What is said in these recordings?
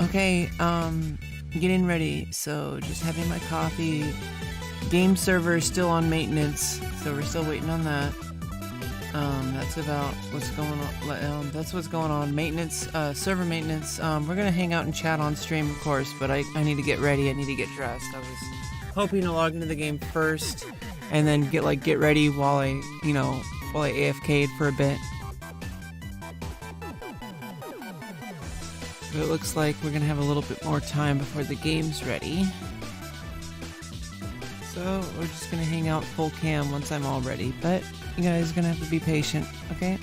Okay, getting ready. So just having my coffee. Game server is still on maintenance, so we're still waiting on that. That's about what's going on. That's what's going on. Maintenance, server maintenance. We're gonna hang out and chat on stream, of course, but I need to get ready. I need to get dressed. I was hoping to log into the game first, and then get ready while I AFK'd for a bit. But it looks like we're gonna have a little bit more time before the game's ready. So we're just gonna hang out full cam once I'm all ready, but you guys are gonna have to be patient, okay?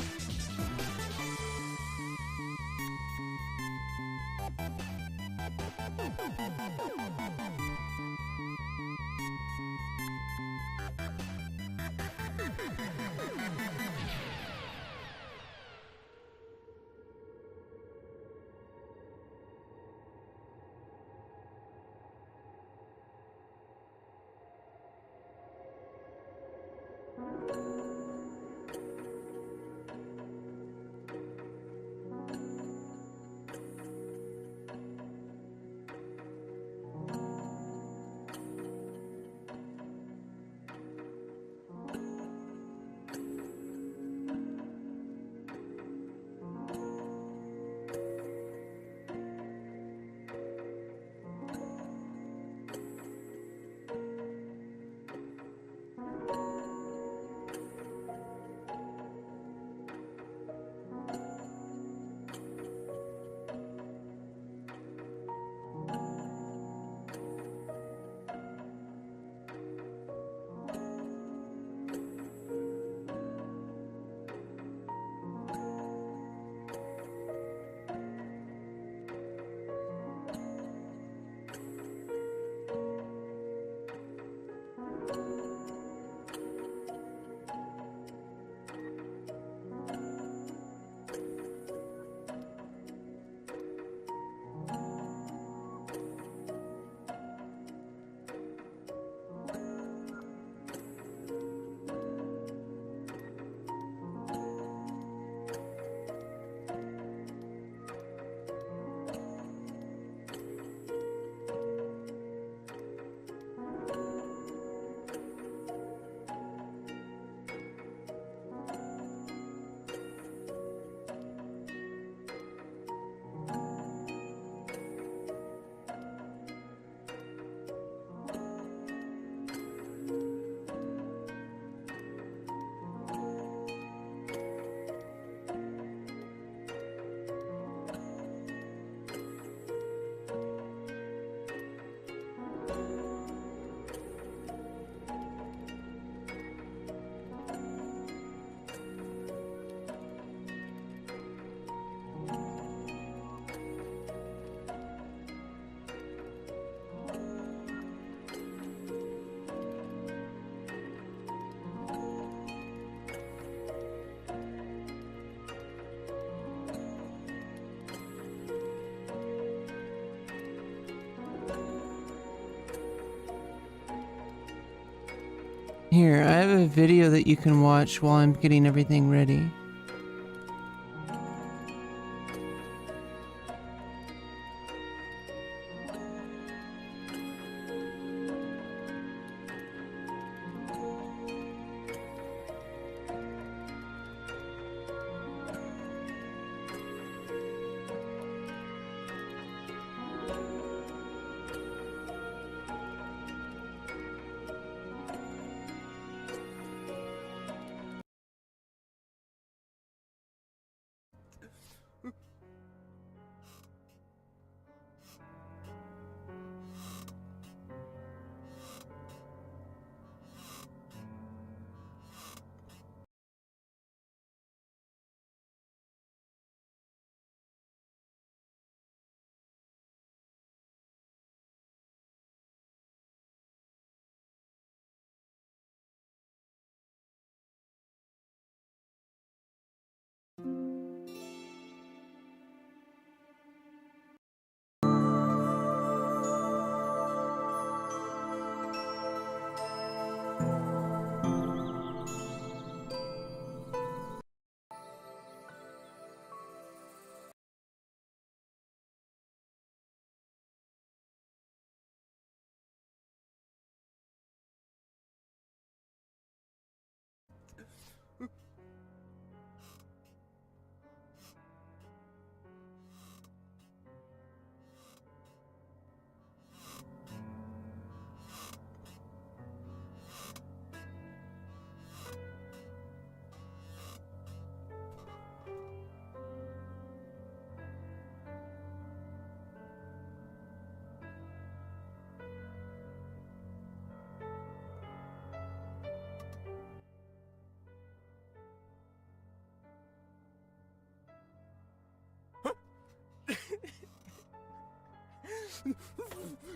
Here, I have a video that you can watch while I'm getting everything ready.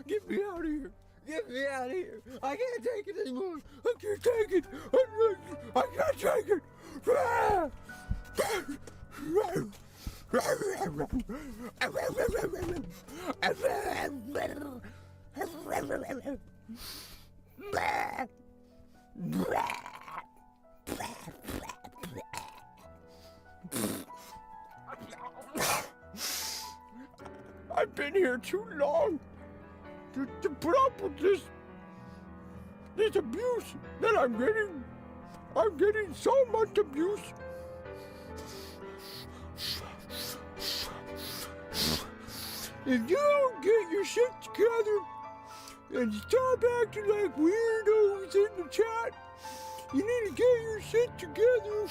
Get me out of here. Get me out of here. I can't take it anymore. I can't take it. I can't take it. I've been here too long to put up with this abuse that I'm getting. I'm getting so much abuse. If you don't get your shit together and stop acting like weirdos in the chat, you need to get your shit together.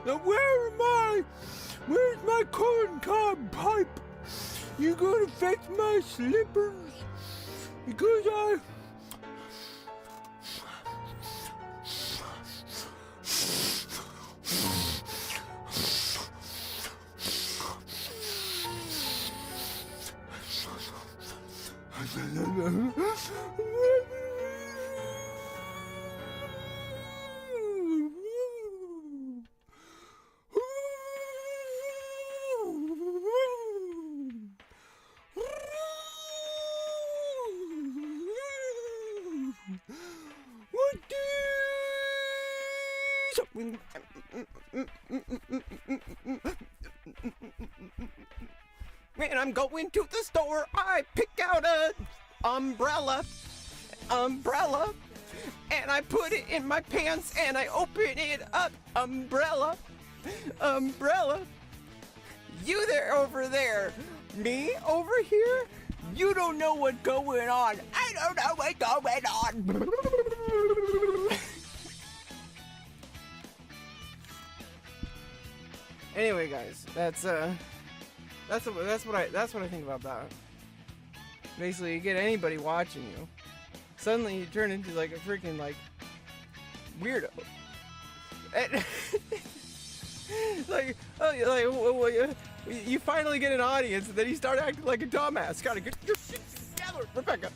Now where am I? Where's my corn cob pipe? You gonna fetch my slippers? Because When I'm going to the store, I pick out a umbrella, and I put it in my pants and I open it up, umbrella. You there over there, me over here, you don't know what's going on. I don't know what's going on. Anyway, guys, that's what I think about that. Basically, you get anybody watching you, suddenly you turn into like a freaking like weirdo. And you finally get an audience, and then you start acting like a dumbass. Gotta get your shit together, Rebecca.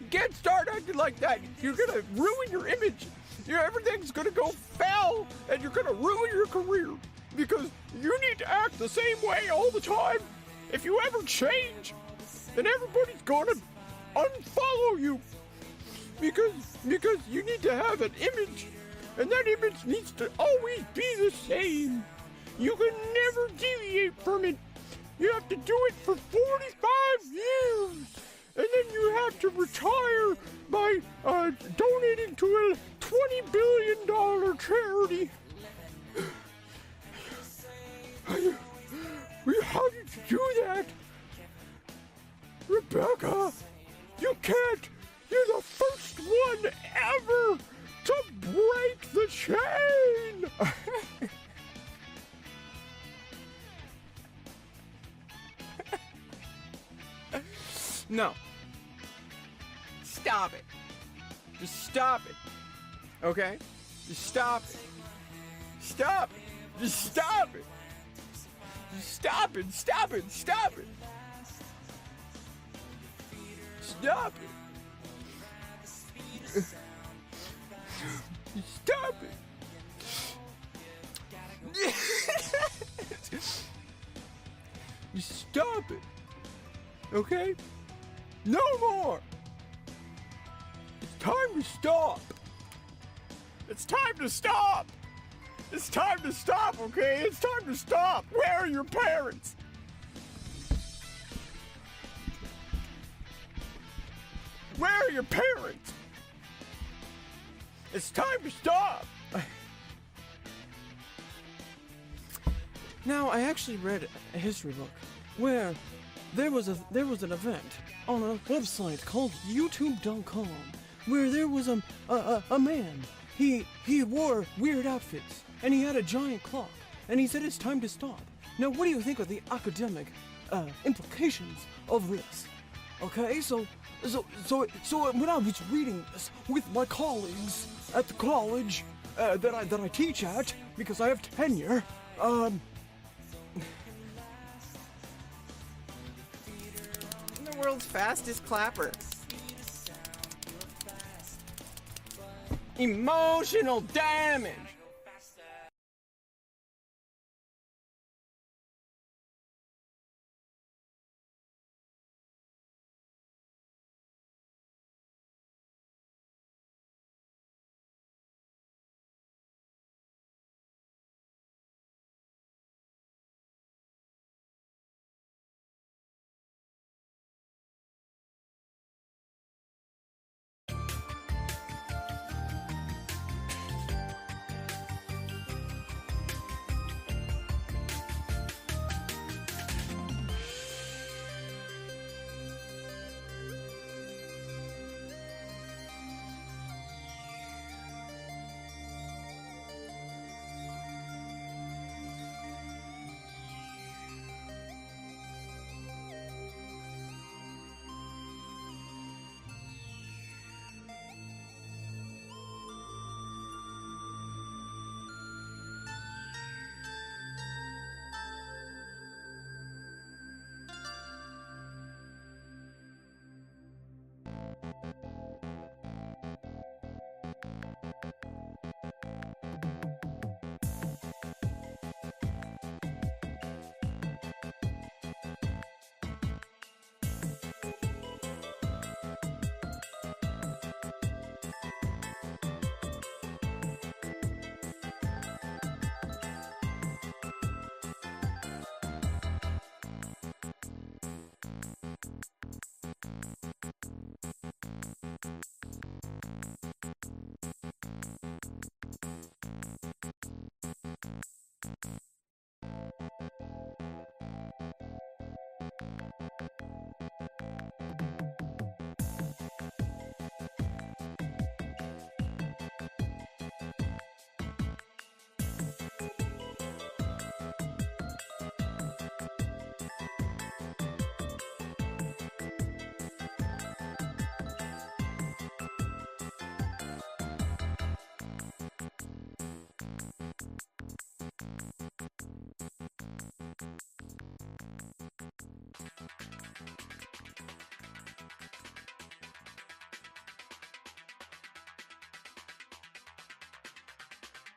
You can't start acting like that. You're gonna ruin your image. Everything's gonna go foul, and you're gonna ruin your career, because you need to act the same way all the time. If you ever change, then everybody's gonna unfollow you, because you need to have an image, and that image needs to always be the same. You can never deviate from it. You have to do it for 45 years, and then you have to retire by donating to a $20 billion charity. How did you do that? Rebecca, you can't. You're the first one ever to break the chain. No. Stop it. Just stop it. Okay? Just stop it. Stop it. Just stop it. Just stop it. Stop it. Stop it. Stop it. Stop it. Just stop it. Okay? No more. It's time to stop. It's time to stop. It's time to stop, okay? It's time to stop. Where are your parents? Where are your parents? It's time to stop. Now, I actually read a history book where there was an event on a website called YouTube.com where there was a man. He wore weird outfits and he had a giant clock and he said it's time to stop. Now, what do you think of the academic implications of this? Okay, so when I was reading this with my colleagues at the college, that I teach at because I have tenure. The world's fastest clapper. Emotional damage.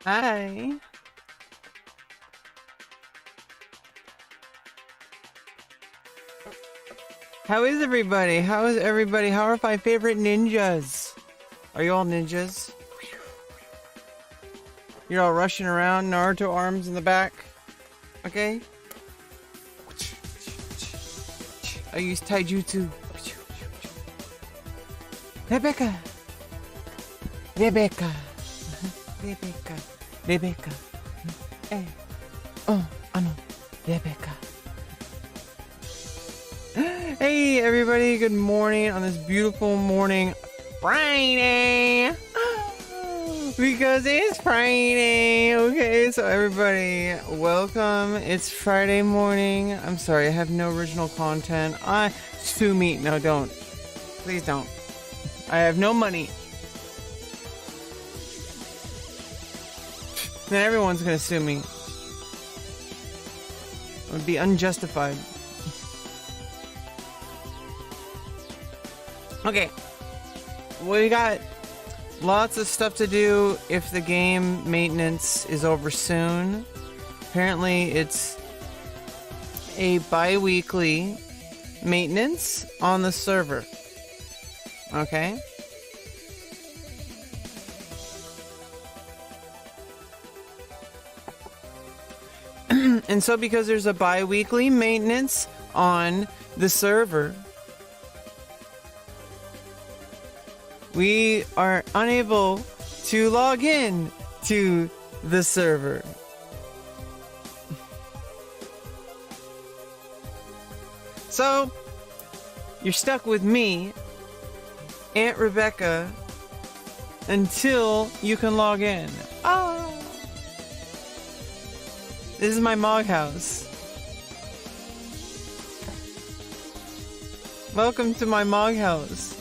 Hi. How is everybody? How is everybody? How are my favorite ninjas? Are you all ninjas? You're all rushing around, Naruto arms in the back. Okay? I use taijutsu. Rebecca! Rebecca! Rebecca! Rebecca! Eh. Oh, Rebecca. Hey everybody, good morning on this beautiful morning. Friday! Because it's Friday. Okay, so everybody, welcome. It's Friday morning. I'm sorry, I have no original content. Sue me. No, don't. Please don't. I have no money. Then everyone's gonna sue me. It would be unjustified. Okay. We got lots of stuff to do if the game maintenance is over soon. Apparently it's a bi-weekly maintenance on the server. Okay? And so because there's a bi-weekly maintenance on the server, we are unable to log in to the server. So, you're stuck with me, Aunt Rebecca, until you can log in. Oh! This is my Mog house. Welcome to my Mog house.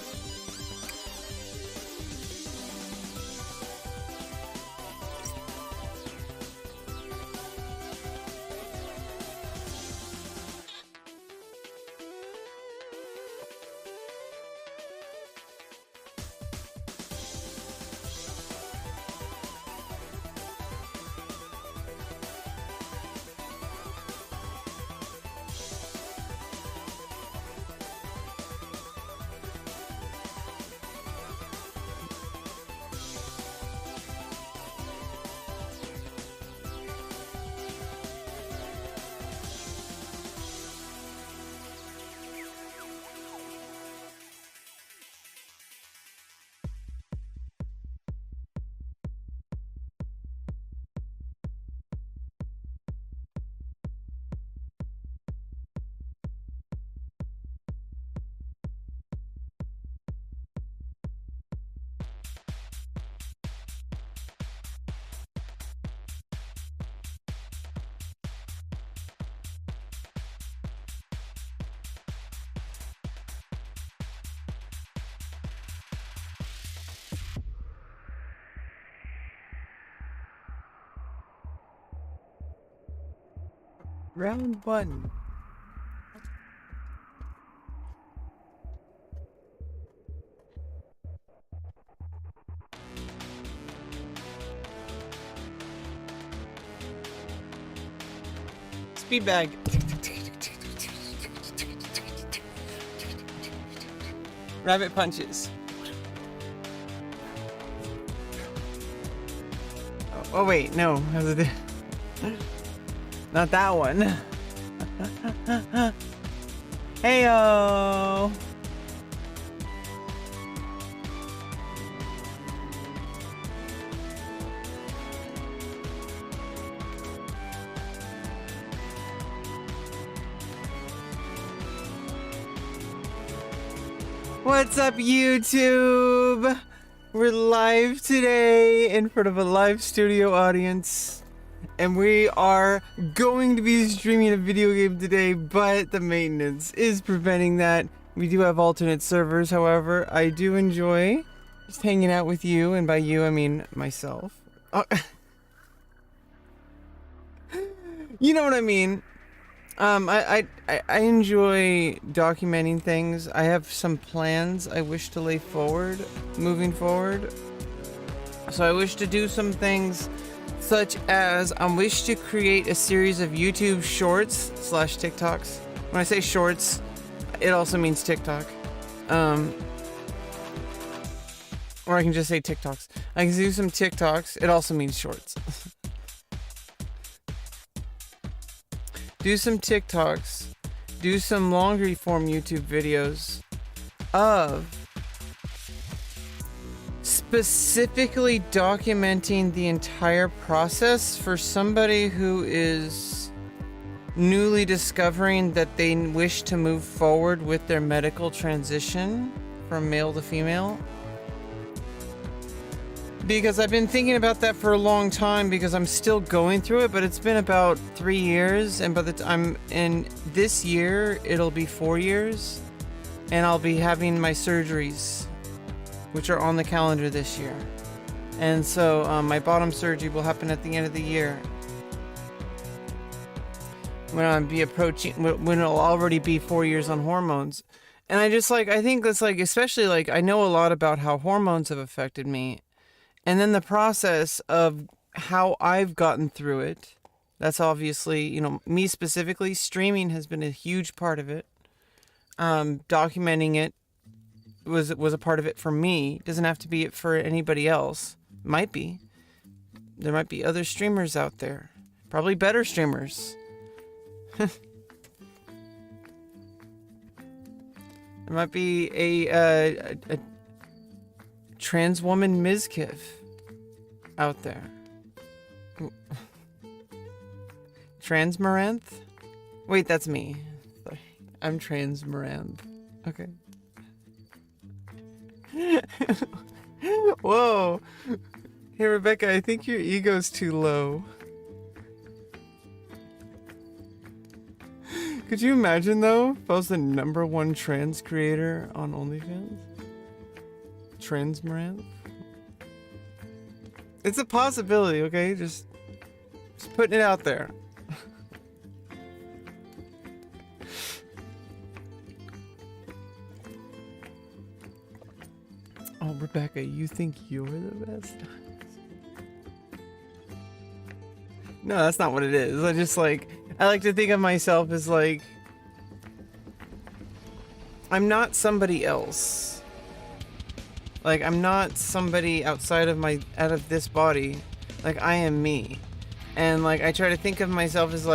Round 1. Speed bag. Rabbit punches. Oh wait, no. Not that one. Heyo. What's up, YouTube? We're live today in front of a live studio audience, and we are going to be streaming a video game today, but the maintenance is preventing that. We do have alternate servers, however. I do enjoy just hanging out with you, and by you I mean myself. You know what I mean. I enjoy documenting things. I have some plans I wish to lay forward, moving forward. So I wish to do some things such as I wish to create a series of YouTube shorts / TikToks. When I say shorts, it also means TikTok. Or I can just say TikToks. I can do some TikToks. It also means shorts. Do some TikToks, do some longer form YouTube videos of specifically documenting the entire process for somebody who is newly discovering that they wish to move forward with their medical transition from male to female. Because I've been thinking about that for a long time, because I'm still going through it, but it's been about 3 years, and by the time in this year it'll be 4 years, and I'll be having my surgeries, which are on the calendar this year. And so my bottom surgery will happen at the end of the year, when I'll be approaching, when it'll already be 4 years on hormones. And I think that's especially I know a lot about how hormones have affected me. And then the process of how I've gotten through it, that's obviously, me specifically, streaming has been a huge part of it. Documenting it was a part of it for me. Doesn't have to be it for anybody else. Might be. There might be other streamers out there. Probably better streamers. There might be a trans woman Mizkiff out there. Transmaranth? Wait, that's me. Sorry. I'm Transmaranth. Okay. Whoa. Hey, Rebecca, I think your ego's too low. Could you imagine, though, if I was the #1 trans creator on OnlyFans? Transmaranth? It's a possibility, okay? Just putting it out there. Oh, Rebecca, you think you're the best? No, that's not what it is. I like to think of myself as I'm not somebody else. I'm not somebody outside of this body. I am me. And I try to think of myself as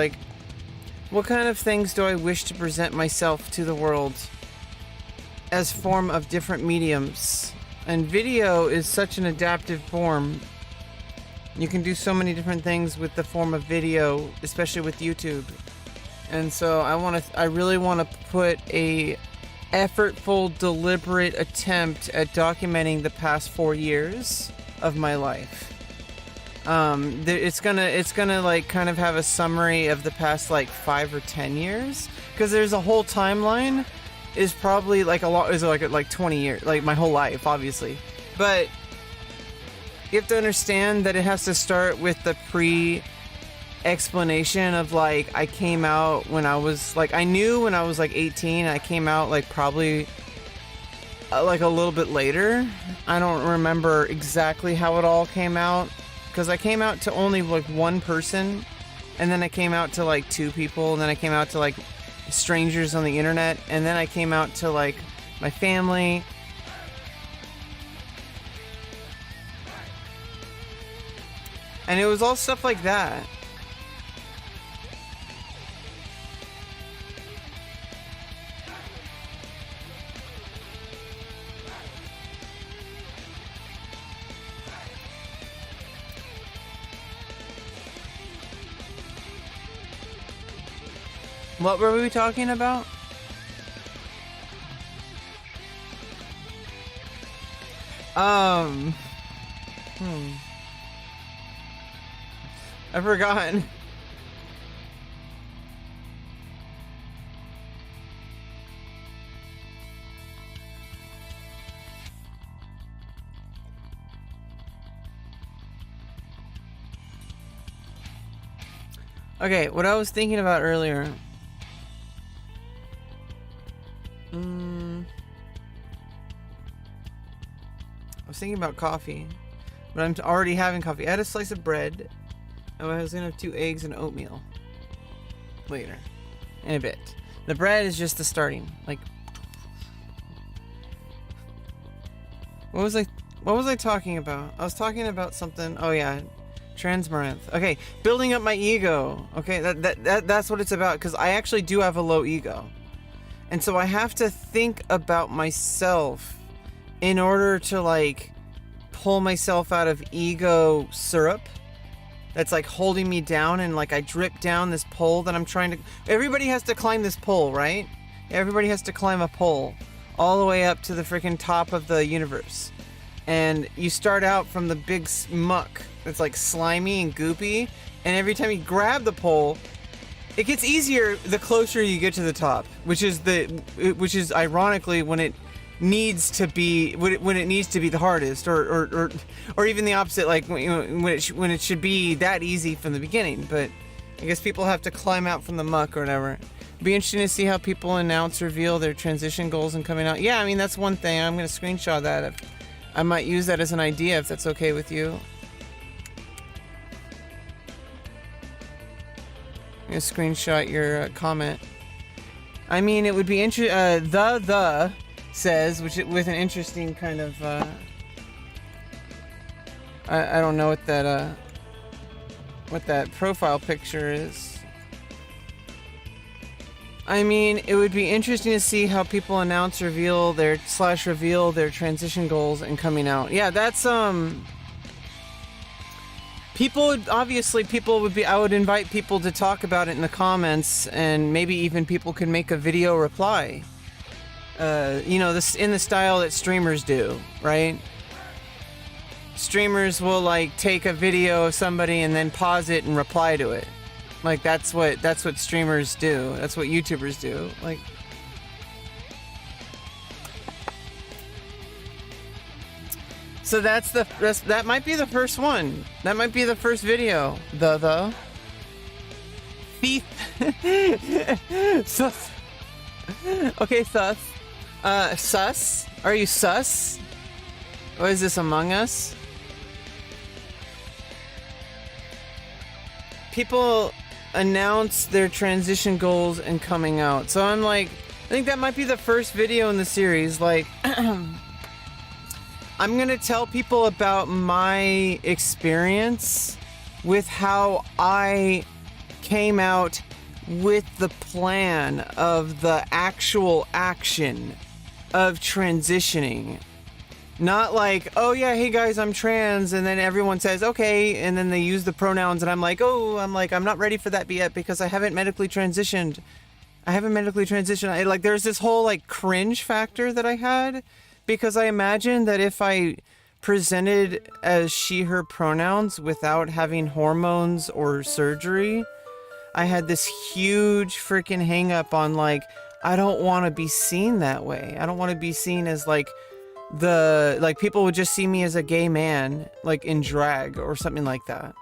what kind of things do I wish to present myself to the world as form of different mediums. And video is such an adaptive form. You can do so many different things with the form of video, especially with YouTube. And so I really want to put a effortful, deliberate attempt at documenting the past 4 years of my life. It's gonna kind of have a summary of the past 5 or 10 years, because there's a whole timeline is probably a lot, is 20 years, my whole life, obviously. But you have to understand that it has to start with the explanation of like I came out when I was like, I knew when I was like 18. I came out like probably like a little bit later. I don't remember exactly how it all came out, because I came out to only like one person, and then I came out to like two people, and then I came out to like strangers on the internet, and then I came out to like my family. And it was all stuff like that. What were we talking about? I forgot. Okay, what I was thinking about earlier. I was thinking about coffee, but I'm already having coffee. I had a slice of bread. Oh, I was gonna have 2 eggs and oatmeal later, in a bit. The bread is just the starting. Like, what was I talking about? I was talking about something. Oh yeah, transmaranth. Okay, building up my ego. Okay, that's what it's about. Because I actually do have a low ego, and so I have to think about myself in order to like pull myself out of ego syrup that's like holding me down, and like I drip down this pole that I'm trying to. Everybody has to climb this pole, right? Everybody has to climb a pole all the way up to the freaking top of the universe. And you start out from the big muck that's like slimy and goopy, and every time you grab the pole, it gets easier the closer you get to the top, which is ironically when it needs to be the hardest, or even the opposite, like when it should be that easy from the beginning. But I guess people have to climb out from the muck or whatever. Be interesting to see how people reveal their transition goals and coming out. Yeah, I mean, that's one thing. I'm gonna screenshot that. I might use that as an idea if that's okay with you. I'm gonna screenshot your comment. I mean, it would be interesting. The says, which with an interesting kind of I don't know what that profile picture is. I mean, it would be interesting to see how people reveal their transition goals and coming out. Yeah, that's I would invite people to talk about it in the comments, and maybe even people could make a video reply. This in the style that streamers do, right? Streamers will like take a video of somebody and then pause it and reply to it. Like that's what streamers do. That's what YouTubers do. Like, so that might be the first one. That might be the first video. The thief. Sus. Okay, sus. Sus? Are you sus? Or is this Among Us? People announce their transition goals and coming out. So I'm like, I think that might be the first video in the series. Like, I'm gonna tell people about my experience with how I came out with the plan of the actual action of transitioning. Not like, oh yeah, hey guys, I'm trans, and then everyone says okay, and then they use the pronouns, and I'm like, I'm not ready for that yet because I haven't medically transitioned. There's this whole like cringe factor that I had, because I imagined that if I presented as she, her pronouns without having hormones or surgery, I had this huge freaking hang up on like, I don't want to be seen that way. I don't want to be seen as like people would just see me as a gay man, like in drag or something like that.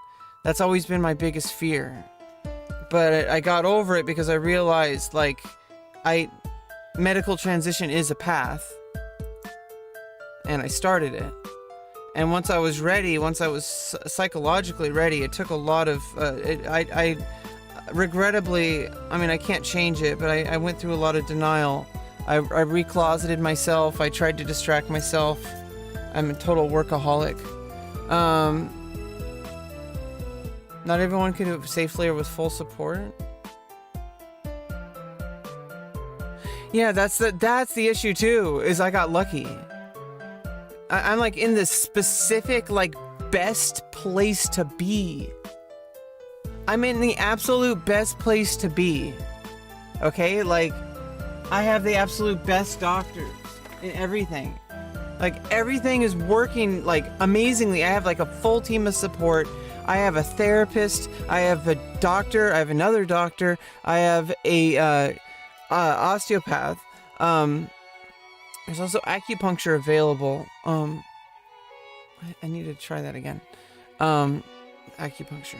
That's always been my biggest fear. But I got over it because I realized, like, medical transition is a path. And I started it. And once I was ready, once I was psychologically ready, it took a lot of, regrettably, I mean, I can't change it, but I went through a lot of denial. I recloseted myself. I tried to distract myself. I'm a total workaholic. Not everyone can do it safely or with full support. Yeah, that's the issue too, is I got lucky. I'm like in this specific, like, best place to be. I'm in the absolute best place to be. Okay? Like, I have the absolute best doctors in everything. Like, everything is working, like, amazingly. I have, like, a full team of support. I have a therapist. I have a doctor. I have another doctor. I have a osteopath. There's also acupuncture available. I need to try that again. Acupuncture.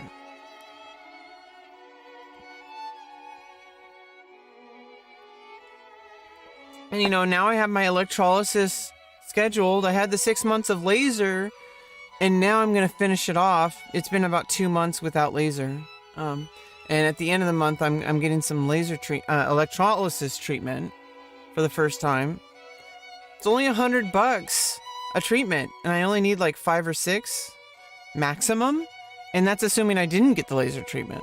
And you know, now I have my electrolysis scheduled. I had the 6 months of laser, and now I'm gonna finish it off. It's been about 2 months without laser. And at the end of the month, I'm getting some electrolysis treatment for the first time. It's only $100 a treatment, and I only need like 5 or 6 maximum, and that's assuming I didn't get the laser treatment.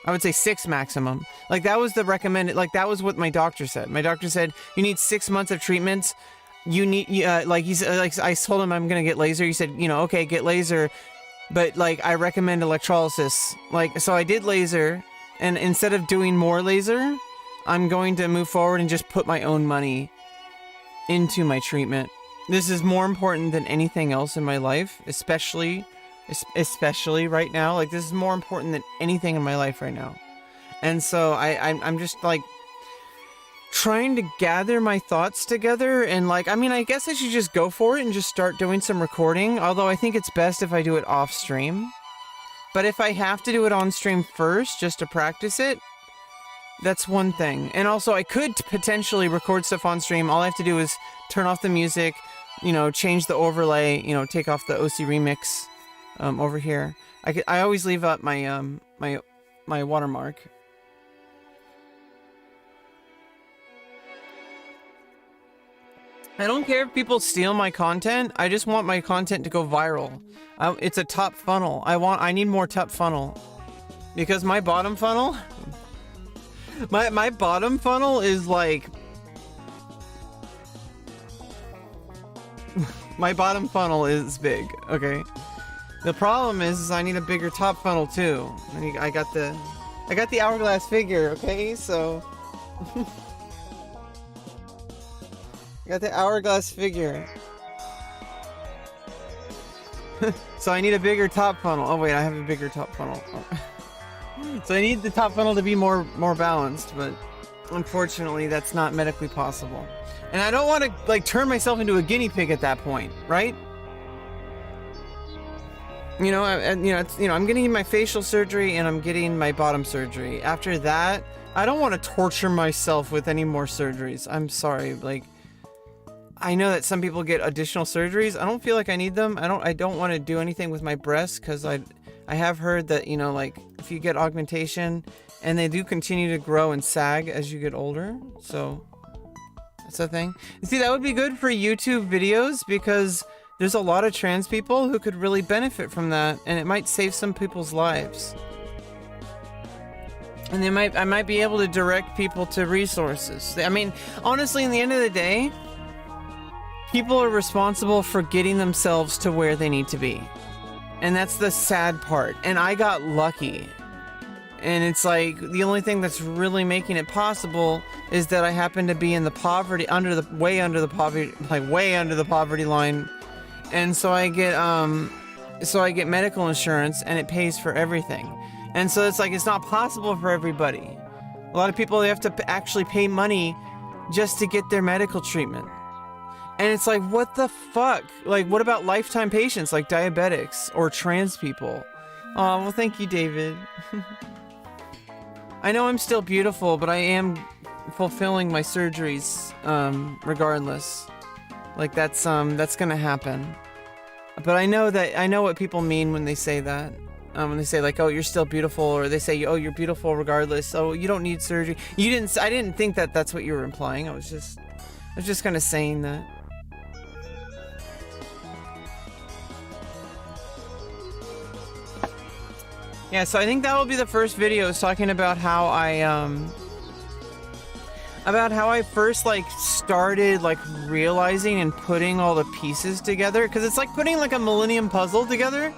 I would say 6 maximum. Like, that was the recommended, like, that was what my doctor said. My doctor said, you need 6 months of treatments. You need, like, he said, like, I told him I'm gonna get laser. He said, you know, okay, get laser, but, like, I recommend electrolysis. Like, so I did laser, and instead of doing more laser, I'm going to move forward and just put my own money into my treatment. This is more important than anything else in my life, especially right now. Like, this is more important than anything in my life right now. And so I'm just, like, trying to gather my thoughts together, and, like, I mean, I guess I should just go for it and just start doing some recording, although I think it's best if I do it off stream. But if I have to do it on stream first just to practice it, that's one thing. And also, I could potentially record stuff on stream. All I have to do is turn off the music, you know, change the overlay, you know, take off the OC remix over here. I always leave up my my watermark. I don't care if people steal my content. I just want my content to go viral. It's a top funnel. I need more top funnel, because my bottom funnel. My bottom funnel is like... my bottom funnel is big, okay? The problem is I need a bigger top funnel too. I got the hourglass figure, okay? So... I got the hourglass figure. So I need a bigger top funnel. Oh wait, I have a bigger top funnel. Oh. So I need the top funnel to be more balanced, but unfortunately that's not medically possible. And I don't want to, like, turn myself into a guinea pig at that point, right? You know, I'm getting my facial surgery and I'm getting my bottom surgery. After that, I don't want to torture myself with any more surgeries. I'm sorry, like, I know that some people get additional surgeries. I don't feel like I need them. I don't want to do anything with my breasts, because I have heard that, you know, like, if you get augmentation, and they do continue to grow and sag as you get older, so that's a thing. See, that would be good for YouTube videos, because there's a lot of trans people who could really benefit from that, and it might save some people's lives. And I might be able to direct people to resources. I mean, honestly, in the end of the day, people are responsible for getting themselves to where they need to be. And that's the sad part. And I got lucky. And it's like, the only thing that's really making it possible is that I happen to be in the poverty, way under the poverty line. And so I get medical insurance, and it pays for everything. And so it's like, it's not possible for everybody. A lot of people, they have to actually pay money just to get their medical treatment. And it's like, what the fuck? Like, what about lifetime patients like diabetics or trans people? Oh, well, thank you, David. I know I'm still beautiful, but I am fulfilling my surgeries, regardless. Like, that's gonna happen. But I know what people mean when they say that. When they say, like, oh, you're still beautiful, or they say, oh, you're beautiful regardless, oh, you don't need surgery. I didn't think that that's what you were implying. I was just kind of saying that. Yeah, so I think that will be the first video, is talking about how I first, like, started, like, realizing and putting all the pieces together. Because it's like putting, like, a Millennium Puzzle together.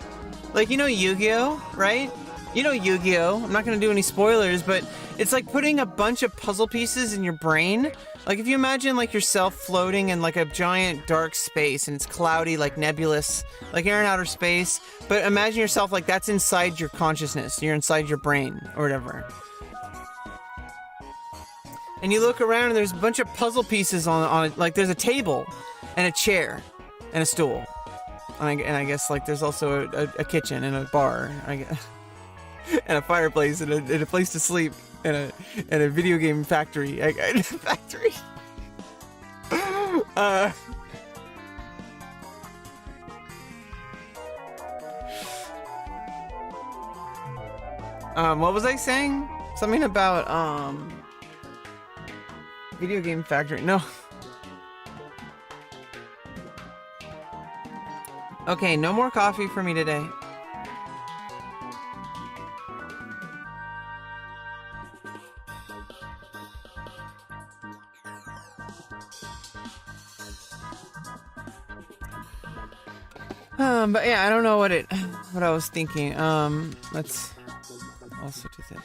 Like, you know Yu-Gi-Oh, right? You know Yu-Gi-Oh. I'm not going to do any spoilers, but it's like putting a bunch of puzzle pieces in your brain. Like, if you imagine, like, yourself floating in, like, a giant dark space, and it's cloudy, like, nebulous, like you're in outer space. But imagine yourself, like, that's inside your consciousness. You're inside your brain, or whatever. And you look around, and there's a bunch of puzzle pieces on it. Like, there's a table, and a chair, and a stool. And I guess, like, there's also a kitchen and a bar, I guess, and a fireplace and a place to sleep, and a video game factory. Factory. What was I saying? Something about video game factory. No. Okay, no more coffee for me today. But yeah, I don't know what I was thinking. Let's also do this.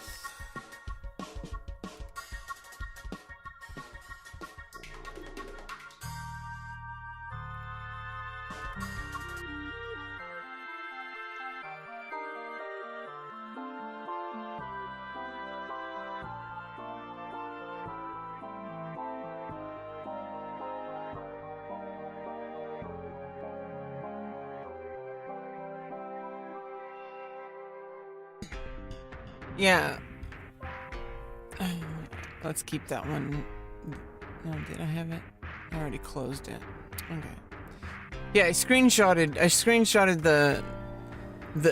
Yeah. Let's keep that one. No, did I have it? I already closed it. Okay. Yeah, I screenshotted the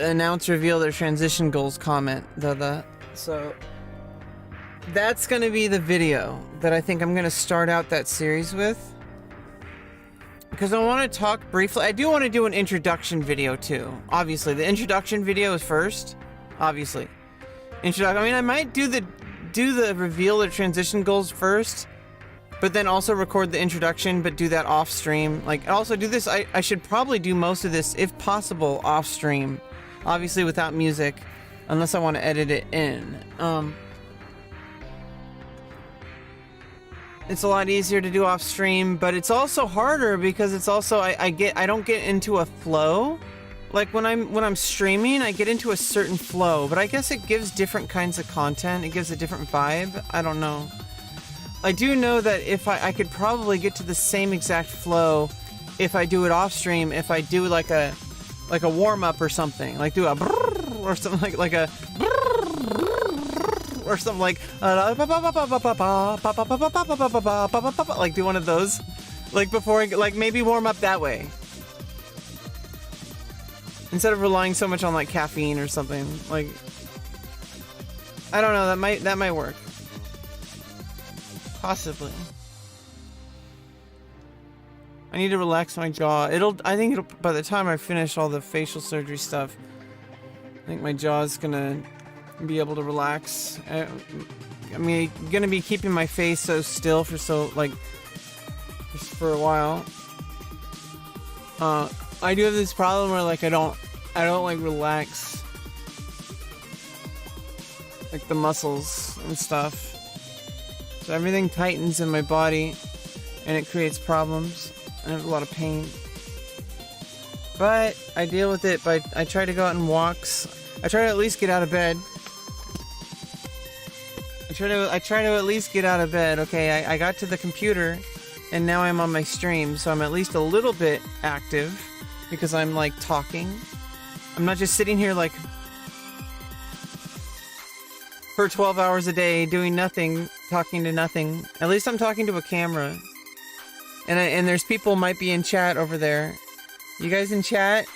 announce reveal their transition goals comment. So that's gonna be the video that I think I'm gonna start out that series with. Because I want to talk briefly. I do want to do an introduction video too. Obviously, the introduction video is first. Obviously. I mean, I might do the reveal the transition goals first, but then also record the introduction, but do that off stream. Like, also do this. I should probably do most of this, if possible, off stream, obviously without music, unless I want to edit it in. It's a lot easier to do off stream, but it's also harder because it's also I don't get into a flow. Like when I'm streaming, I get into a certain flow, but I guess it gives different kinds of content. It gives a different vibe. I don't know. I do know that if I could probably get to the same exact flow if I do it off stream, if I do like a warm up or something, like do a or something like a or something like do one of those, like before, like maybe warm up that way. Instead of relying so much on like caffeine or something, like I don't know, that might work. Possibly. I need to relax my jaw. I think it'll by the time I finish all the facial surgery stuff, I think my jaw's gonna be able to relax. I mean, gonna be keeping my face so still for a while. I do have this problem where like I don't like relax like the muscles and stuff. So everything tightens in my body and it creates problems. I have a lot of pain. But I deal with it by I try to go out on walks. I try to at least get out of bed. I try to at least get out of bed. Okay, I got to the computer and now I'm on my stream, so I'm at least a little bit active because I'm like talking. I'm not just sitting here like for 12 hours a day doing nothing, talking to nothing. At least I'm talking to a camera. And there's people might be in chat over there. You guys in chat?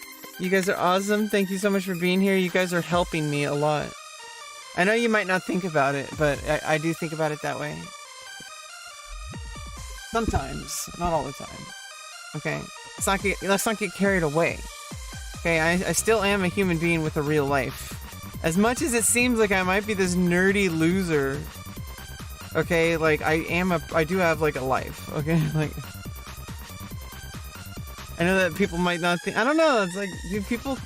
You guys are awesome. Thank you so much for being here. You guys are helping me a lot. I know you might not think about it, but I do think about it that way. Sometimes, not all the time. Okay, let's not get carried away. Okay, I still am a human being with a real life. As much as it seems like I might be this nerdy loser, okay, like I do have like a life. Okay, like I know that people might not think. I don't know. It's like, do people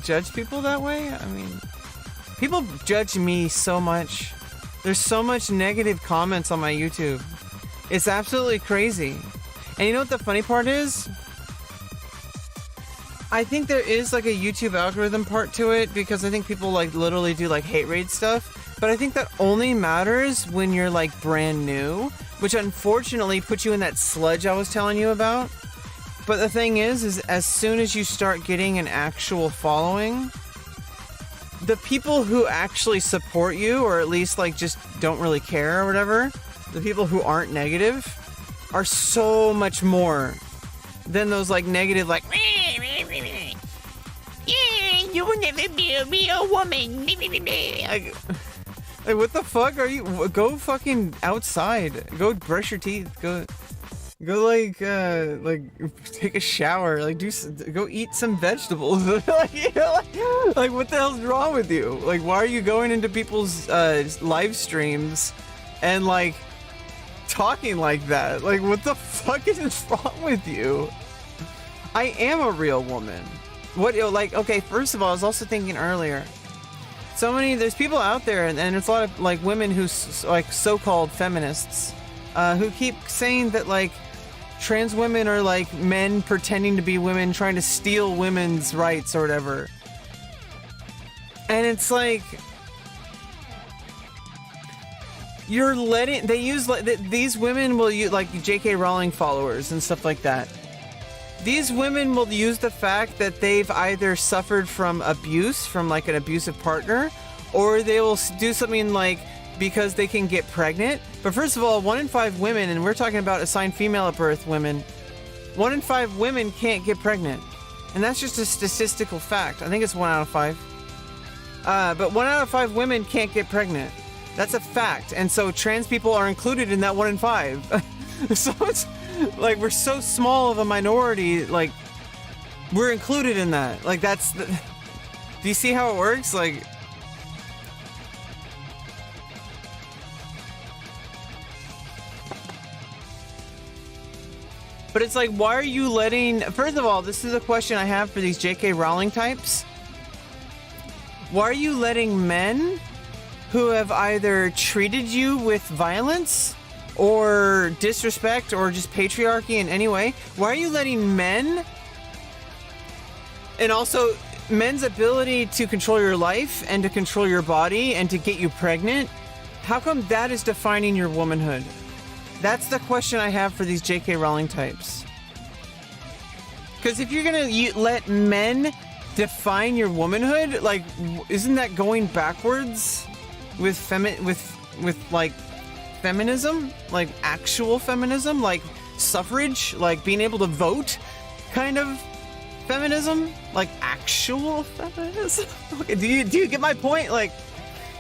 judge people that way? I mean, people judge me so much. There's so much negative comments on my YouTube. It's absolutely crazy. And you know what the funny part is? I think there is like a YouTube algorithm part to it, because I think people like literally do like hate raid stuff. But I think that only matters when you're like brand new, which unfortunately puts you in that sludge I was telling you about. But the thing is as soon as you start getting an actual following, the people who actually support you, or at least like just don't really care or whatever, the people who aren't negative, are so much more than those like negative, like, yeah, you will never be a real woman. like what the fuck are you? Go fucking outside. Go brush your teeth. Go like take a shower. Like go eat some vegetables. Like, you know, like what the hell's wrong with you? Like, why are you going into people's live streams and like talking like that? Like, what the fuck is wrong with you? I am a real woman. What, like, okay, first of all, I was also thinking earlier, there's people out there, and there's a lot of like women who like so-called feminists who keep saying that like trans women are like men pretending to be women, trying to steal women's rights or whatever. And it's like, you're letting, they use like these women will use like J.K. Rowling followers and stuff like that. These women will use the fact that they've either suffered from abuse from like an abusive partner, or they will do something like because they can get pregnant. But first of all, 1 in 5 women, and we're talking about assigned female at birth women, 1 in 5 women can't get pregnant. And that's just a statistical fact. I think it's 1 out of 5. But 1 out of 5 women can't get pregnant. That's a fact. And so trans people are included in that 1 in 5. So it's like, we're so small of a minority, like we're included in that. Like, that's the, do you see how it works? Like, but it's like, why are you letting, first of all, this is a question I have for these J.K. Rowling types. Why are you letting men who have either treated you with violence or disrespect or just patriarchy in any way, why are you letting men, and also men's ability to control your life and to control your body and to get you pregnant, how come that is defining your womanhood? That's the question I have for these J.K. Rowling types. Because if you're gonna let men define your womanhood, like, isn't that going backwards with like feminism, like actual feminism, like suffrage, like being able to vote, kind of feminism, like actual feminism? do you get my point? Like,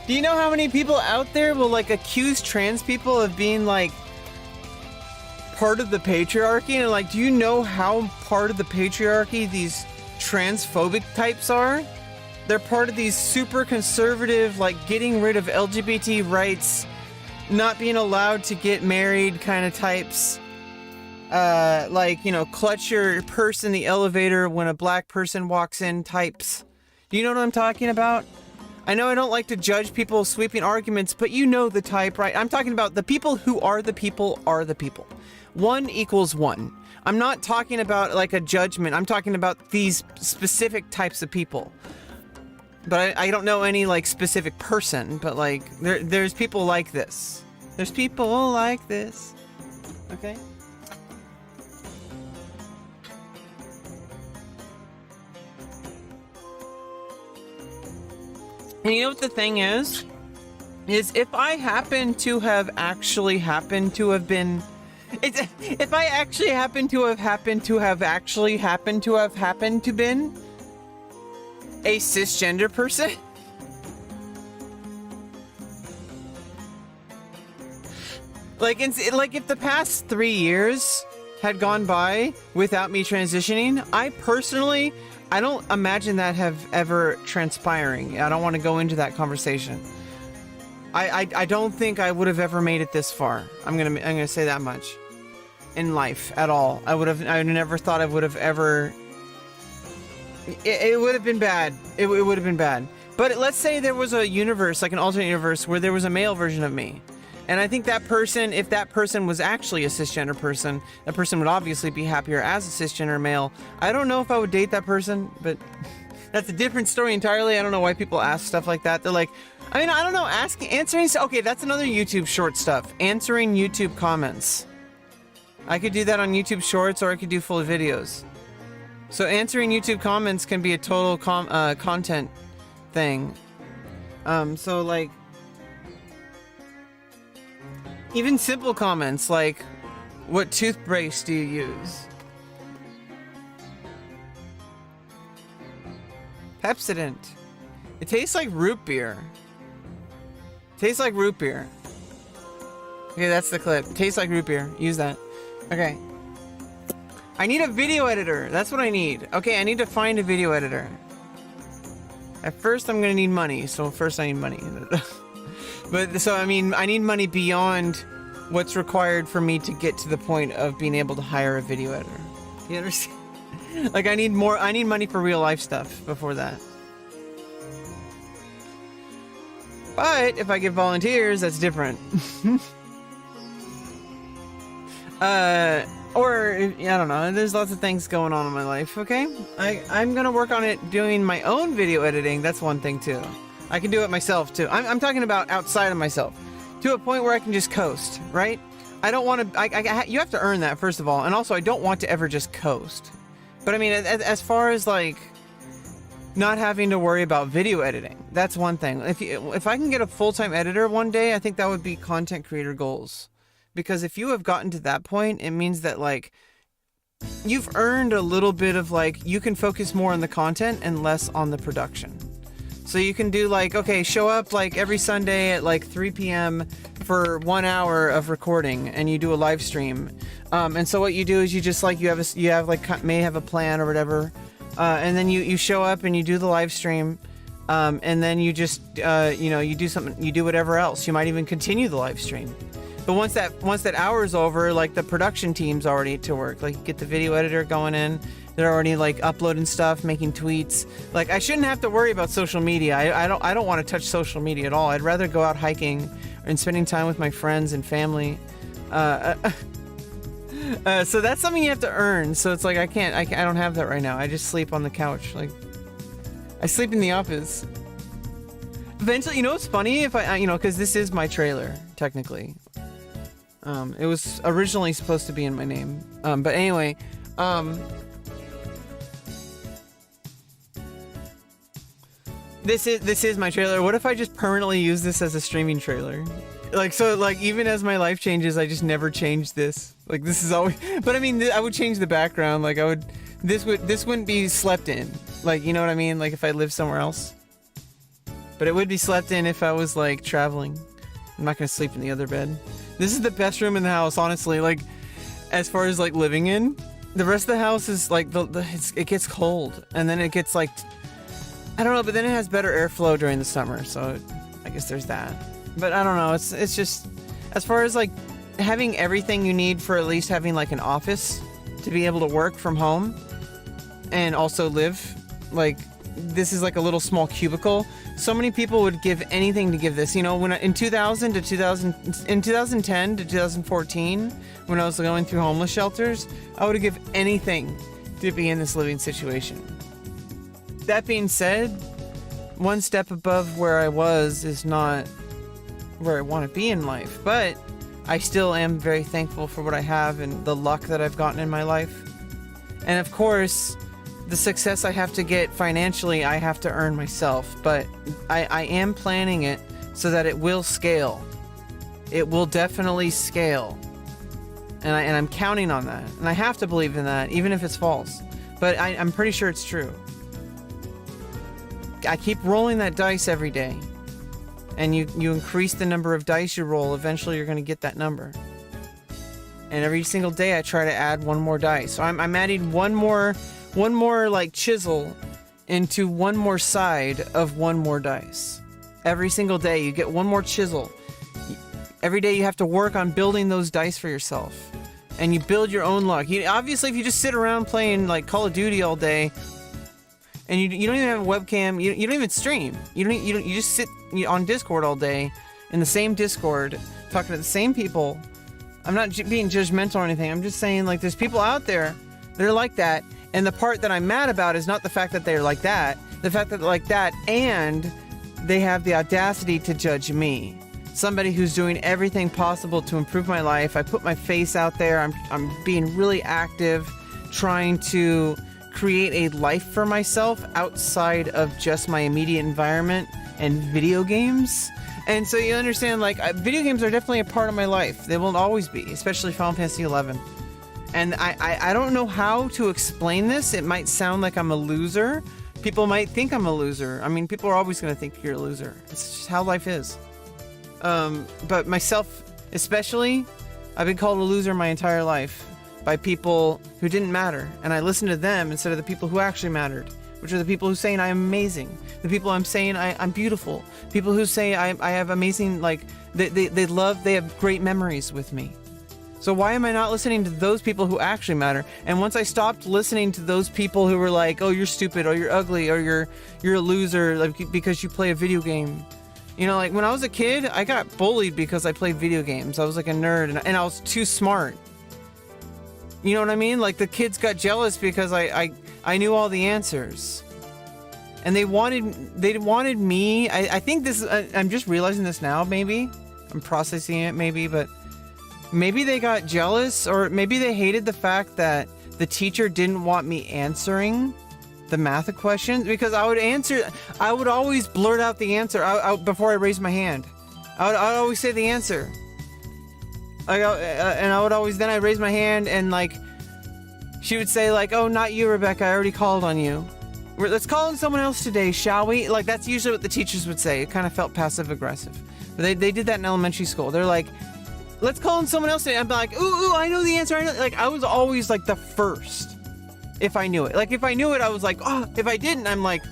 do you know how many people out there will like accuse trans people of being like part of the patriarchy? And like, do you know how part of the patriarchy these transphobic types are? They're part of these super conservative, like getting rid of LGBT rights, not being allowed to get married kind of types. Like, you know, clutch your purse in the elevator when a black person walks in types. Do you know what I'm talking about? I know I don't like to judge people's sweeping arguments, but you know the type, right? I'm talking about the people who are the people are the people. 1 equals 1. I'm not talking about like a judgment. I'm talking about these specific types of people. But I don't know any like specific person, but like there's people like this. There's people like this. Okay? And you know what the thing is? is if I happen to have actually happened to have been, if I actually happen to have happened to have actually happened to have happened to been a cisgender person. Like if the past 3 years had gone by without me transitioning, I don't imagine that have ever transpiring. I don't want to go into that conversation. I don't think I would have ever made it this far. I'm gonna say that much. In life at all. I never thought I would have ever. It would have been bad. It would have been bad. But let's say there was a universe, like an alternate universe, where there was a male version of me. And I think that person, if that person was actually a cisgender person, that person would obviously be happier as a cisgender male. I don't know if I would date that person, but that's a different story entirely. I don't know why people ask stuff like that. They're like, I mean, I don't know, answering. Okay, that's another YouTube short stuff. Answering YouTube comments. I could do that on YouTube Shorts, or I could do full videos. So answering YouTube comments can be a total content thing. So like, even simple comments like, what toothpaste do you use? Pepsodent. It tastes like root beer. Tastes like root beer. Okay, that's the clip. Tastes like root beer. Use that. Okay. I need a video editor. That's what I need. Okay, I need to find a video editor. At first, I'm gonna need money. So first I need money. But so, I mean, I need money beyond what's required for me to get to the point of being able to hire a video editor. You understand? Like, I need money for real life stuff before that. But if I get volunteers, that's different. Or, I don't know, there's lots of things going on in my life, okay? I'm gonna work on it doing my own video editing. That's one thing, too. I can do it myself, too. I'm talking about outside of myself. To a point where I can just coast, right? I don't want to... you have to earn that, first of all. And also, I don't want to ever just coast. But I mean, as far as, like, not having to worry about video editing, that's one thing. If I can get a full-time editor one day, I think that would be content creator goals. Because if you have gotten to that point, it means that, like, you've earned a little bit of, like, you can focus more on the content and less on the production. So you can do, like, okay, show up, like, every Sunday at, like, 3 p.m. for 1 hour of recording, and you do a live stream. And so what you do is you just, like, you have like, may have a plan or whatever, and then you show up and you do the live stream, and then you just, you do something, you do whatever else. You might even continue the live stream. But once that hour's over, like, the production team's already to work. Like, you get the video editor going in. They're already, like, uploading stuff, making tweets. Like, I shouldn't have to worry about social media. I don't want to touch social media at all. I'd rather go out hiking and spending time with my friends and family. So that's something you have to earn. So it's like, I don't have that right now. I just sleep on the couch. Like, I sleep in the office. Eventually, you know what's funny? If because this is my trailer, technically. It was originally supposed to be in my name. But anyway, this is my trailer. What if I just permanently use this as a streaming trailer? Like, so, like, even as my life changes, I just never change this. Like, this is always, but I mean, I would change the background. Like, this wouldn't be slept in. Like, you know what I mean? Like, if I lived somewhere else. But it would be slept in if I was, like, traveling. I'm not gonna sleep in the other bed. This is the best room in the house, honestly. Like, as far as, like, living in, the rest of the house is like it gets cold, and then it gets, like, I don't know, but then it has better airflow during the summer, so I guess there's that. But I don't know, it's just, as far as, like, having everything you need for at least having, like, an office to be able to work from home and also live, like, this is like a little small cubicle. So many people would give anything to give this. You know, when in 2010 to 2014, when I was going through homeless shelters, I would give anything to be in this living situation. That being said, one step above where I was is not where I want to be in life, but I still am very thankful for what I have and the luck that I've gotten in my life. And of course, the success I have to get financially, I have to earn myself, but I am planning it so that it will scale. It will definitely scale. And I'm counting on that. And I have to believe in that, even if it's false. But I'm pretty sure it's true. I keep rolling that dice every day. And you increase the number of dice you roll, eventually you're going to get that number. And every single day I try to add one more dice. So I'm adding one more like chisel into one more side of one more dice. Every single day you get one more chisel. Every day you have to work on building those dice for yourself. And you build your own luck. Obviously, if you just sit around playing like Call of Duty all day, and you don't even have a webcam, you don't even stream. You just sit on Discord all day, in the same Discord, talking to the same people. I'm not being judgmental or anything. I'm just saying, like, there's people out there that are like that. And the part that I'm mad about is not the fact that they're like that. The fact that they're like that, and they have the audacity to judge me. Somebody who's doing everything possible to improve my life. I put my face out there. I'm being really active, trying to create a life for myself outside of just my immediate environment and video games. And so you understand, like, video games are definitely a part of my life. They will always be, especially Final Fantasy XI. And I don't know how to explain this. It might sound like I'm a loser. People might think I'm a loser. I mean, people are always going to think you're a loser. It's just how life is. But myself, especially, I've been called a loser my entire life by people who didn't matter. And I listened to them instead of the people who actually mattered, which are the people who saying I'm amazing. The people I'm saying I'm beautiful. People who say I have amazing, like, they have great memories with me. So why am I not listening to those people who actually matter? And once I stopped listening to those people who were like, oh, you're stupid, or you're ugly, or you're a loser, like, because you play a video game. You know, like, when I was a kid, I got bullied because I played video games. I was like a nerd, and I was too smart. You know what I mean? Like, the kids got jealous because I knew all the answers. And they wanted me. I think this, I'm just realizing this now, maybe. I'm processing it, maybe, but maybe they got jealous, or maybe they hated the fact that the teacher didn't want me answering the math questions, because I would always blurt out the answer before I raised my hand. I would always say the answer. And I would always, then I'd raise my hand, and, like, she would say, like, oh, not you, Rebecca, I already called on you. Let's call on someone else today, shall we? Like, that's usually what the teachers would say. It kind of felt passive aggressive. But they did that in elementary school. They're like, let's call on someone else today. I'm like, ooh, I know the answer. Like, I was always, like, the first. If I knew it. Like, if I knew it, I was like, oh, if I didn't, I'm like,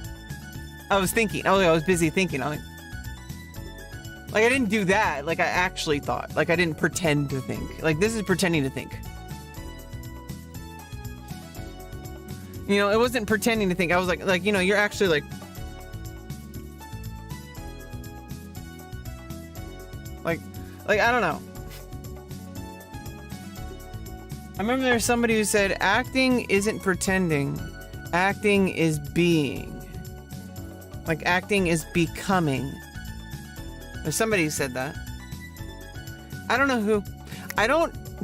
I was thinking. I was busy thinking. I'm like, I didn't do that. Like, I actually thought. Like, I didn't pretend to think. Like, this is pretending to think. You know, it wasn't pretending to think. I was like, you know, you're actually like I don't know. I remember there was somebody who said, acting isn't pretending, acting is being. Like, acting is becoming. There's somebody who said that. I don't know who.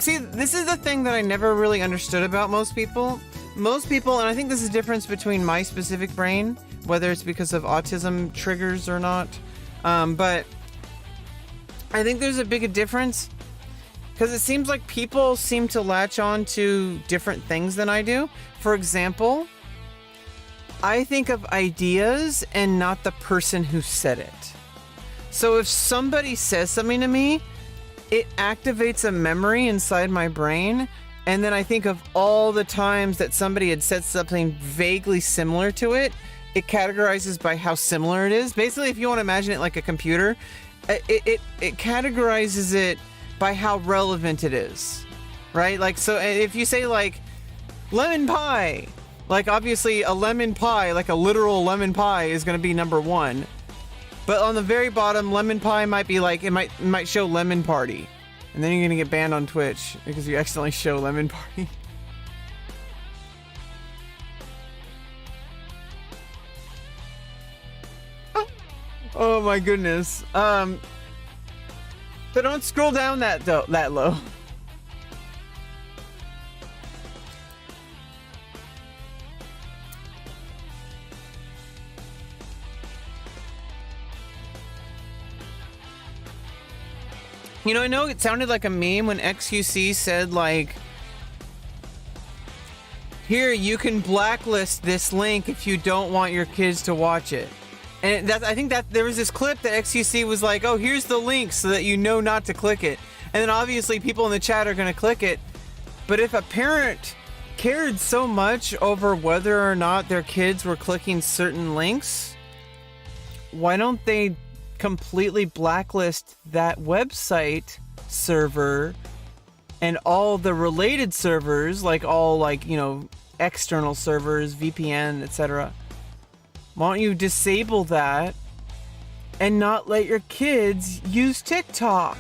See, this is the thing that I never really understood about most people. Most people, and I think this is the difference between my specific brain, whether it's because of autism triggers or not, but I think there's a big difference. Because it seems like people seem to latch on to different things than I do. For example, I think of ideas and not the person who said it. So if somebody says something to me, it activates a memory inside my brain. And then I think of all the times that somebody had said something vaguely similar to it. It categorizes by how similar it is. Basically, if you want to imagine it like a computer, it categorizes it by how relevant it is, right? Like, so if you say, like, lemon pie, like, obviously a lemon pie, like a literal lemon pie, is going to be number one. But on the very bottom, lemon pie might be like, it might show lemon party. And then you're going to get banned on Twitch because you accidentally show lemon party. Oh my goodness. So don't scroll down that low. You know, I know it sounded like a meme when XQC said, like, here, you can blacklist this link if you don't want your kids to watch it. And I think that there was this clip that XQC was like, oh, here's the link so that you know not to click it. And then obviously people in the chat are going to click it. But if a parent cared so much over whether or not their kids were clicking certain links, why don't they completely blacklist that website server and all the related servers, like all, like, you know, external servers, VPN, etc. Why don't you disable that and not let your kids use TikTok?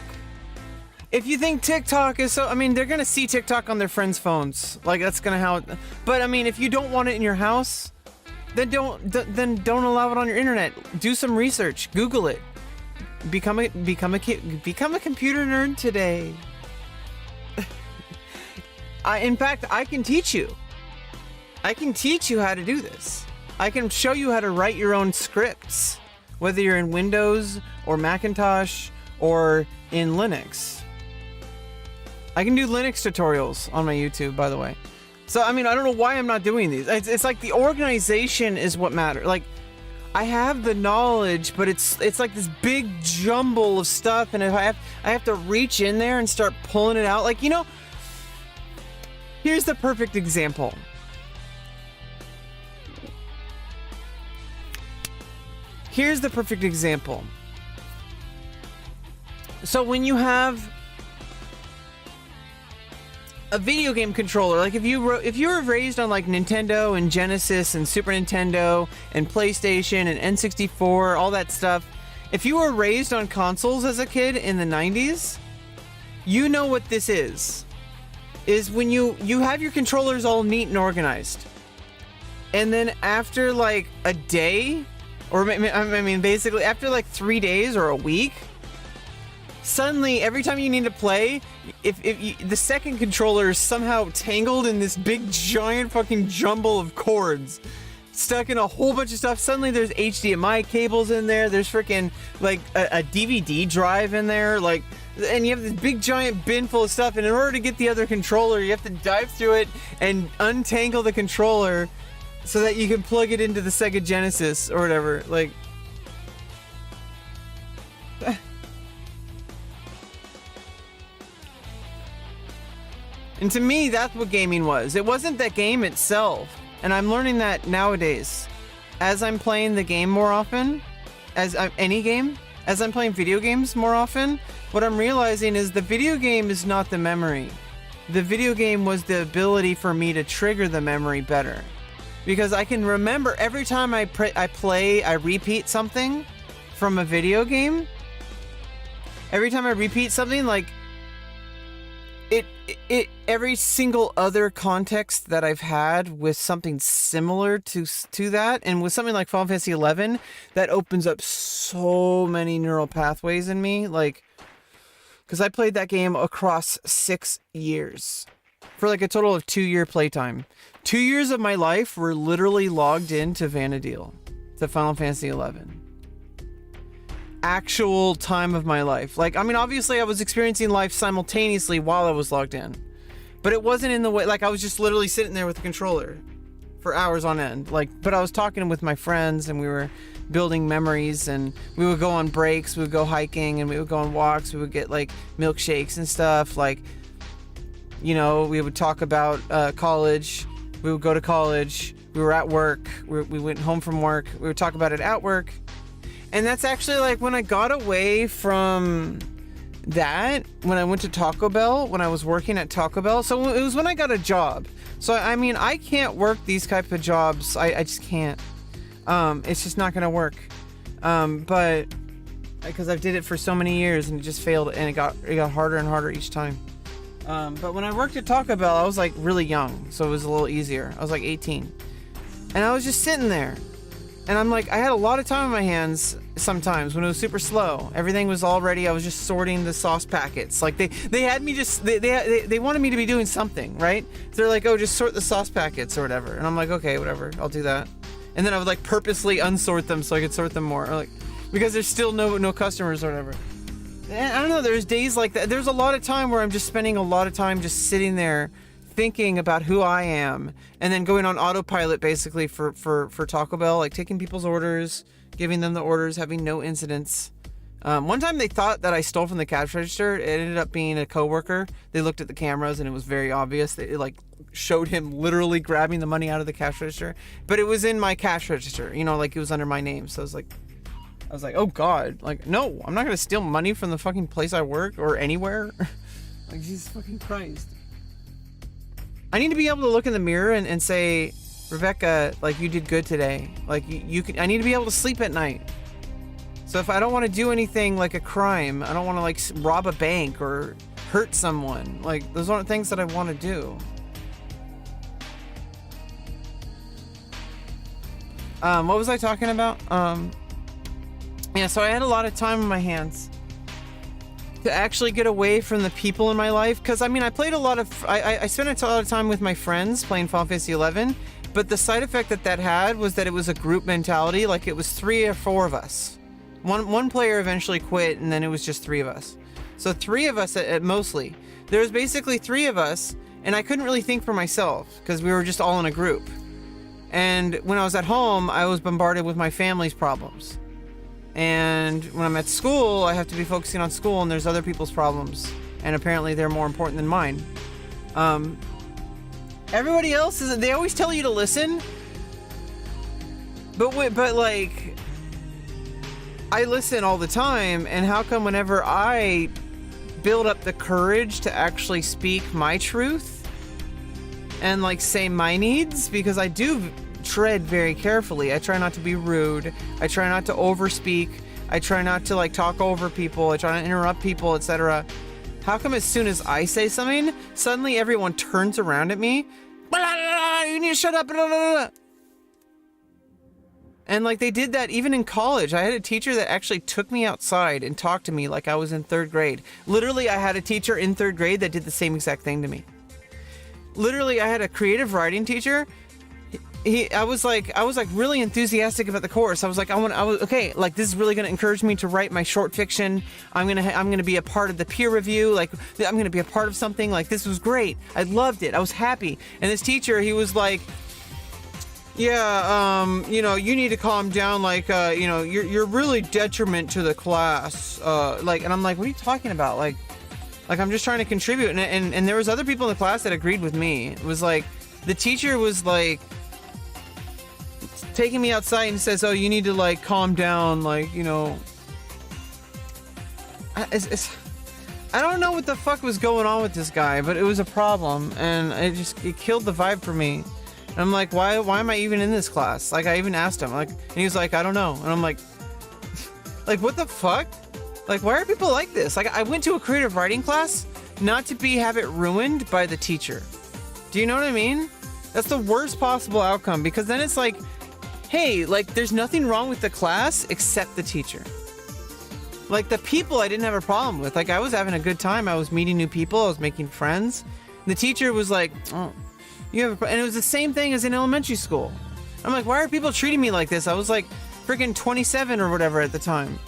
If you think TikTok is so, I mean, they're gonna see TikTok on their friends' phones. Like, that's gonna how. But I mean, if you don't want it in your house, then don't allow it on your internet. Do some research. Google it. Become a computer nerd today. In fact, I can teach you. I can teach you how to do this. I can show you how to write your own scripts, whether you're in Windows or Macintosh or in Linux. I can do Linux tutorials on my YouTube, by the way. So, I mean, I don't know why I'm not doing these. It's like the organization is what matters. Like, I have the knowledge, but it's like this big jumble of stuff, and if I have to reach in there and start pulling it out. Like, you know, here's the perfect example. Here's the perfect example. So when you have a video game controller, like if you were raised on like Nintendo and Genesis and Super Nintendo and PlayStation and N64, all that stuff, if you were raised on consoles as a kid in the 90s, you know what this is when you have your controllers all neat and organized, and then after like a day, or I mean basically after like 3 days or a week, suddenly every time you need to play, if the second controller is somehow tangled in this big giant fucking jumble of cords stuck in a whole bunch of stuff, suddenly there's HDMI cables in there, there's freaking like a DVD drive in there, like, and you have this big giant bin full of stuff, and in order to get the other controller, you have to dive through it and untangle the controller so that you can plug it into the Sega Genesis or whatever. Like, and to me, that's what gaming was. It wasn't the game itself. And I'm learning that nowadays. As I'm playing the game more often, as I'm playing video games more often, what I'm realizing is the video game is not the memory. The video game was the ability for me to trigger the memory better. Because I can remember every time I repeat something from a video game. Every time I repeat something, like, every single other context that I've had with something similar to that, and with something like Final Fantasy XI, that opens up so many neural pathways in me, like, because I played that game across 6 years for like a total of 2-year playtime. 2 years of my life were literally logged into Vanadil, to Final Fantasy XI. Actual time of my life. Like, I mean, obviously I was experiencing life simultaneously while I was logged in, but it wasn't in the way, like, I was just literally sitting there with the controller for hours on end, like, but I was talking with my friends, and we were building memories, and we would go on breaks, we would go hiking, and we would go on walks, we would get like milkshakes and stuff, like, you know, we would talk about college, we would go to college, we were at work, we went home from work, we would talk about it at work. And that's actually like when I got away from that, when I went to Taco Bell, when I was working at Taco Bell. So it was when I got a job. So, I mean, I can't work these type of jobs. I just can't. It's just not going to work. But because I've did it for so many years and it just failed, and it got harder and harder each time. But when I worked at Taco Bell, I was like really young. So it was a little easier. I was like 18. And I was just sitting there. And I'm like, I had a lot of time on my hands sometimes when it was super slow. Everything was all ready. I was just sorting the sauce packets. Like they had me just, they wanted me to be doing something, right? So they're like, oh, just sort the sauce packets or whatever. And I'm like, okay, whatever, I'll do that. And then I would like purposely unsort them so I could sort them more, or like, because there's still no customers or whatever. I don't know, there's days like that. There's a lot of time where I'm just spending a lot of time just sitting there thinking about who I am and then going on autopilot basically for Taco Bell, like taking people's orders, giving them the orders, having no incidents. One time they thought that I stole from the cash register. It ended up being a coworker. They looked at the cameras and it was very obvious. It like showed him literally grabbing the money out of the cash register, but it was in my cash register, you know, like it was under my name. So I was like, oh God, like, no, I'm not going to steal money from the fucking place I work or anywhere. Like, Jesus fucking Christ. I need to be able to look in the mirror and say, Rebecca, like, you did good today. Like, I need to be able to sleep at night. So if I don't want to do anything like a crime, I don't want to like rob a bank or hurt someone. Like, those aren't things that I want to do. What was I talking about? Yeah, so I had a lot of time on my hands to actually get away from the people in my life. Because, I mean, I played a lot of... I spent a lot of time with my friends playing Final Fantasy 11. But the side effect that had was that it was a group mentality. Like, it was 3 or 4 of us. One player eventually quit, and then it was just 3 of us. So 3 of us at mostly. There was basically 3 of us, and I couldn't really think for myself because we were just all in a group. And when I was at home, I was bombarded with my family's problems. And when I'm at school, I have to be focusing on school, and there's other people's problems. And apparently they're more important than mine. Everybody else, they always tell you to listen. But like, I listen all the time, and how come whenever I build up the courage to actually speak my truth and like say my needs, because I do tread very carefully. I try not to be rude. I try not to overspeak. I try not to like talk over people. I try not to interrupt people, etc. How come as soon as I say something, suddenly everyone turns around at me? You need to shut up. And like they did that even in college. I had a teacher that actually took me outside and talked to me like I was in 3rd grade. Literally, I had a teacher in 3rd grade that did the same exact thing to me. Literally, I had a creative writing teacher. I was like really enthusiastic about the course. I was like, okay, like this is really going to encourage me to write my short fiction. I'm going to be a part of the peer review. Like I'm going to be a part of something. Like this was great. I loved it. I was happy. And this teacher, he was like, yeah, you know, you need to calm down. Like, you know, you're really detriment to the class. Like, and I'm like, what are you talking about? Like I'm just trying to contribute. And there was other people in the class that agreed with me. It was like, the teacher was like, taking me outside and says, oh, you need to like calm down, like, you know. I don't know what the fuck was going on with this guy, but it was a problem, and it killed the vibe for me. And I'm like, why am I even in this class? Like, I even asked him, like, and he was like, I don't know. And I'm like, like, what the fuck? Like, why are people like this? Like, I went to a creative writing class not to have it ruined by the teacher. Do you know what I mean? That's the worst possible outcome, because then it's like, hey, like, there's nothing wrong with the class except the teacher. Like, the people I didn't have a problem with. Like, I was having a good time. I was meeting new people. I was making friends. The teacher was like, oh, you have and it was the same thing as in elementary school. I'm like, why are people treating me like this? I was like freaking 27 or whatever at the time.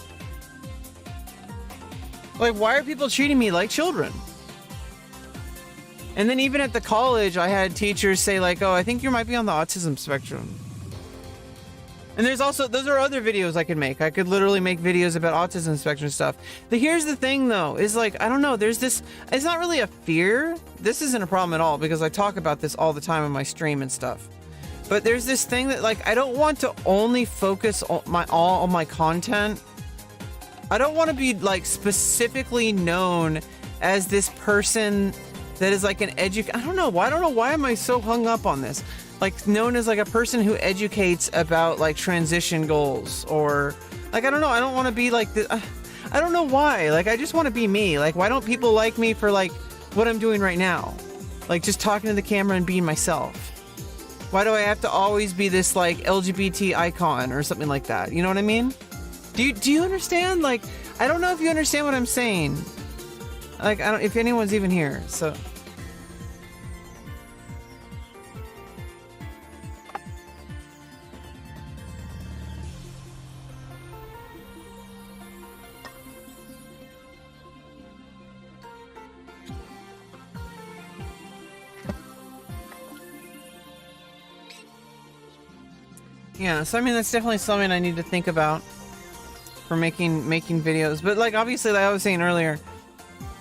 Like, why are people treating me like children? And then even at the college, I had teachers say like, oh, I think you might be on the autism spectrum. And there's also, those are other videos I could make. I could literally make videos about autism spectrum stuff. But here's the thing though, is like, I don't know, there's this, it's not really a fear. This isn't a problem at all because I talk about this all the time on my stream and stuff. But there's this thing that like, I don't want to only focus all on my content. I don't want to be like specifically known as this person that is like an I don't know why am I so hung up on this? Like known as like a person who educates about like transition goals, or like, I don't know, I don't want to be like this. I don't know why. Like, I just want to be me. Like, why don't people like me for like what I'm doing right now? Like just talking to the camera and being myself. Why do I have to always be this like LGBT icon or something like that? You know what I mean? Do you understand? Like, I don't know if you understand what I'm saying. Like, I don't, if anyone's even here, so. Yeah, so I mean, that's definitely something I need to think about for making videos. But like, obviously, like I was saying earlier,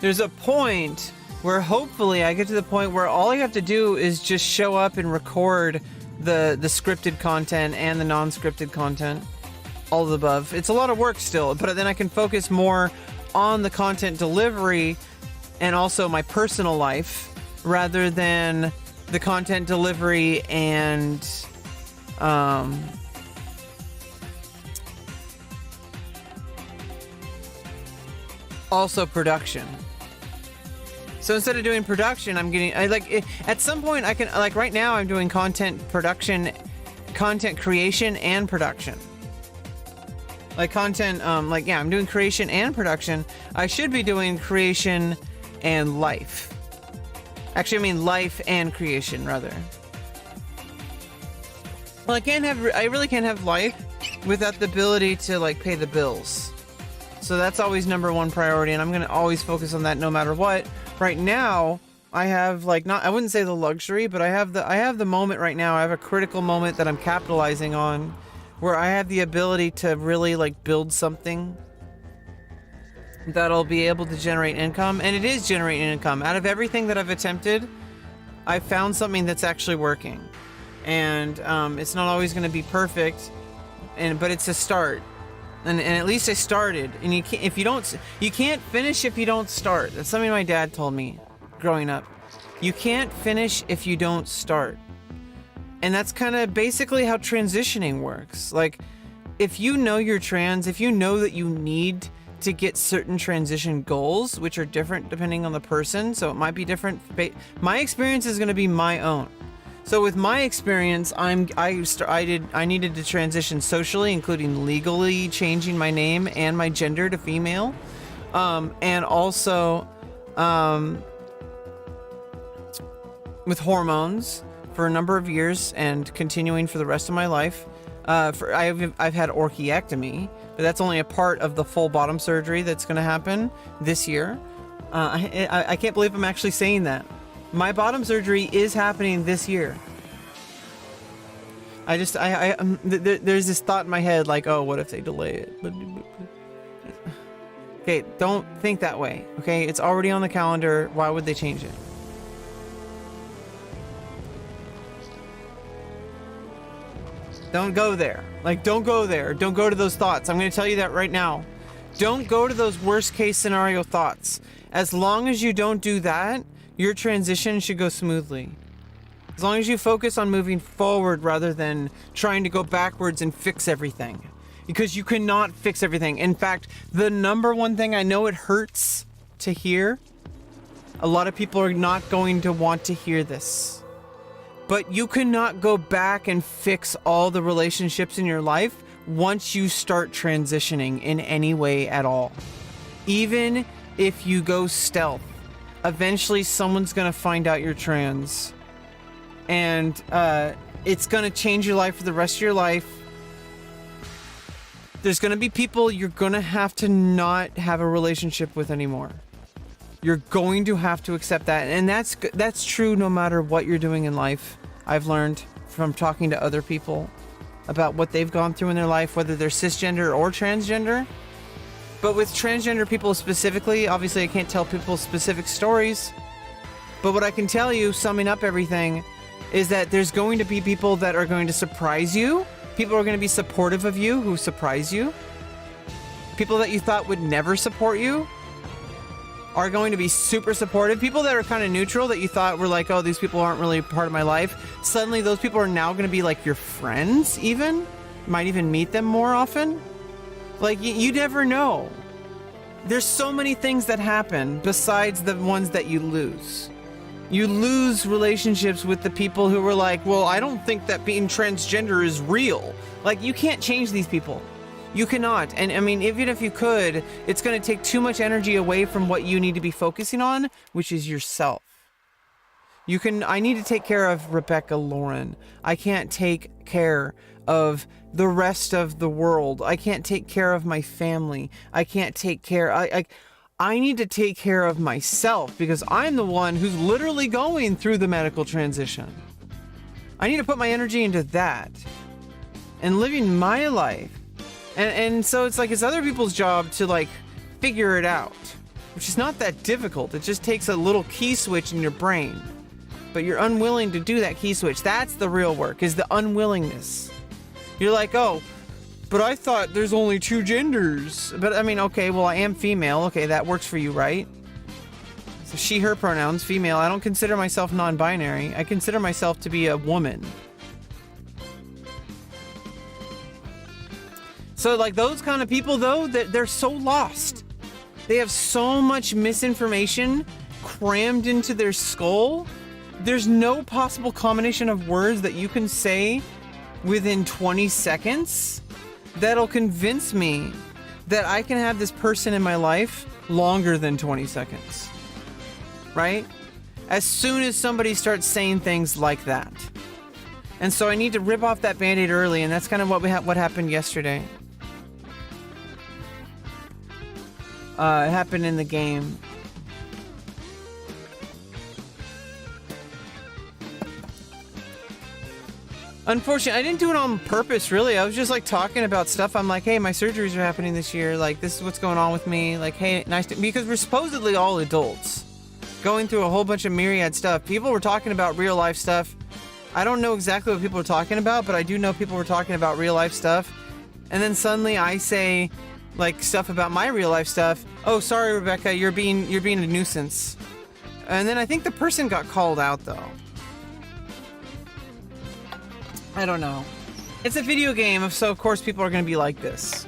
there's a point where hopefully I get to the point where all I have to do is just show up and record the scripted content and the non-scripted content, all of the above. It's a lot of work still, but then I can focus more on the content delivery and also my personal life rather than the content delivery and also production. So instead of doing production, at some point I can, like right now I'm doing content production, content creation and production. Like content, I'm doing creation and production. I should be doing creation and life. Actually, I mean life and creation, rather. Well, I really can't have life without the ability to like pay the bills. So that's always number one priority, and I'm gonna always focus on that no matter what. Right now, I have I wouldn't say the luxury, but I have the moment right now. I have a critical moment that I'm capitalizing on, where I have the ability to really like build something that'll be able to generate income, and it is generating income. Out of everything that I've attempted, I found something that's actually working, and it's not always going to be perfect, but it's a start. And at least I started. And you can't finish if you don't start. That's something my dad told me growing up. You can't finish if you don't start. And that's kind of basically how transitioning works. Like, if you know you're trans, if you know that you need to get certain transition goals, which are different depending on the person, so it might be different. My experience is going to be my own. So with my experience, I needed to transition socially, including legally changing my name and my gender to female, and also with hormones for a number of years and continuing for the rest of my life. I've had orchiectomy, but that's only a part of the full bottom surgery that's going to happen this year. I can't believe I'm actually saying that. My bottom surgery is happening this year. There's this thought in my head like, oh, what if they delay it? Okay, don't think that way. Okay, it's already on the calendar. Why would they change it? Don't go there. Like, don't go there. Don't go to those thoughts. I'm going to tell you that right now. Don't go to those worst case scenario thoughts. As long as you don't do that, your transition should go smoothly. As long as you focus on moving forward rather than trying to go backwards and fix everything. Because you cannot fix everything. In fact, the number one thing, I know it hurts to hear, a lot of people are not going to want to hear this. But you cannot go back and fix all the relationships in your life once you start transitioning in any way at all. Even if you go stealth, eventually someone's gonna find out you're trans, and it's gonna change your life for the rest of your life. There's gonna be people you're gonna have to not have a relationship with anymore. You're going to have to accept that, and that's true no matter what you're doing in life. I've learned from talking to other people about what they've gone through in their life, whether they're cisgender or transgender. But with transgender people specifically, obviously I can't tell people specific stories, but what I can tell you, summing up everything, is that there's going to be people that are going to surprise you. People are going to be supportive of you who surprise you. People that you thought would never support you are going to be super supportive. People that are kind of neutral, that you thought were like, oh, these people aren't really part of my life, suddenly those people are now going to be like your friends even. You might even meet them more often. Like, you never know. There's so many things that happen besides the ones that you lose. You lose relationships with the people who were like, well, I don't think that being transgender is real. Like, you can't change these people. You cannot. And I mean, even if you could, it's going to take too much energy away from what you need to be focusing on, which is yourself. I need to take care of Rebecca Lauren. I can't take care of the rest of the world. I can't take care of my family. I can't take care. I need to take care of myself because I'm the one who's literally going through the medical transition. I need to put my energy into that. and living my life. And so it's like it's other people's job to like figure it out, which is not that difficult. It just takes a little key switch in your brain. But you're unwilling to do that key switch. That's the real work, is the unwillingness. You're like, oh, but I thought there's only 2 genders. But I mean, okay, well, I am female. Okay, that works for you, right? So she, her pronouns, female. I don't consider myself non-binary. I consider myself to be a woman. So like those kind of people, though, they're so lost. They have so much misinformation crammed into their skull. There's no possible combination of words that you can say within 20 seconds that'll convince me that I can have this person in my life longer than 20 seconds. Right? As soon as somebody starts saying things like that. And so I need to rip off that Band-Aid early, and that's kind of what happened yesterday. It happened in the game. Unfortunately, I didn't do it on purpose, really. I was just like talking about stuff. I'm like, hey, my surgeries are happening this year. Like, this is what's going on with me. Like, hey, because we're supposedly all adults going through a whole bunch of myriad stuff. People were talking about real life stuff. I don't know exactly what people were talking about, but I do know people were talking about real life stuff. And then suddenly I say like stuff about my real life stuff. Oh, sorry, Rebecca, you're being a nuisance. And then I think the person got called out though. I don't know. It's a video game, so of course people are going to be like this.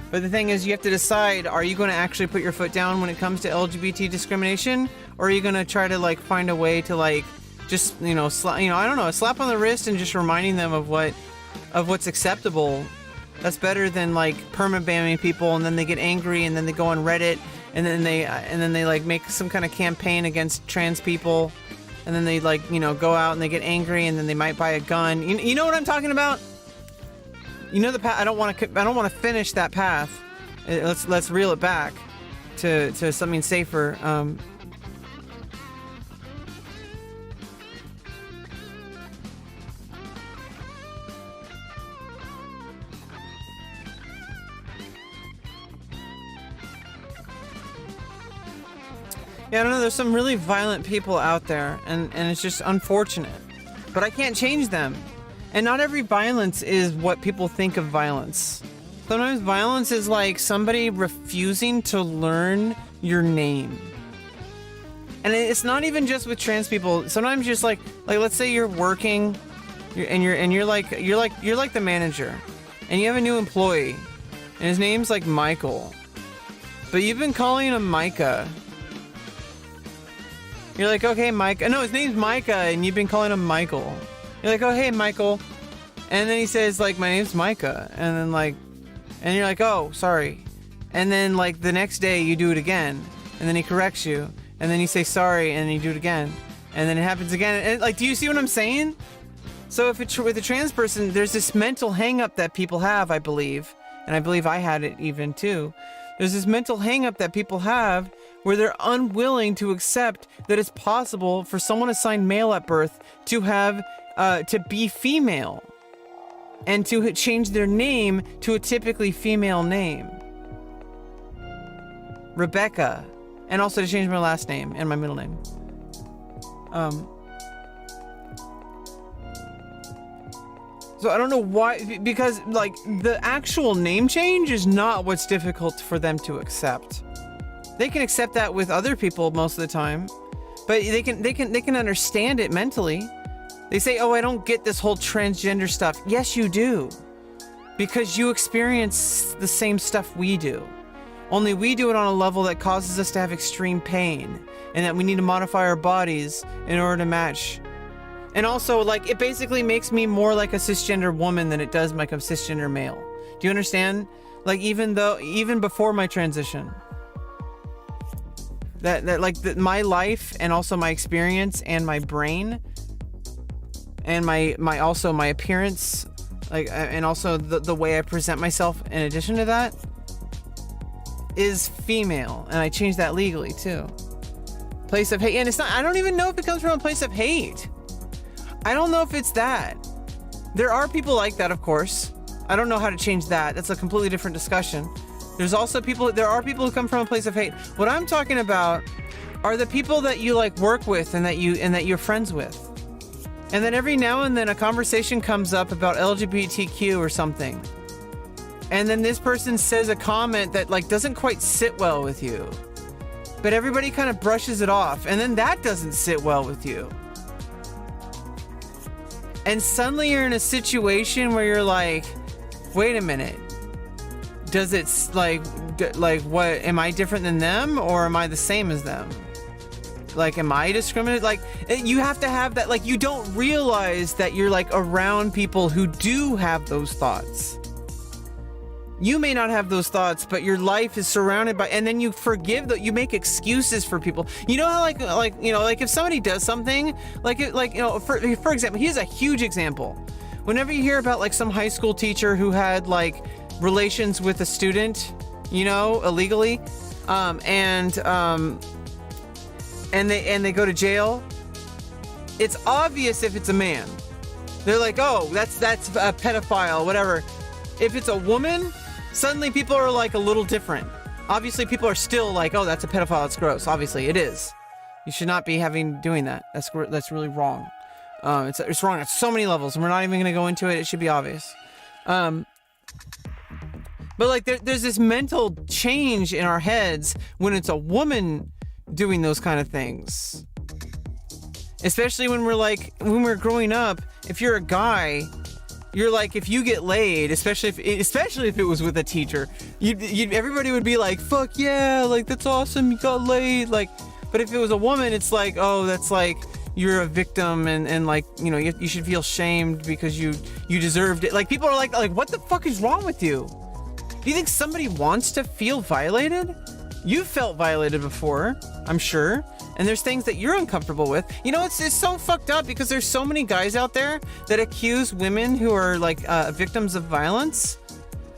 But the thing is, you have to decide, are you going to actually put your foot down when it comes to LGBT discrimination? Or are you going to try to like find a way to like just, I don't know, a slap on the wrist and just reminding them of what's acceptable. That's better than like perma-banning people and then they get angry and then they go on Reddit and then they like make some kind of campaign against trans people. And then they like, go out and they get angry and then they might buy a gun. You know what I'm talking about? You know the path. I don't want to finish that path. Let's reel it back to something safer. Yeah, I don't know, there's some really violent people out there, and it's just unfortunate. But I can't change them. And not every violence is what people think of violence. Sometimes violence is like somebody refusing to learn your name. And it's not even just with trans people. Sometimes just like let's say you're working, you're like the manager, and you have a new employee, and his name's like Michael, but you've been calling him Micah. You're like, okay, Mike. No, his name's Micah, and you've been calling him Michael. You're like, oh, hey, Michael. And then he says, like, my name's Micah. And then, like, and you're like, oh, sorry. And then, like, the next day you do it again. And then he corrects you. And then you say sorry, and then you do it again. And then it happens again. And, like, do you see what I'm saying? So if it's with a trans person, there's this mental hang-up that people have, I believe. And I believe I had it even, too. There's this mental hang-up that people have where they're unwilling to accept that it's possible for someone assigned male at birth to have to be female and to change their name to a typically female name, Rebecca, and also to change my last name and my middle name. So I don't know why, because like the actual name change is not what's difficult for them to accept. They can accept that with other people most of the time, but they can understand it mentally. They say, "Oh, I don't get this whole transgender stuff." Yes, you do, because you experience the same stuff we do. Only we do it on a level that causes us to have extreme pain, and that we need to modify our bodies in order to match. And also, like, it basically makes me more like a cisgender woman than it does like a cisgender male. Do you understand? Like, even before my transition. My life and also my experience and my brain and my appearance, like, and also the way I present myself in addition to that is female, and I changed that legally too. Place of hate, and it's not, I don't even know if it comes from a place of hate. I don't know if it's that. There are people like that, of course. I don't know how to change that. That's a completely different discussion. There are people who come from a place of hate. What I'm talking about are the people that you like work with and that you're friends with. And then every now and then a conversation comes up about LGBTQ or something. And then this person says a comment that like doesn't quite sit well with you. But everybody kind of brushes it off, and then that doesn't sit well with you. And suddenly you're in a situation where you're like, wait a minute. Does it like what, am I different than them or am I the same as them? Like, am I discriminated? Like, you have to have that, like, you don't realize that you're like around people who do have those thoughts. You may not have those thoughts, but your life is surrounded by, and then you forgive that, you make excuses for people. You know how like if somebody does something, for example, here's a huge example. Whenever you hear about like some high school teacher who had like relations with a student, illegally, and they go to jail, it's obvious if it's a man. They're like, oh, that's a pedophile, whatever. If it's a woman, suddenly people are like a little different. Obviously, people are still like, oh, that's a pedophile, it's gross. Obviously, it is. You should not be doing that. That's really wrong. It's wrong at so many levels, and we're not even going to go into it. It should be obvious. But like, there's this mental change in our heads when it's a woman doing those kind of things. Especially when we're growing up, if you're a guy, you're like, if you get laid, especially if it was with a teacher, everybody would be like, fuck yeah, like, that's awesome, you got laid, like. But if it was a woman, it's like, oh, that's like, you're a victim, and like, you should feel shamed because you deserved it. Like, people are like, what the fuck is wrong with you? Do you think somebody wants to feel violated? You've felt violated before, I'm sure. And there's things that you're uncomfortable with. It's so fucked up because there's so many guys out there that accuse women who are like victims of violence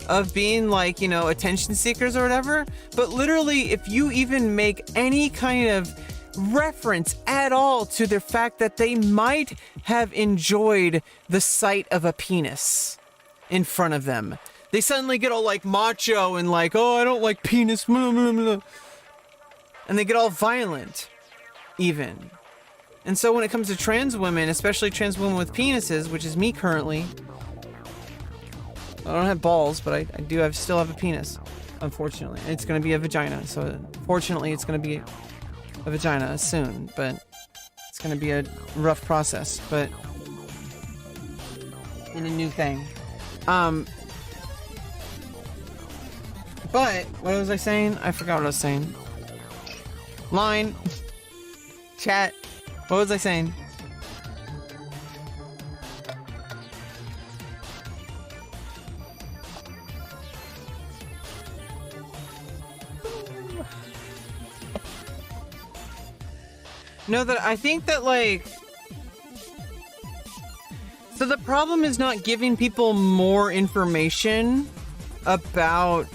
of being like, attention seekers or whatever. But literally, if you even make any kind of reference at all to the fact that they might have enjoyed the sight of a penis in front of them, they suddenly get all like macho and like, oh, I don't like penis, blah, blah, blah. And they get all violent, even. And so when it comes to trans women, especially trans women with penises, which is me currently, I don't have balls, but I still have a penis, unfortunately. It's going to be a vagina, so fortunately it's going to be a vagina soon, but it's going to be a rough process, but in a new thing. But, what was I saying? I forgot what I was saying. Line. Chat. What was I saying? No, that I think that like, so the problem is not giving people more information about,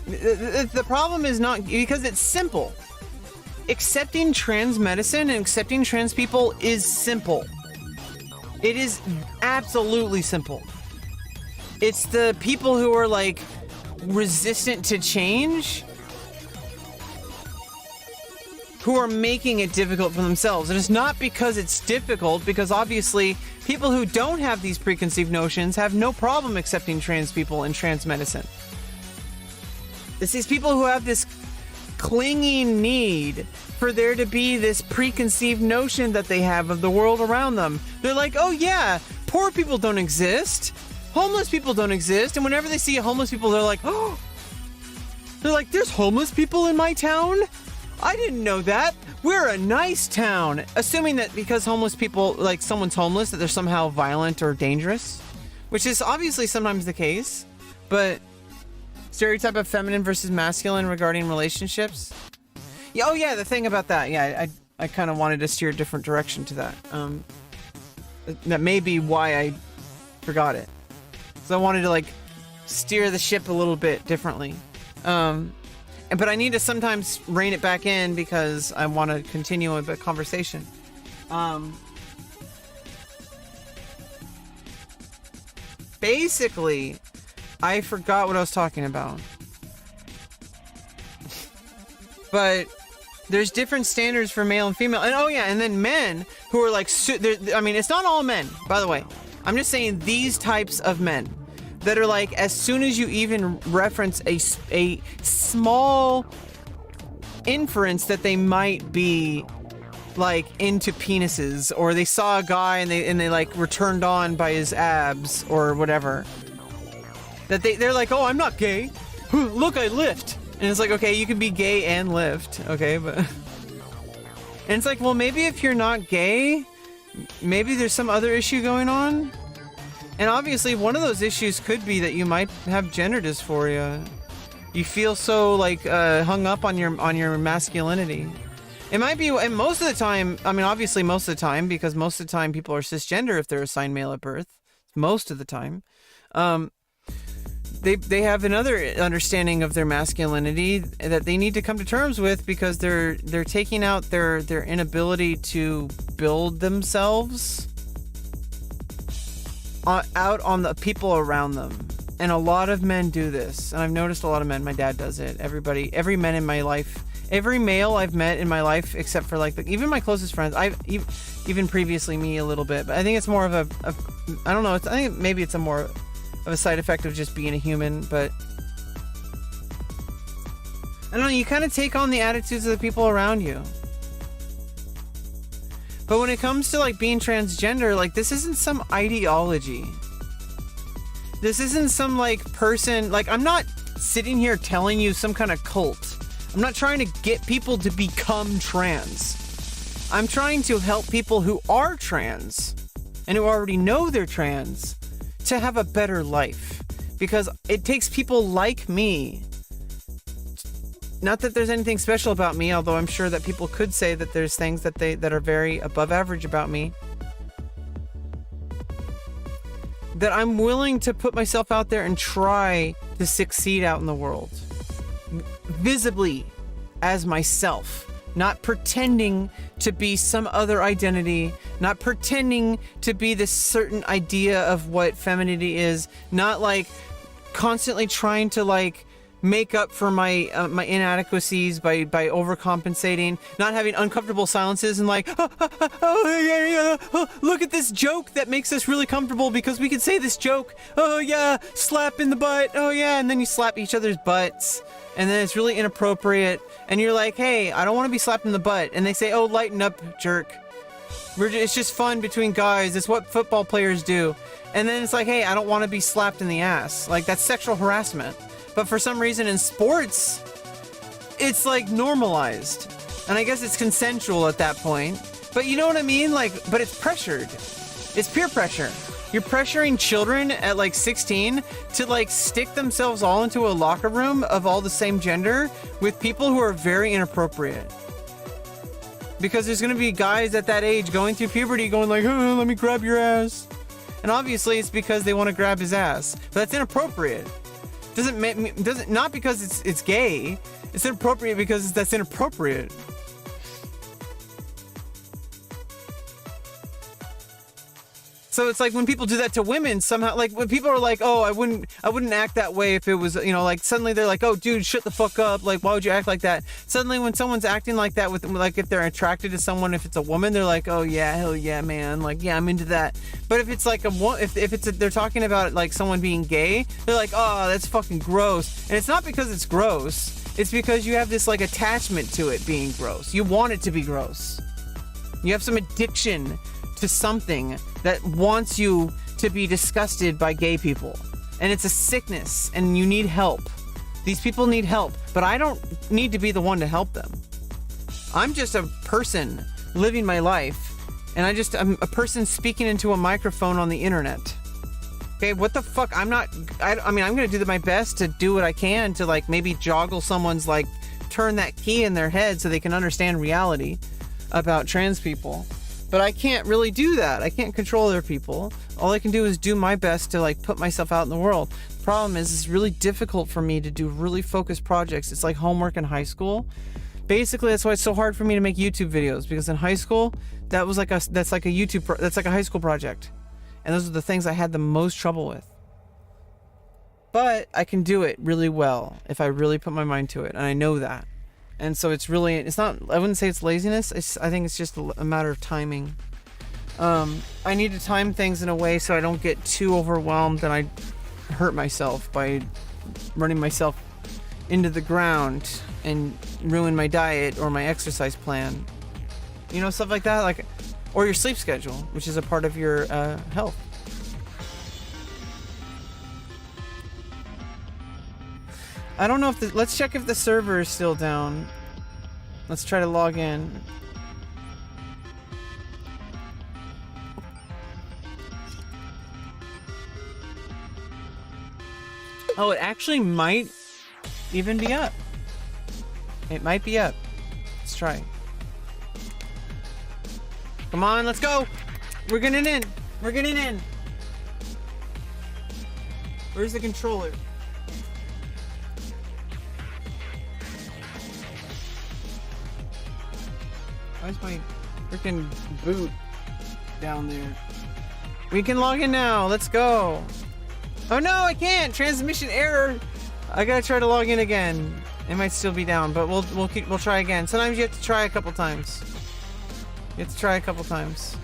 the problem is not, because it's simple. Accepting trans medicine and accepting trans people is simple. It is absolutely simple. It's the people who are like resistant to change who are making it difficult for themselves. And it's not because it's difficult, because obviously people who don't have these preconceived notions have no problem accepting trans people and trans medicine. It's these people who have this clinging need for there to be this preconceived notion that they have of the world around them. They're like, oh yeah, poor people don't exist, homeless people don't exist, and whenever they see homeless people, they're like, oh, they're like, there's homeless people in my town? I didn't know that. We're a nice town. Assuming that because homeless people, like someone's homeless, that they're somehow violent or dangerous, which is obviously sometimes the case, but stereotype of feminine versus masculine regarding relationships. Yeah, oh yeah, the thing about that. Yeah, I kind of wanted to steer a different direction to that. That may be why I forgot it. So I wanted to like steer the ship a little bit differently. But I need to sometimes rein it back in because I want to continue with the conversation. basically, I forgot what I was talking about. But there's different standards for male and female. And oh yeah, and then men who are like, I mean, it's not all men, by the way. I'm just saying these types of men that are like, as soon as you even reference a small inference that they might be like into penises, or they saw a guy and they like were turned on by his abs or whatever, that they're like, oh, I'm not gay. Look, I lift. And it's like, okay, you can be gay and lift, okay, but... And it's like, well, maybe if you're not gay, maybe there's some other issue going on. And obviously, one of those issues could be that you might have gender dysphoria. You feel so, like, hung up on your masculinity. It might be, and most of the time, I mean, obviously most of the time, because most of the time people are cisgender if they're assigned male at birth. Most of the time. They have another understanding of their masculinity that they need to come to terms with, because they're taking out their inability to build themselves out on the people around them. And a lot of men do this, and I've noticed a lot of men. My dad does it. Every man in my life, every male I've met in my life, except for like even my closest friends, even previously me a little bit, but I think it's more of a I don't know. I think maybe it's a more of a side effect of just being a human, but I don't know, you kind of take on the attitudes of the people around you. But when it comes to like being transgender, like this isn't some ideology. This isn't some like person, like I'm not sitting here telling you some kind of cult. I'm not trying to get people to become trans. I'm trying to help people who are trans and who already know they're trans to have a better life, because it takes people like me. Not that there's anything special about me, although I'm sure that people could say that there's things that are very above average about me, that I'm willing to put myself out there and try to succeed out in the world visibly as myself. Not pretending to be some other identity, not pretending to be this certain idea of what femininity is, not like constantly trying to like make up for my my inadequacies by overcompensating, not having uncomfortable silences and like, look at this joke that makes us really comfortable because we can say this joke. Oh yeah, slap in the butt. Oh yeah, and then you slap each other's butts. And then it's really inappropriate, and you're like, hey, I don't want to be slapped in the butt. And they say, oh, lighten up, jerk. It's just fun between guys. It's what football players do. And then it's like, hey, I don't want to be slapped in the ass. Like, that's sexual harassment. But for some reason in sports, it's like normalized. And I guess it's consensual at that point. But you know what I mean? Like, but it's pressured. It's peer pressure. You're pressuring children at like 16 to like stick themselves all into a locker room of all the same gender with people who are very inappropriate. Because there's going to be guys at that age going through puberty going like, oh, let me grab your ass. And obviously it's because they want to grab his ass. But that's inappropriate. Doesn't not because it's gay. It's inappropriate because that's inappropriate. So it's like when people do that to women, somehow, like when people are like, oh, I wouldn't act that way if it was, you know, like suddenly they're like, oh, dude, shut the fuck up. Like, why would you act like that? Suddenly when someone's acting like that with, like, if they're attracted to someone, if it's a woman, they're like, oh yeah, hell yeah, man. Like, yeah, I'm into that. But if it's like they're talking about like someone being gay, they're like, oh, that's fucking gross. And it's not because it's gross. It's because you have this like attachment to it being gross. You want it to be gross. You have some addiction to something that wants you to be disgusted by gay people. And it's a sickness, and you need help. These people need help, but I don't need to be the one to help them. I'm just a person living my life, and I'm a person speaking into a microphone on the internet. Okay, what the fuck? I mean, I'm gonna do my best to do what I can to like maybe joggle someone's like, turn that key in their head so they can understand reality about trans people. But I can't really do that. I can't control other people. All I can do is do my best to like put myself out in the world. The problem is it's really difficult for me to do really focused projects. It's like homework in high school. Basically, that's why it's so hard for me to make YouTube videos, because in high school, that's like a high school project. And those are the things I had the most trouble with. but I can do it really well if I really put my mind to it, and I know that. And so it's not, I wouldn't say it's laziness. I think it's just a matter of timing. I need to time things in a way so I don't get too overwhelmed and I hurt myself by running myself into the ground and ruin my diet or my exercise plan. You know, stuff like that, like, or your sleep schedule, which is a part of your health. I don't know if let's check if the server is still down. Let's try to log in. Oh, it actually might even be up. It might be up. Let's try. Come on, let's go. We're getting in. We're getting in. Where's the controller? Why's my freaking boot down there? We can log in now. Let's go. Oh no, I can't. Transmission error. I gotta try to log in again. It might still be down, but we'll try again. Sometimes you have to try a couple times. You have to try a couple times.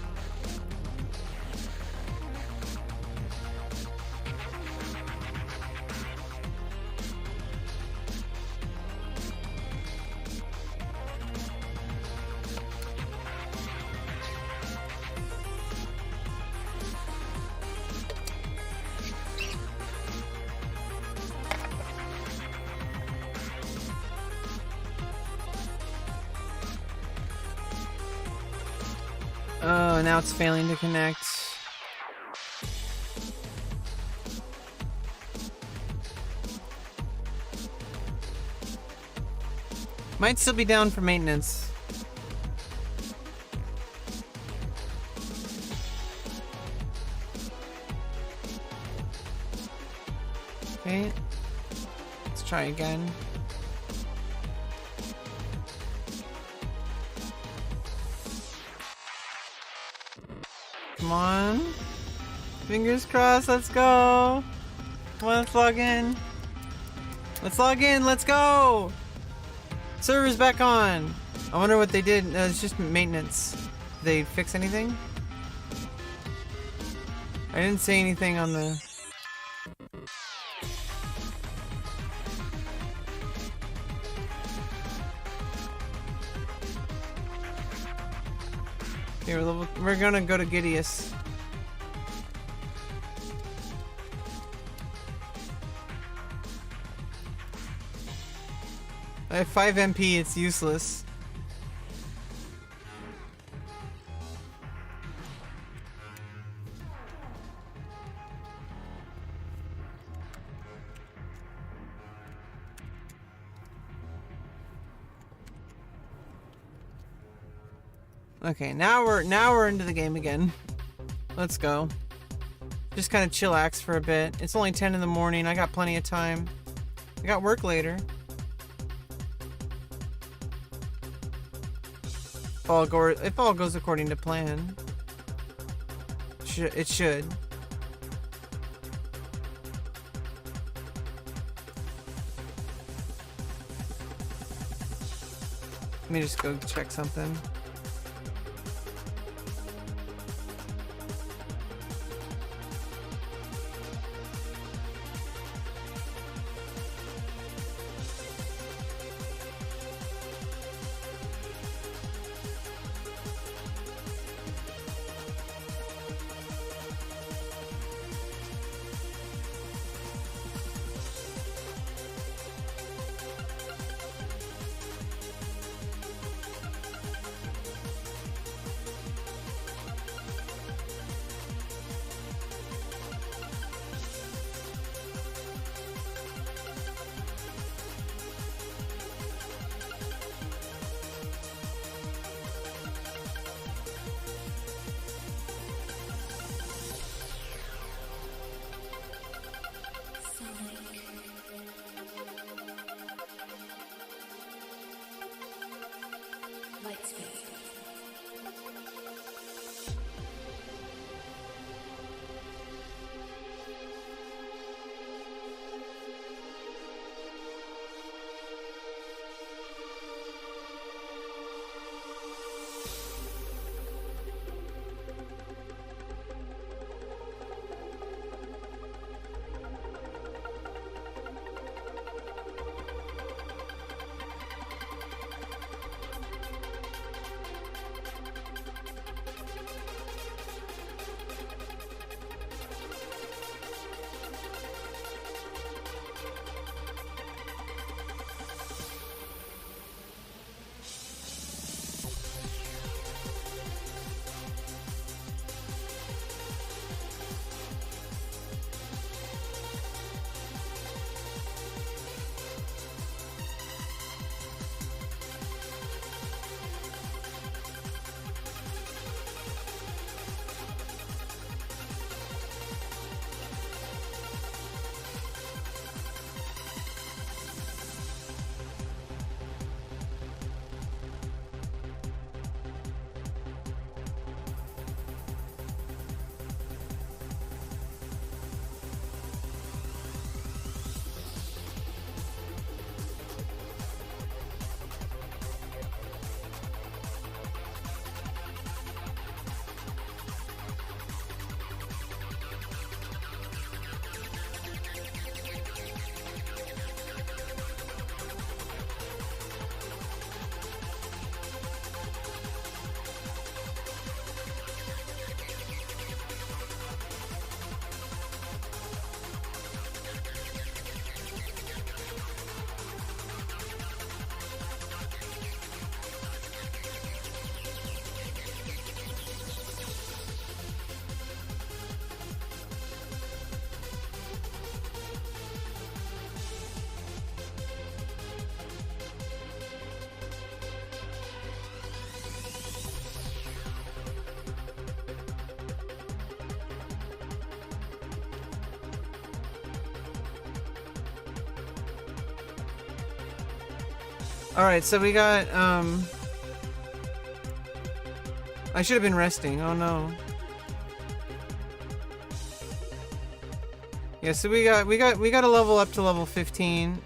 Oh, now it's failing to connect. Might still be down for maintenance. Okay. Let's try again. Come on. Fingers crossed, let's go. Come on, let's log in. Let's log in, let's go. Server's back on. I wonder what they did. It's just maintenance. Did they fix anything? I didn't see anything on the... Okay, we're gonna go to Gideus. I have 5 MP, it's useless. Okay, now we're into the game again. Let's go. Just kind of chillax for a bit. It's only 10 in the morning. I got plenty of time. I got work later. If all goes according to plan. It should. Let me just go check something. All right, so we got I should have been resting. Oh no. Yeah, so we got a level up to level 15.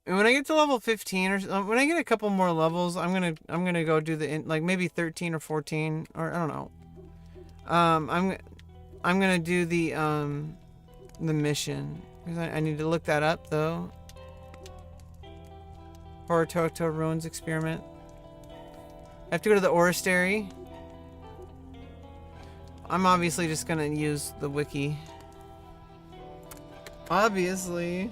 And when I get to level 15 or when I get a couple more levels, I'm gonna go do the like maybe 13 or 14 or I don't know. I'm gonna do the mission because I need to look that up though. Horatoto Ruins Experiment. I have to go to the Oristary. I'm obviously just gonna use the wiki. Obviously.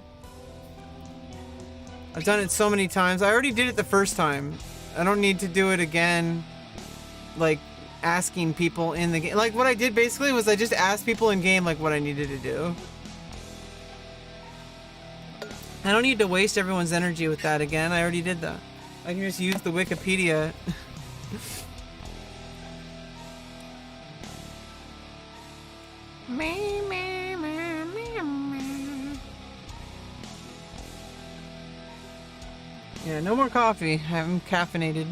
I've done it so many times. I already did it the first time. I don't need to do it again. Like, asking people in the game. Like, what I did basically was I just asked people in game, like, what I needed to do. I don't need to waste everyone's energy with that again. I already did that. I can just use the Wikipedia. Yeah, no more coffee. I'm caffeinated.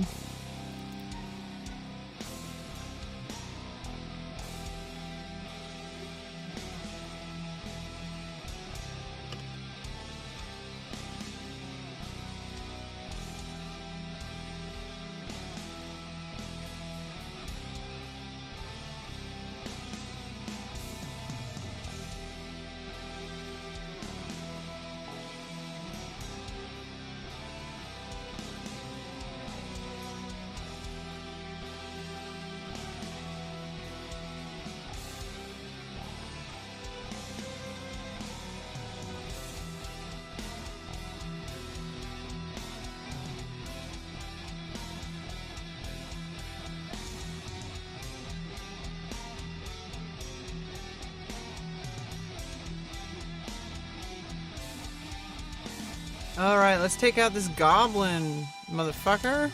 Alright, let's take out this goblin, motherfucker.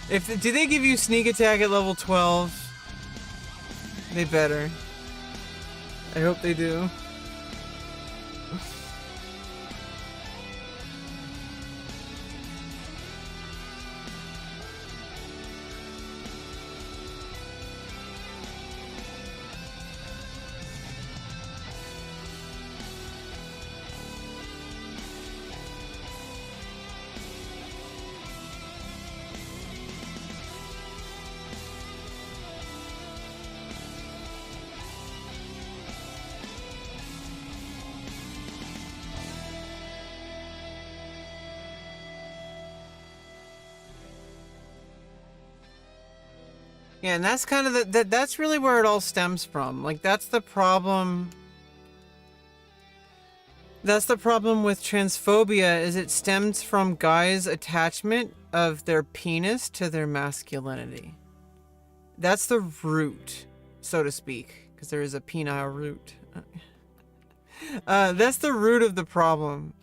Do they give you sneak attack at level 12? They better. I hope they do. Yeah, and that's kind of that's really where it all stems from. Like, that's the problem. That's the problem with transphobia, is it stems from guys' attachment of their penis to their masculinity. That's the root, so to speak, because there is a penile root. That's the root of the problem,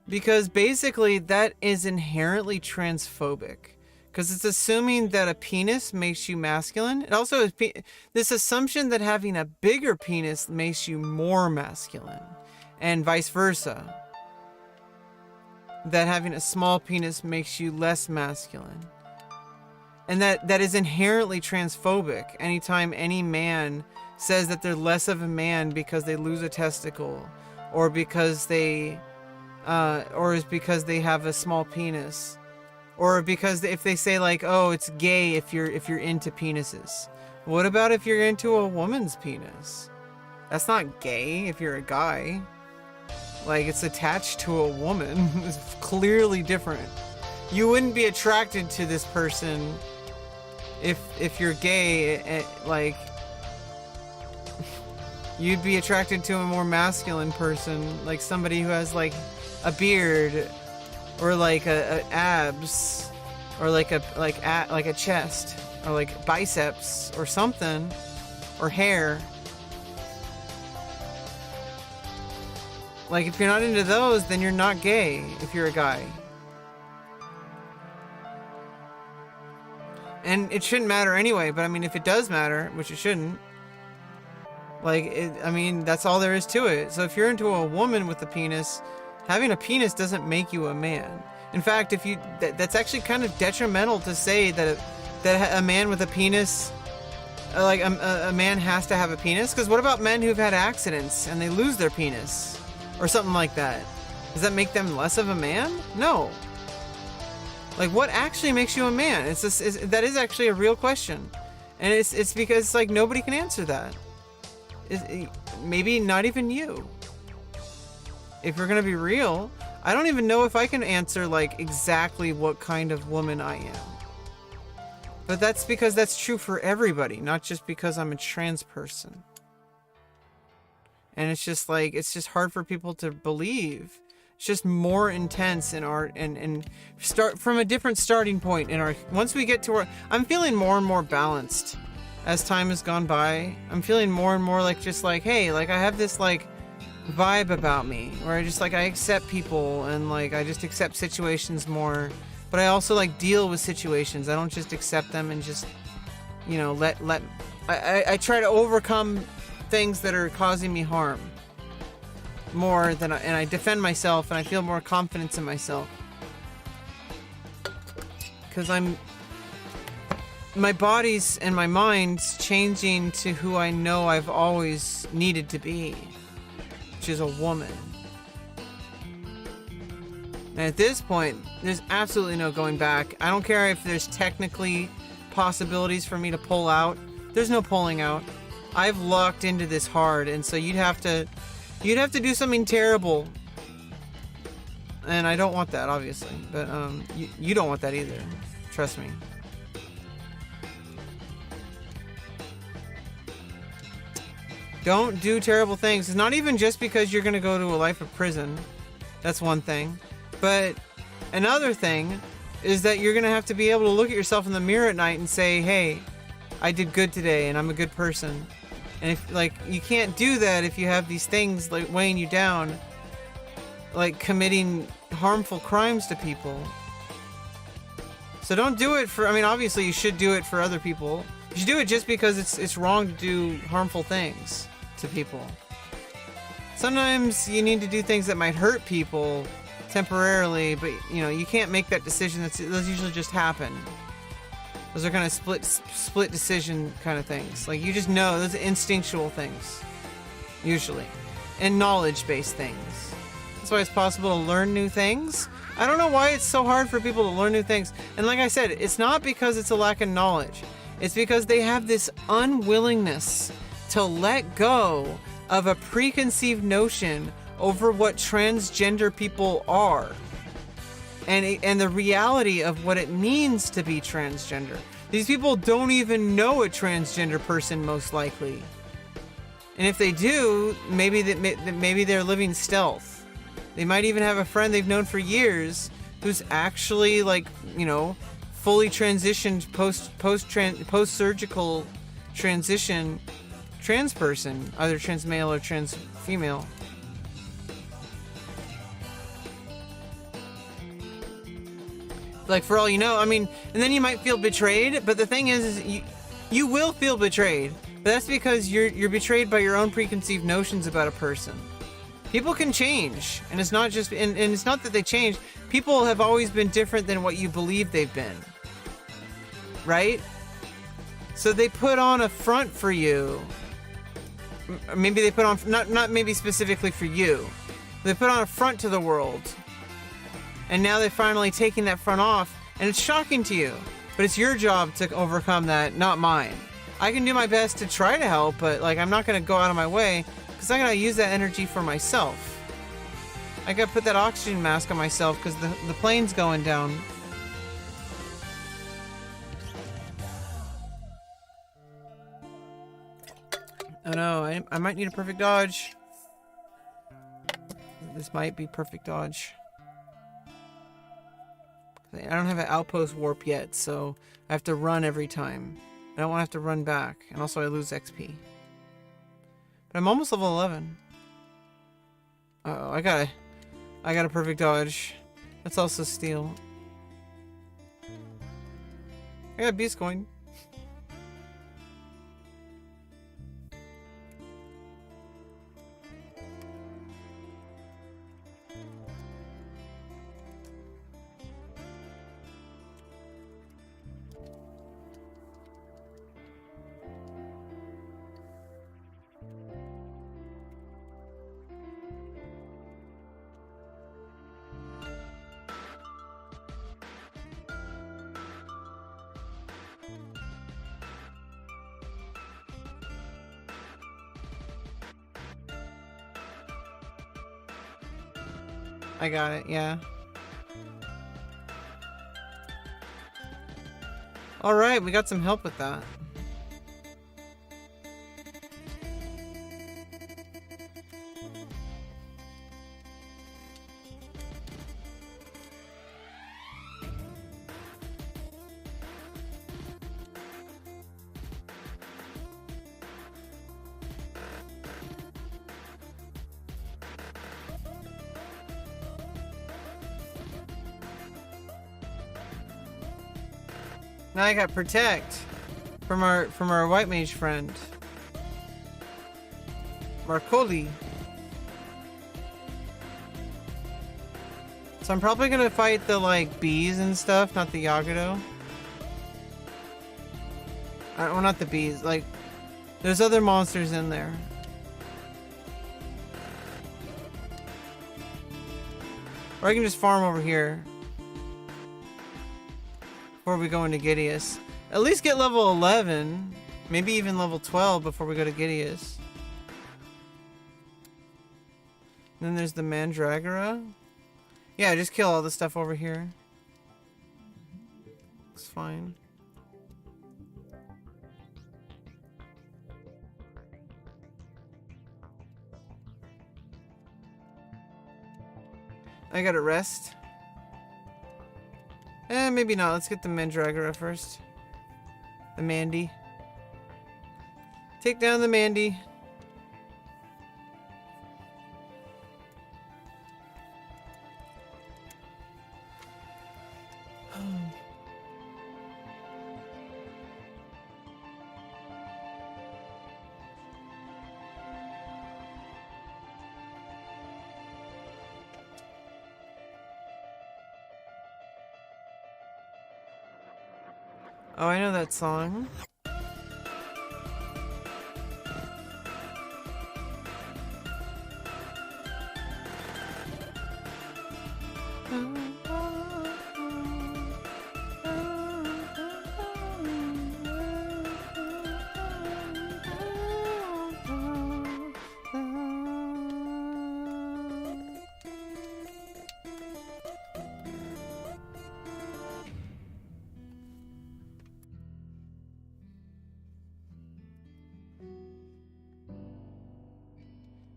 because basically that is inherently transphobic. Because it's assuming that a penis makes you masculine. It also is this assumption that having a bigger penis makes you more masculine, and vice versa. That having a small penis makes you less masculine. And that is inherently transphobic. Anytime any man says that they're less of a man because they lose a testicle, or because they, or is because they have a small penis. Or because if they say like, oh, it's gay if you're into penises. What about if you're into a woman's penis? That's not gay if you're a guy. Like, it's attached to a woman. It's clearly different. You wouldn't be attracted to this person if you're gay. Like, you'd be attracted to a more masculine person, like somebody who has like a beard. Or like a abs, or like a chest, or like biceps, or something, or hair. Like, if you're not into those, then you're not gay if you're a guy. And it shouldn't matter anyway, but I mean, if it does matter, which it shouldn't, like, I mean, that's all there is to it. So if you're into a woman with a penis, having a penis doesn't make you a man. In fact, if you, that's actually kind of detrimental to say that a man with a penis, like a man has to have a penis. Because what about men who've had accidents and they lose their penis or something like that? Does that make them less of a man? No. Like, what actually makes you a man? That is actually a real question, and it's because like nobody can answer that. Maybe not even you. If we're gonna be real, I don't even know if I can answer like exactly what kind of woman I am. But that's because that's true for everybody, not just because I'm a trans person. And it's just like, it's just hard for people to believe. It's just more intense in art, and start from a different starting point in our, once we get to where I'm feeling more and more balanced as time has gone by. I'm feeling more and more like, just like, hey, like I have this like vibe about me where I just like, I accept people and like I just accept situations more, but I also like deal with situations. I don't just accept them and just, you know, I try to overcome things that are causing me harm more than and I defend myself, and I feel more confidence in myself because my body's and my mind's changing to who I know I've always needed to be, which is a woman. And at this point, there's absolutely no going back. I don't care if there's technically possibilities for me to pull out. There's no pulling out. I've locked into this hard, and so you'd have to do something terrible. And I don't want that, obviously. But you don't want that either. Trust me. Don't do terrible things. It's not even just because you're going to go to a life of prison. That's one thing. But another thing is that you're going to have to be able to look at yourself in the mirror at night and say, hey, I did good today and I'm a good person. And if, like, you can't do that if you have these things like weighing you down, like committing harmful crimes to people. So don't do it for, I mean, obviously you should do it for other people. You should do it just because it's wrong to do harmful things to people. Sometimes you need to do things that might hurt people temporarily, but you know, you can't make that decision. Those usually just happen. Those are kind of split decision kind of things. Like, you just know, those are instinctual things, usually, and knowledge-based things. That's why it's possible to learn new things. I don't know why it's so hard for people to learn new things. And like I said, it's not because it's a lack of knowledge. It's because they have this unwillingness to let go of a preconceived notion over what transgender people are. And the reality of what it means to be transgender. These people don't even know a transgender person, most likely. And if they do, maybe they're living stealth. They might even have a friend they've known for years who's actually, like, you know, fully transitioned post-surgical transition trans person, either trans male or trans female. Like, for all you know, I mean, and then you might feel betrayed, but the thing is you will feel betrayed, but that's because you're betrayed by your own preconceived notions about a person. People can change, and it's not just, and it's not that they change. People have always been different than what you believe they've been, right? So they put on a front for you. Maybe they put on, not maybe specifically for you. They put on a front to the world. And now they're finally taking that front off, and it's shocking to you. But it's your job to overcome that, not mine. I can do my best to try to help, but like, I'm not going to go out of my way, because I'm going to use that energy for myself. I got to put that oxygen mask on myself, because the plane's going down. Oh no, I might need a perfect dodge. This might be perfect dodge. I don't have an outpost warp yet, so I have to run every time. I don't want to have to run back, and also I lose XP. But I'm almost level 11. Uh-oh, I got a perfect dodge. That's also steel. I got beast coin. I got it, yeah. Alright, we got some help with that. Now I got protect from our white mage friend. Marcoli. So I'm probably gonna fight the like bees and stuff, not the Yagado. Well, not the bees, like there's other monsters in there. Or I can just farm over here. Before we go into Gideus. At least get level 11. Maybe even level 12 before we go to Gideus. Then there's the Mandragora. Yeah, just kill all the stuff over here. It's fine. I gotta rest. Maybe not. Let's get the Mandragora first. The Mandy. Take down the Mandy. Oh, I know that song.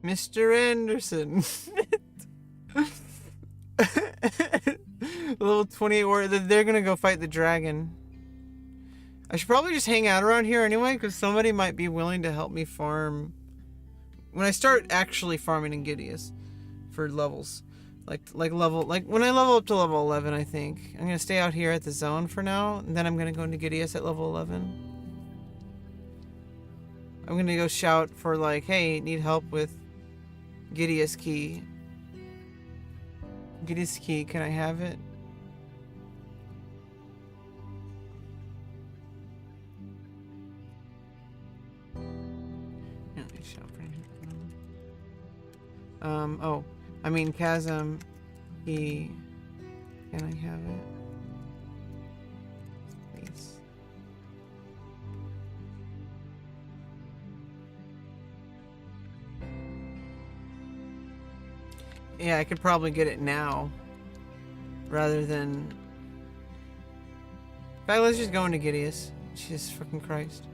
Mr. Anderson. Level 28 warrior. They're gonna go fight the dragon. I should probably just hang out around here anyway, because somebody might be willing to help me farm when I start actually farming in Gideus for levels. Like when I level up to level 11, I think. I'm gonna stay out here at the zone for now, and then I'm gonna go into Gideus at level 11. I'm gonna go shout for like, hey, need help with Gideus key. Gideus key, can I have it? Oh, I mean Chasm key. Can I have it? Please. Yeah, I could probably get it now. Rather than... In fact, let's just go into Gideus. Jesus fucking Christ.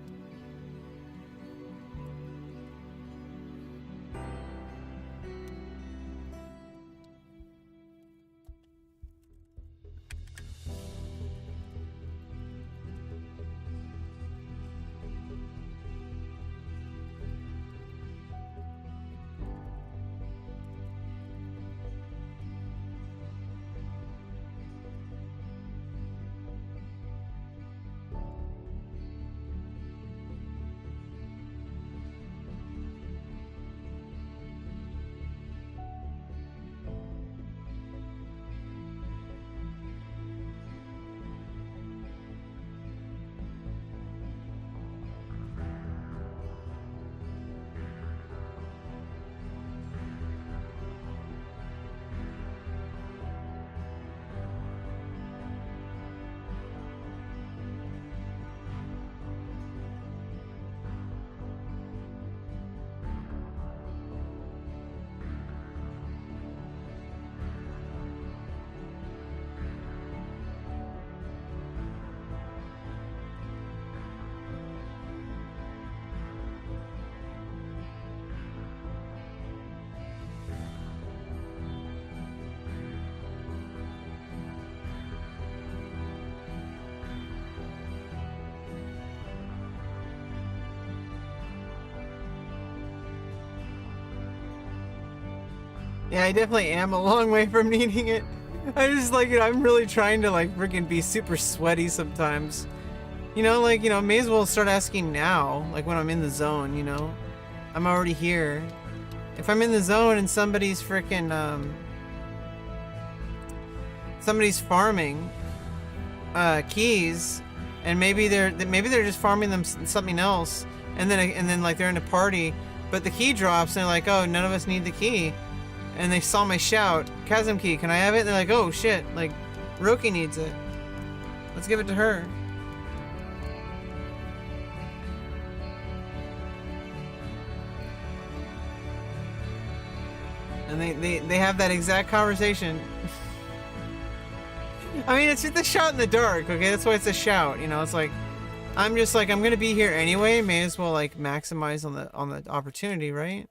Yeah, I definitely am a long way from needing it. I just like it. I'm really trying to like freaking be super sweaty sometimes. You know, like, you know, may as well start asking now, like when I'm in the zone, you know? I'm already here. If I'm in the zone and somebody's freaking, somebody's farming, keys, and maybe they're just farming them something else, and then like they're in a party, but the key drops and they're like, oh, none of us need the key. And they saw my shout, chasm key, can I have it? And they're like, oh shit, like, Roki needs it. Let's give it to her. And they have that exact conversation. I mean, it's just a shot in the dark, okay? That's why it's a shout, you know? It's like, I'm just like, I'm gonna be here anyway, may as well like maximize on the opportunity, right?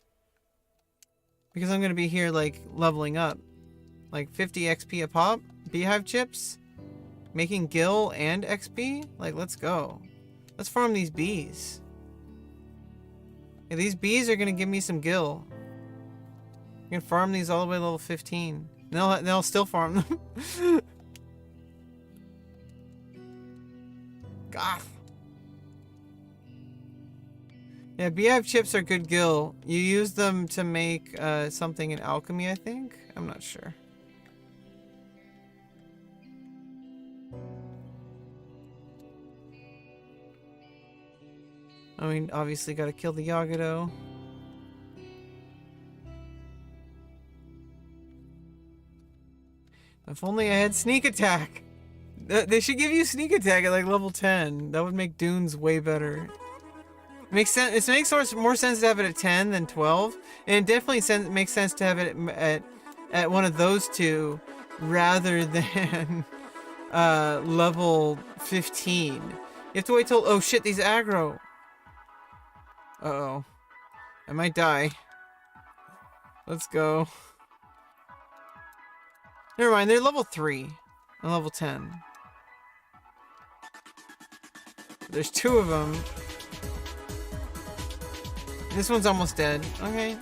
Because I'm gonna be here like leveling up. Like 50 XP a pop, beehive chips, making gil and XP? Like, let's go. Let's farm these bees. Yeah, these bees are gonna give me some gil. I'm gonna farm these all the way to level 15. They'll still farm them. Goth. Yeah, beehive chips are good gil. You use them to make something in alchemy, I think? I'm not sure. I mean, obviously gotta kill the Yagado. If only I had sneak attack. They should give you sneak attack at like level 10. That would make Dunes way better. It makes sense. It makes more sense to have it at 10 than 12, and it definitely makes sense to have it at one of those two rather than level 15. You have to wait till, oh shit, these aggro. Uh-oh. I might die. Let's go. Never mind, they're level 3 and level 10. There's 2 of them. This one's almost dead. Okay.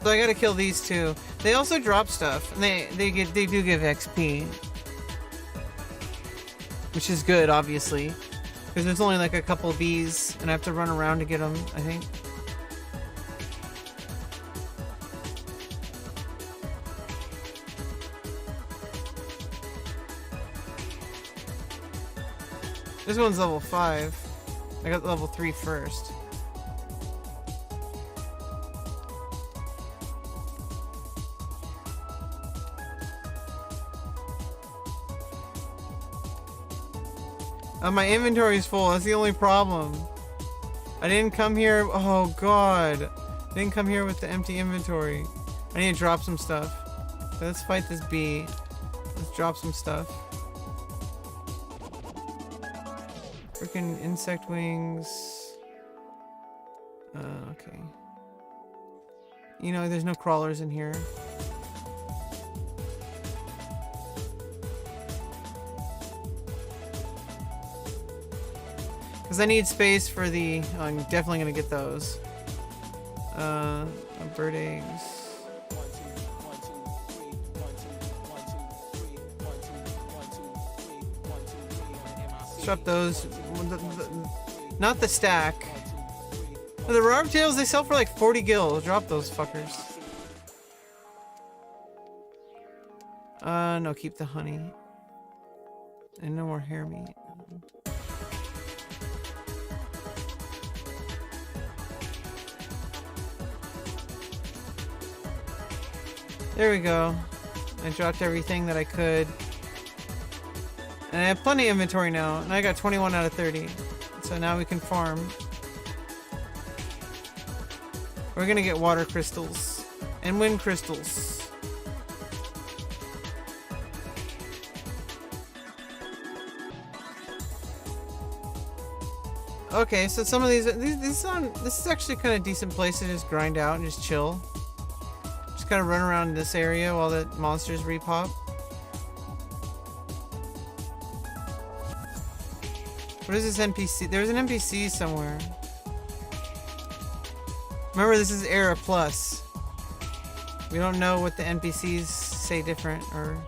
So I gotta kill these 2. They also drop stuff, and they do give XP. Which is good, obviously. Because there's only like a couple of bees, and I have to run around to get them, I think. This one's level 5. I got level 3 first. My inventory is full. That's the only problem. I didn't come here. Oh god. I didn't come here with the empty inventory. I need to drop some stuff. So let's fight this bee. Let's drop some stuff. Freaking insect wings. Okay. You know, there's no crawlers in here. Because I need space for the... Oh, I'm definitely going to get those. Bird eggs. Drop those. Not the stack. The Rob tails, they sell for like 40 gil. Drop those fuckers. No, keep the honey. And no more hair meat. There we go. I dropped everything that I could. And I have plenty of inventory now. And I got 21 out of 30. So now we can farm. We're gonna get water crystals. And wind crystals. Okay, so some of this is actually kind of decent place to just grind out and just chill. Just kind of run around this area while the monsters repop. What is this NPC? There's an NPC somewhere. Remember, this is Era Plus. We don't know what the NPCs say different or...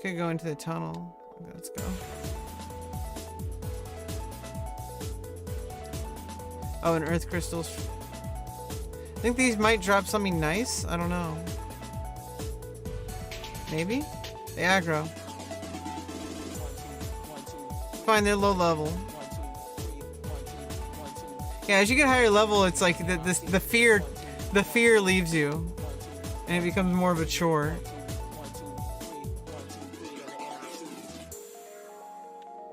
Could go into the tunnel. Let's go. Oh, and earth crystals. I think these might drop something nice. I don't know. Maybe? They aggro. Fine, they're low level. Yeah, as you get higher level, it's like the fear leaves you, and it becomes more of a chore.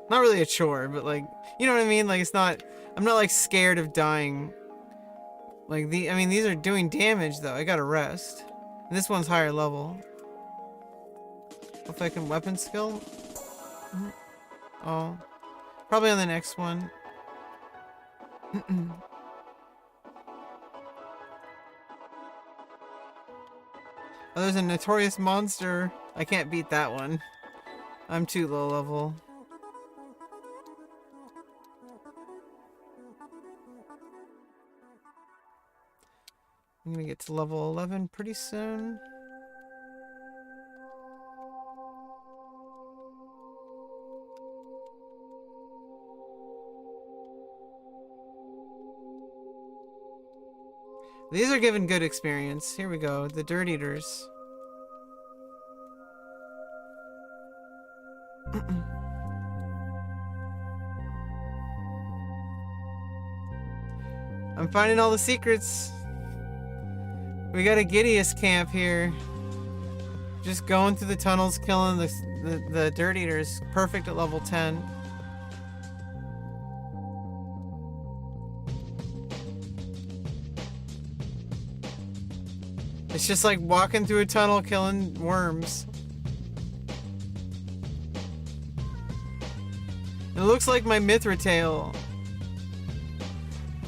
Not really a chore, but like, you know what I mean? Like, it's not, I'm not like scared of dying. Like I mean, these are doing damage though. I gotta rest. And this one's higher level. If I can weapon skill. Oh, probably on the next one. Oh, there's a notorious monster. I can't beat that one. I'm too low level. I'm gonna get to level 11 pretty soon. These are giving good experience. Here we go, the Dirt Eaters. I'm finding all the secrets. We got a Gideus camp here. Just going through the tunnels, killing the Dirt Eaters. Perfect at level 10. It's just like walking through a tunnel killing worms. It looks like my Mithra tail.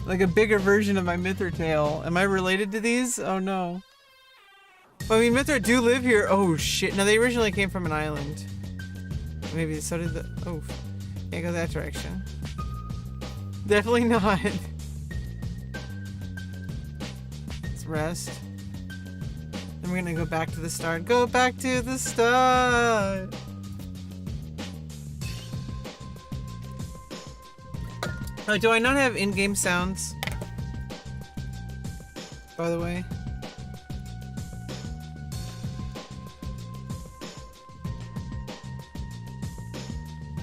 Like a bigger version of my Mithra tail. Am I related to these? Oh no. Well, I mean, Mithra do live here. Oh shit. No, they originally came from an island. Maybe so did the... Oh. Can't go that direction. Definitely not. Let's rest. Then we're gonna go back to the start. Go back to the start! Oh, do I not have in-game sounds? By the way.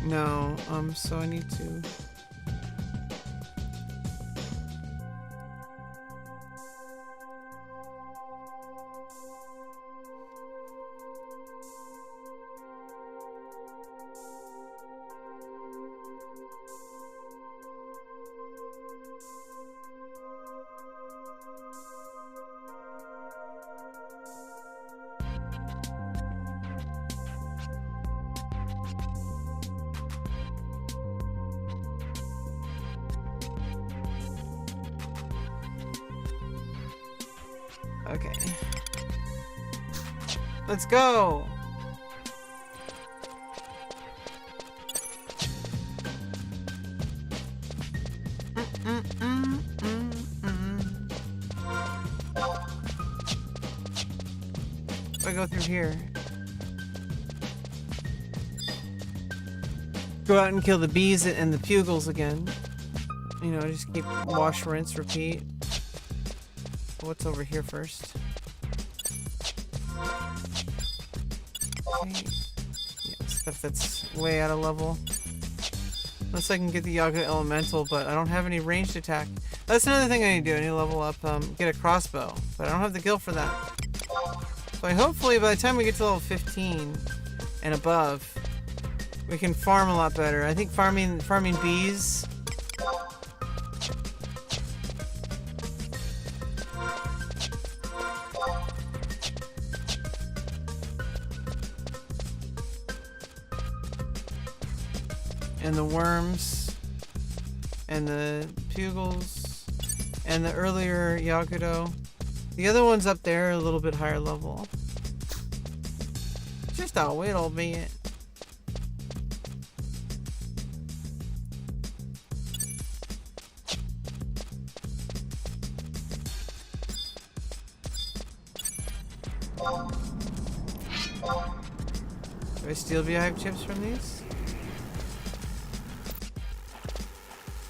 No, so I need to... Okay. Let's go! If I go through here. Go out and kill the bees and the pugils again. You know, just keep wash, rinse, repeat. What's over here first? Okay. Yeah, stuff that's way out of level. Unless I can get the Yaga Elemental, but I don't have any ranged attack. That's another thing I need to do. I need to level up, get a crossbow. But I don't have the gil for that. So hopefully by the time we get to level 15 and above, we can farm a lot better. I think farming bees... and the worms, and the pugils, and the earlier Yakuto. The other ones up there are a little bit higher level. Just a little bit. Do I steal beehive chips from these?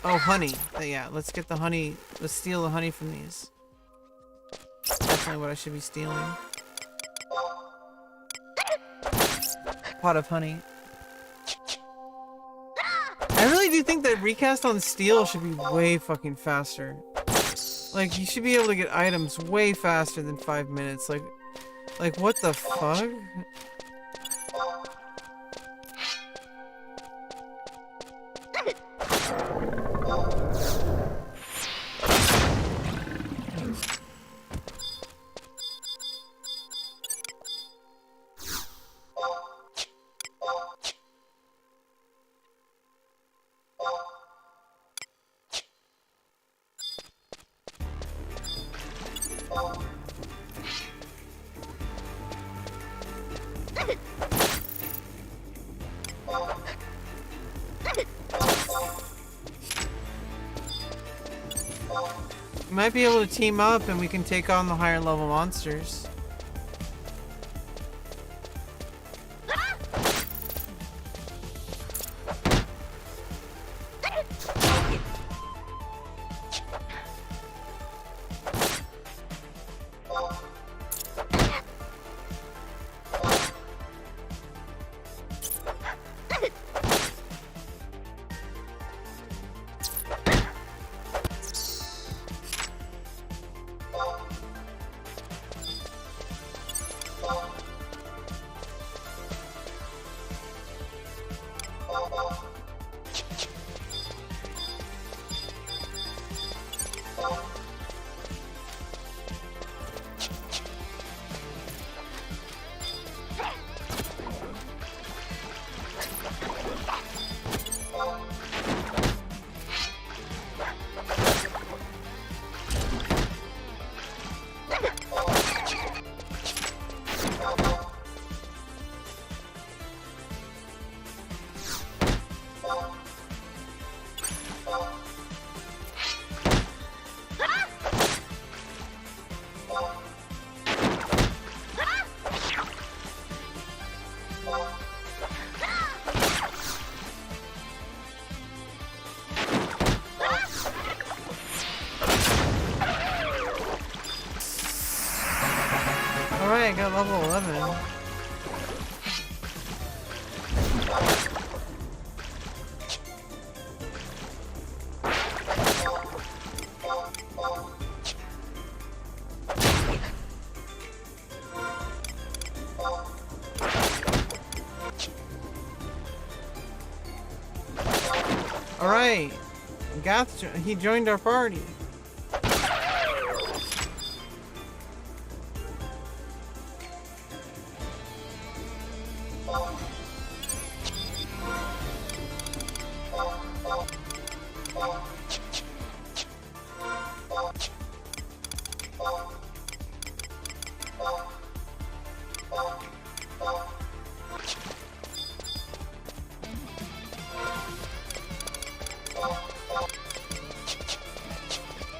Oh, honey. Yeah, let's get the honey. Let's steal the honey from these. Definitely what I should be stealing. Pot of honey. I really do think that recast on steel should be way fucking faster. Like, you should be able to get items way faster than 5 minutes. Like what the fuck? Might be able to team up and we can take on the higher level monsters. Alright, I got level 11. Alright, he joined our party.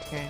Okay.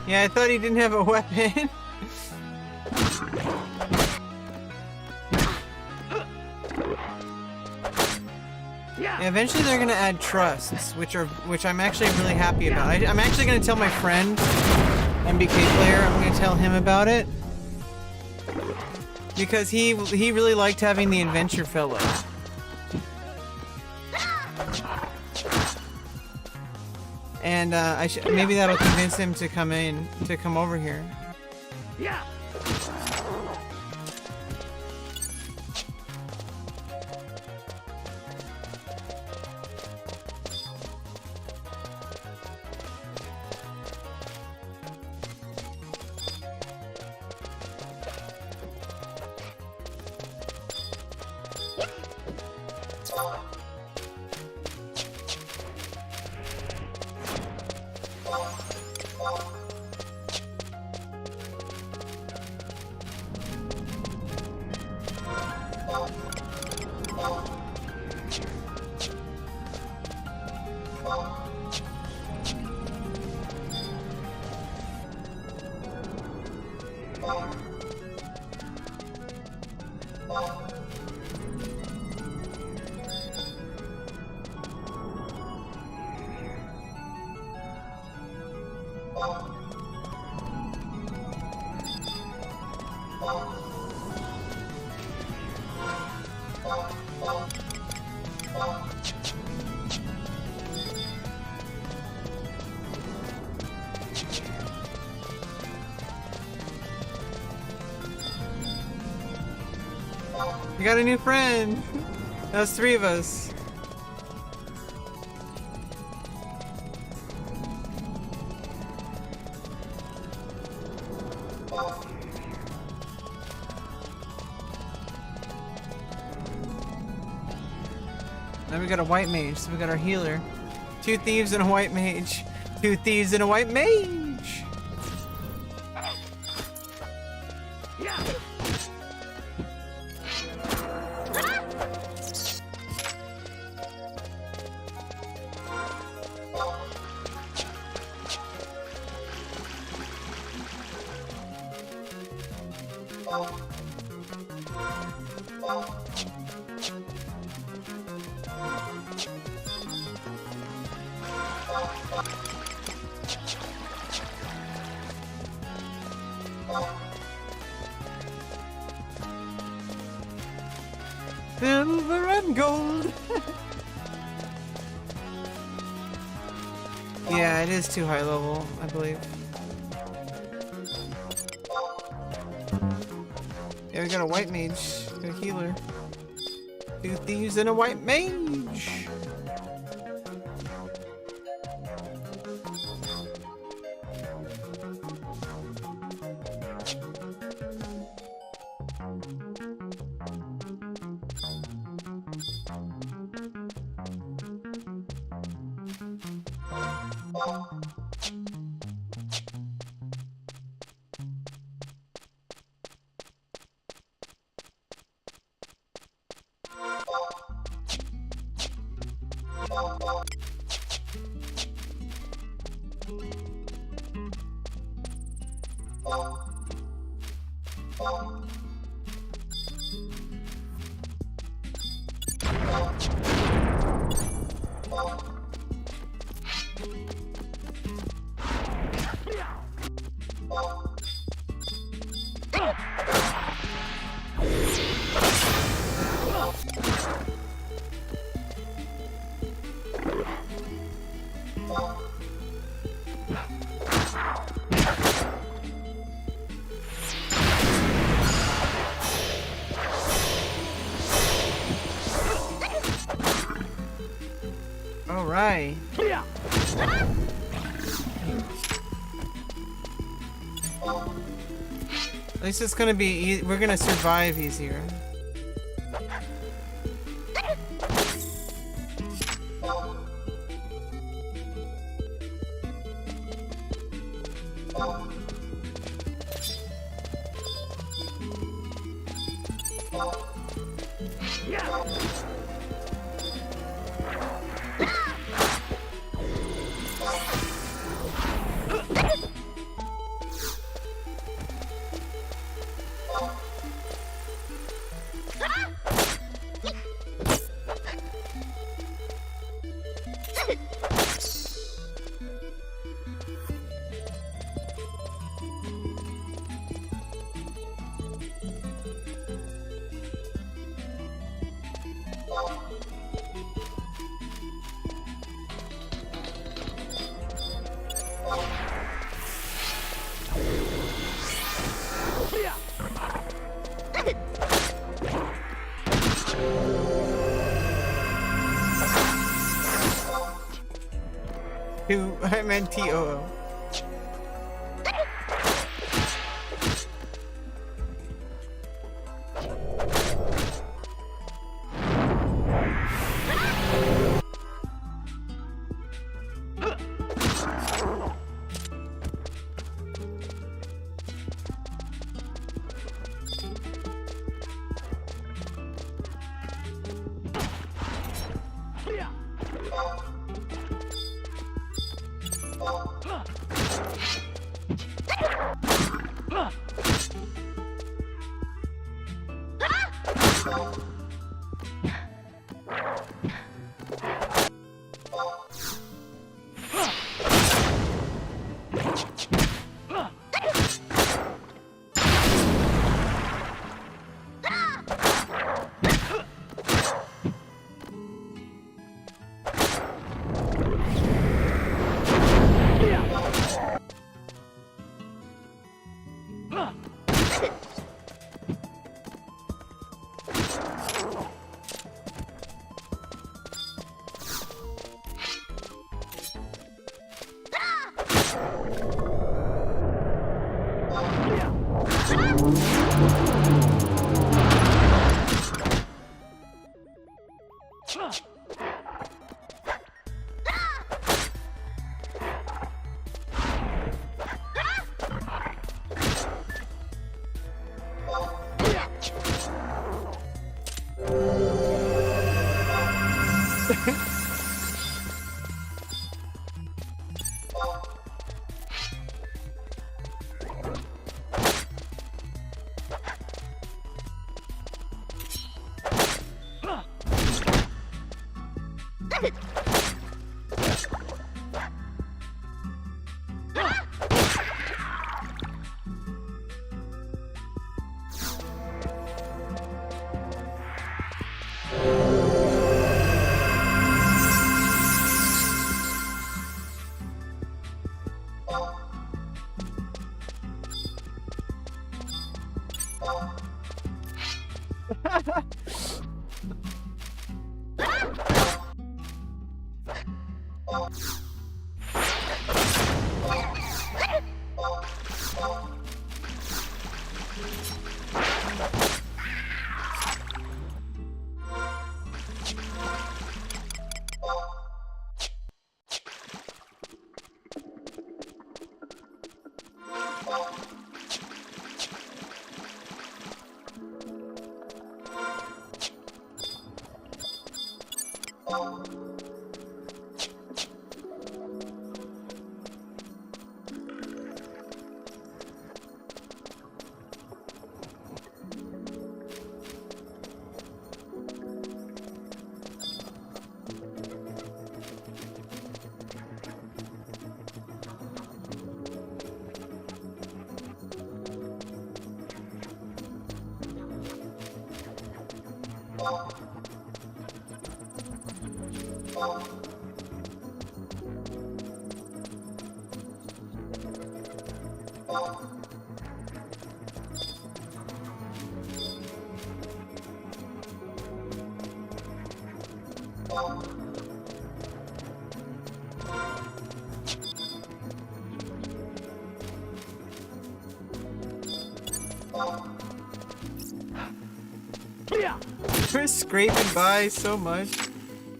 Yeah, I thought he didn't have a weapon. Yeah, eventually they're gonna add trusts, which I'm actually really happy about. I'm actually gonna tell my friend, MBK player, I'm gonna tell him about it. Because he really liked having the adventure fellow. And maybe that'll convince him to come over here. Yeah. We got a new friend! That was 3 of us. Now we got a white mage, so we got our healer. 2 thieves and a white mage. 2 thieves and a white mage! Silver and gold! Yeah, it is too high level, I believe. Yeah, we got a white mage, got a healer. 2 thieves and a white mage! All right. At least it's gonna be. We're gonna survive easier. I meant T-O-O. We're scraping by so much.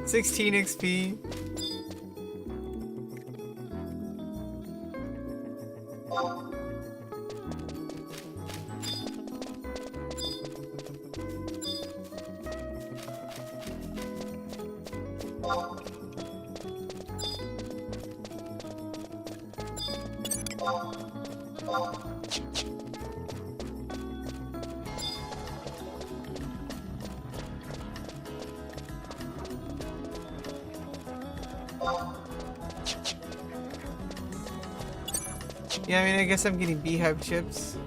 16 XP. Yeah, I mean, I guess I'm getting beehive chips.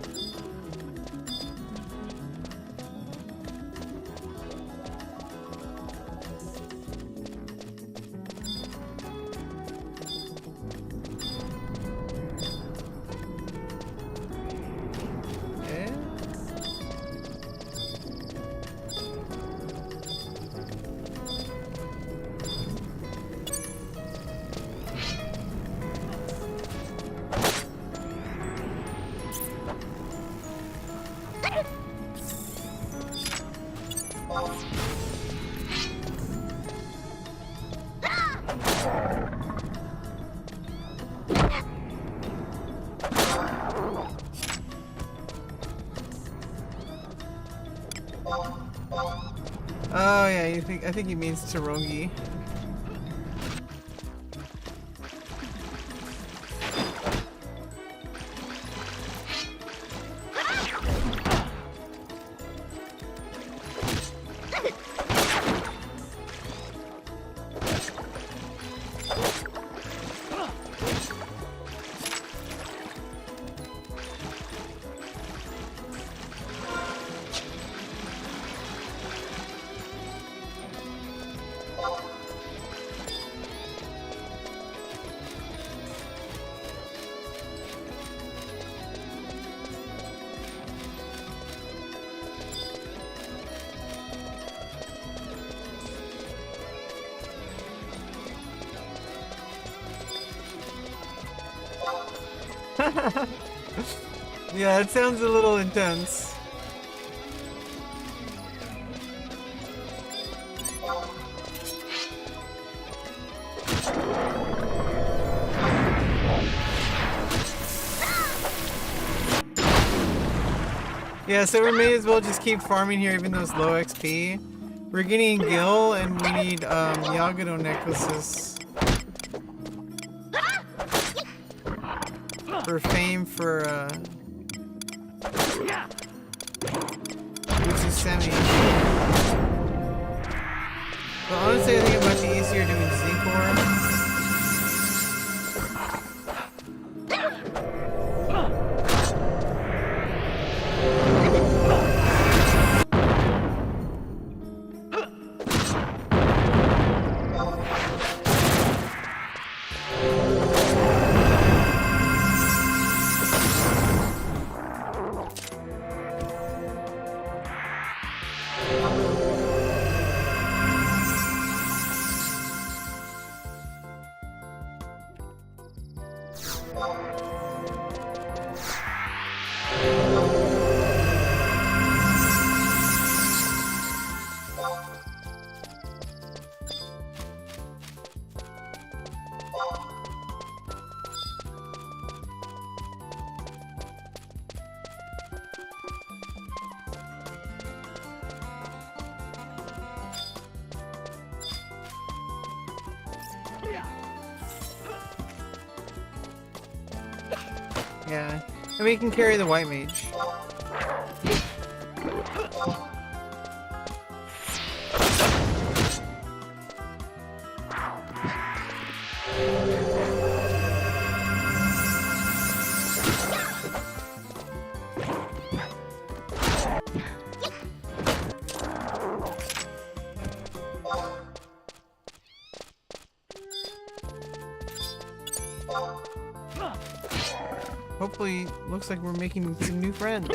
Oh yeah, I think he means Tarongi. Yeah, it sounds a little intense. Yeah, so we may as well just keep farming here even though it's low XP. We're getting Gil and we need Yagado necklaces. For fame for Semi. But honestly I think it might be easier doing zinc ore. Yeah, and we can carry the white mage. Hopefully, looks like we're making some new friends.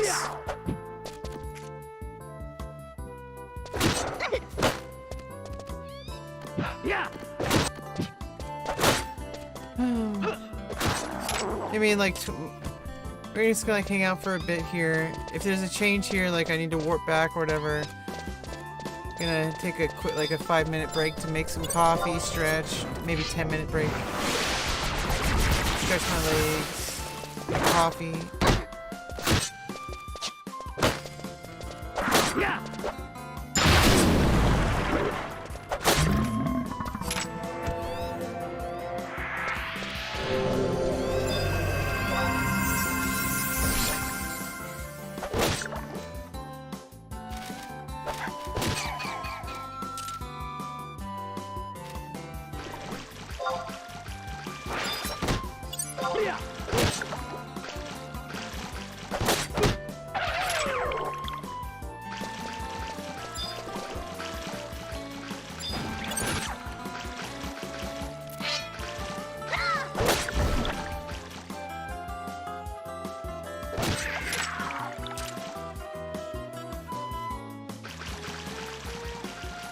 I mean, like, we're just gonna like hang out for a bit here. If there's a change here, like I need to warp back or whatever, gonna take a quick, like a 5-minute break to make some coffee, stretch, maybe 10-minute break. Stretch my legs, coffee.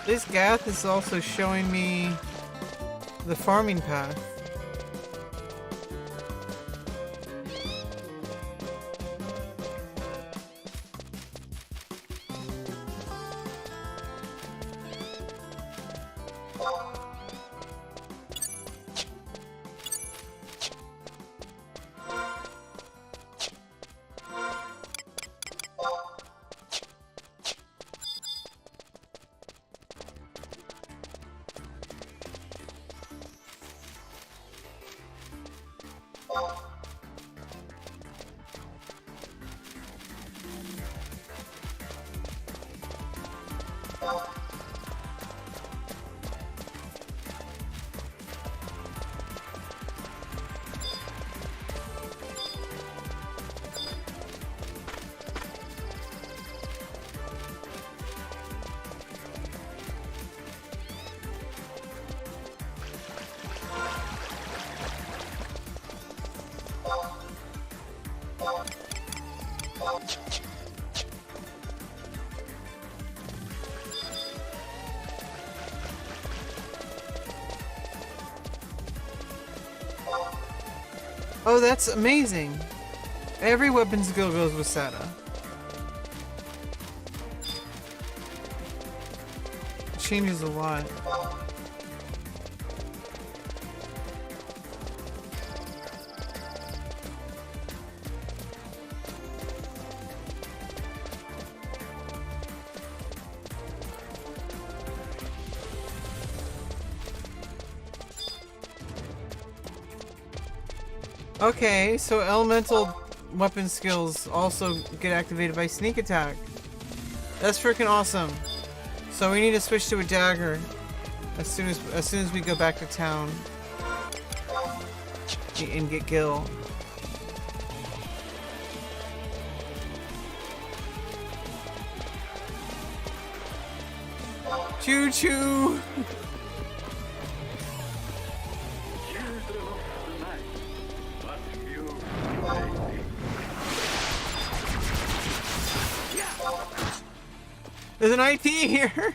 This Gath is also showing me the farming path. Oh, that's amazing. Every weapon skill goes with Sata. Changes a lot. Okay, so elemental weapon skills also get activated by sneak attack. That's freaking awesome. So we need to switch to a dagger as soon as we go back to town and get Gil. Choo choo. There's an IT here!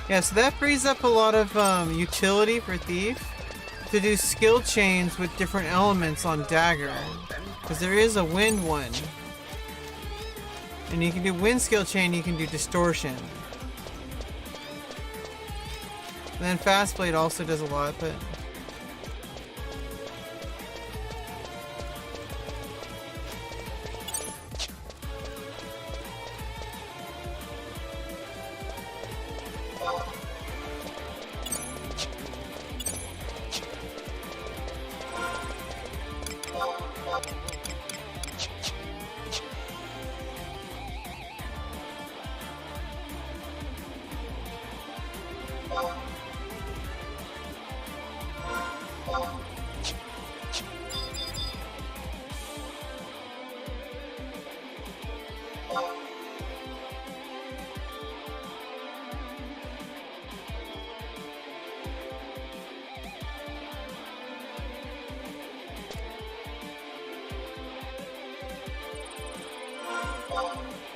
Yeah, so that frees up a lot of utility for Thief to do skill chains with different elements on Dagger. Because there is a wind one. And you can do wind skill chain, you can do distortion. And then Fast Blade also does a lot, but...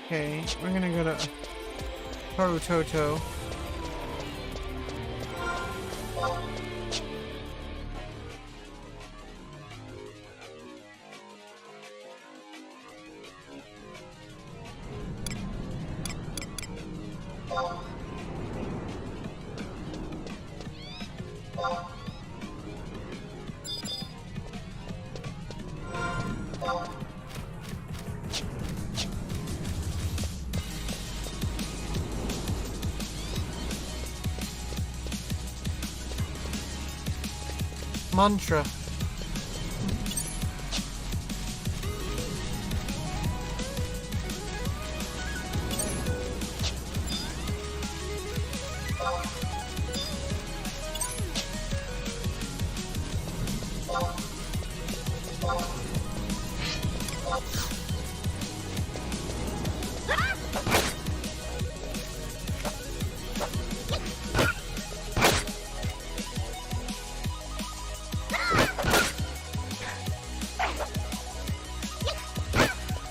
Okay, we're gonna go to Harutoto. Mantra.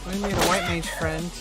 We made a white mage friend.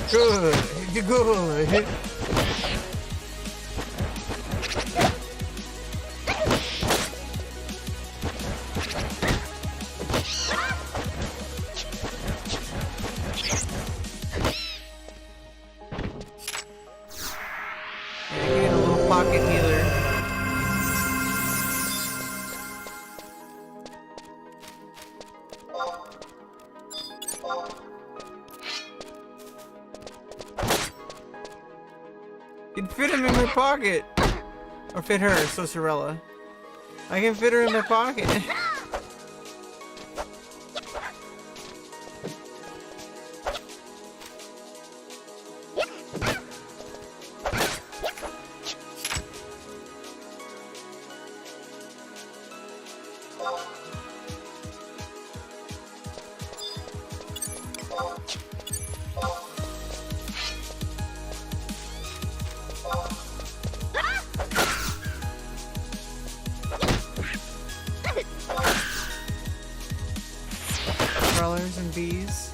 Good, you're good. Get a little pocket healer. You can fit him in my pocket. Or fit her, so Sorella. I can fit her in my pocket. Crawlers and bees.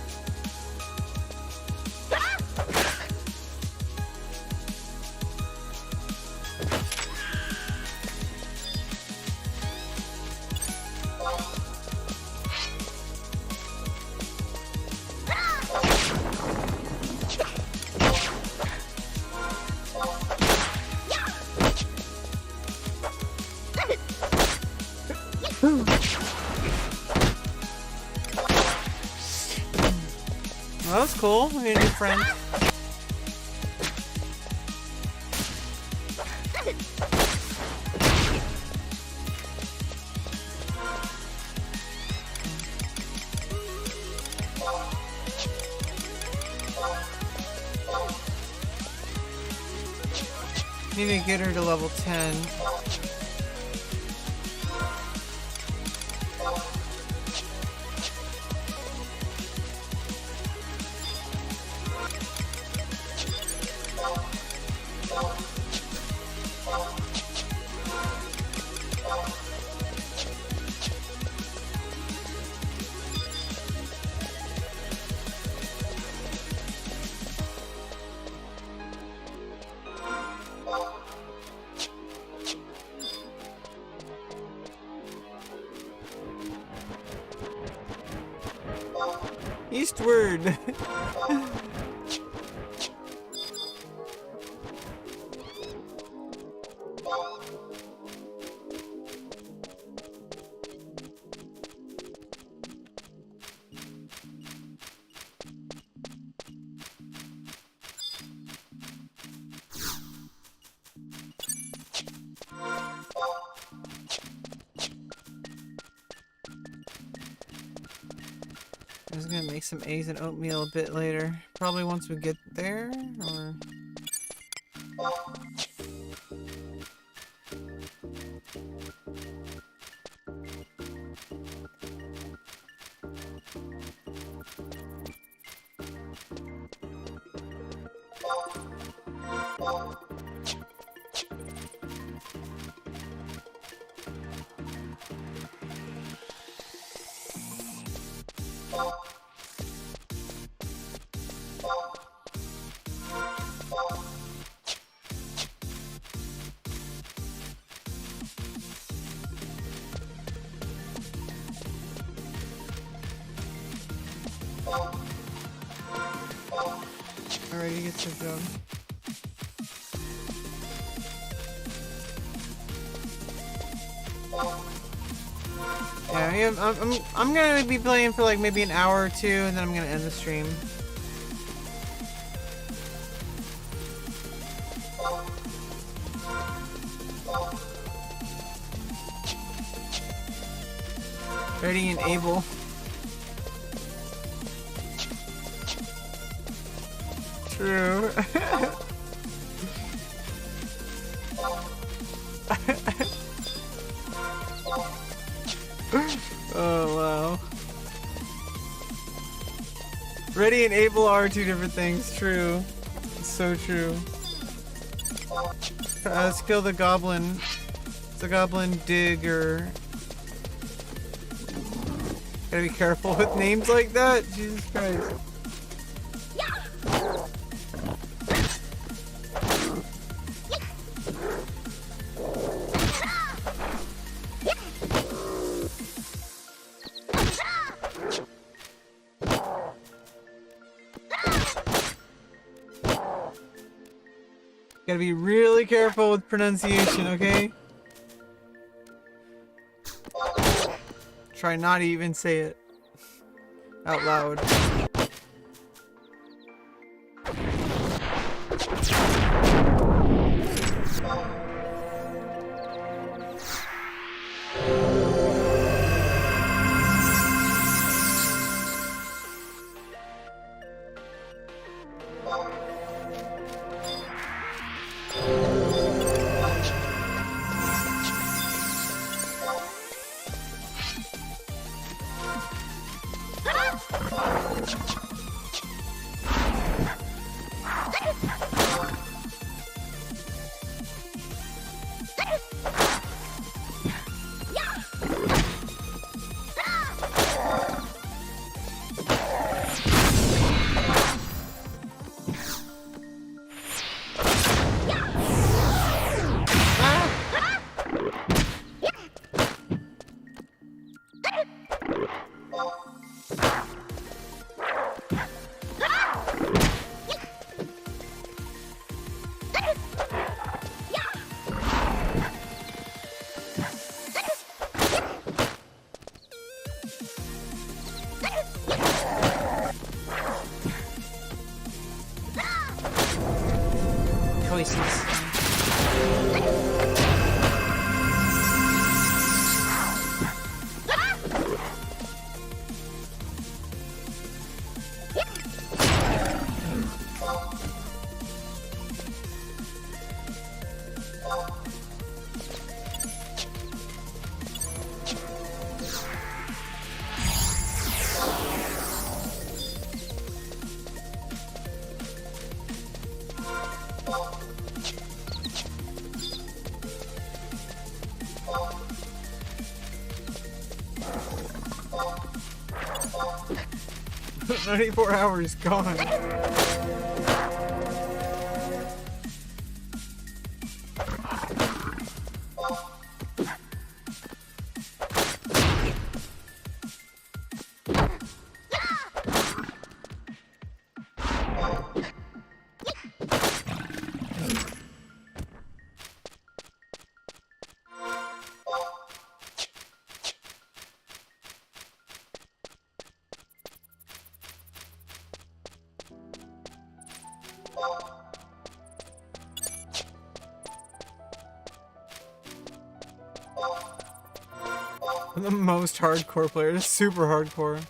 Well, that was cool. We made a new friend. Need to get her to level 10. Eastward! I was gonna make some eggs and oatmeal a bit later. Probably once we get there, or... Alrighty, get your job. Yeah, I'm gonna be playing for like maybe an hour or two, and then I'm gonna end the stream. Ready and able. True. Oh wow. Ready and able are two different things. True. It's so true. Let's kill the goblin. It's a goblin digger. Gotta be careful with names like that. Jesus Christ. Gotta be really careful with pronunciation, okay? Try not to even say it out loud. "94 hours gone." I'm the most hardcore player. It's super hardcore.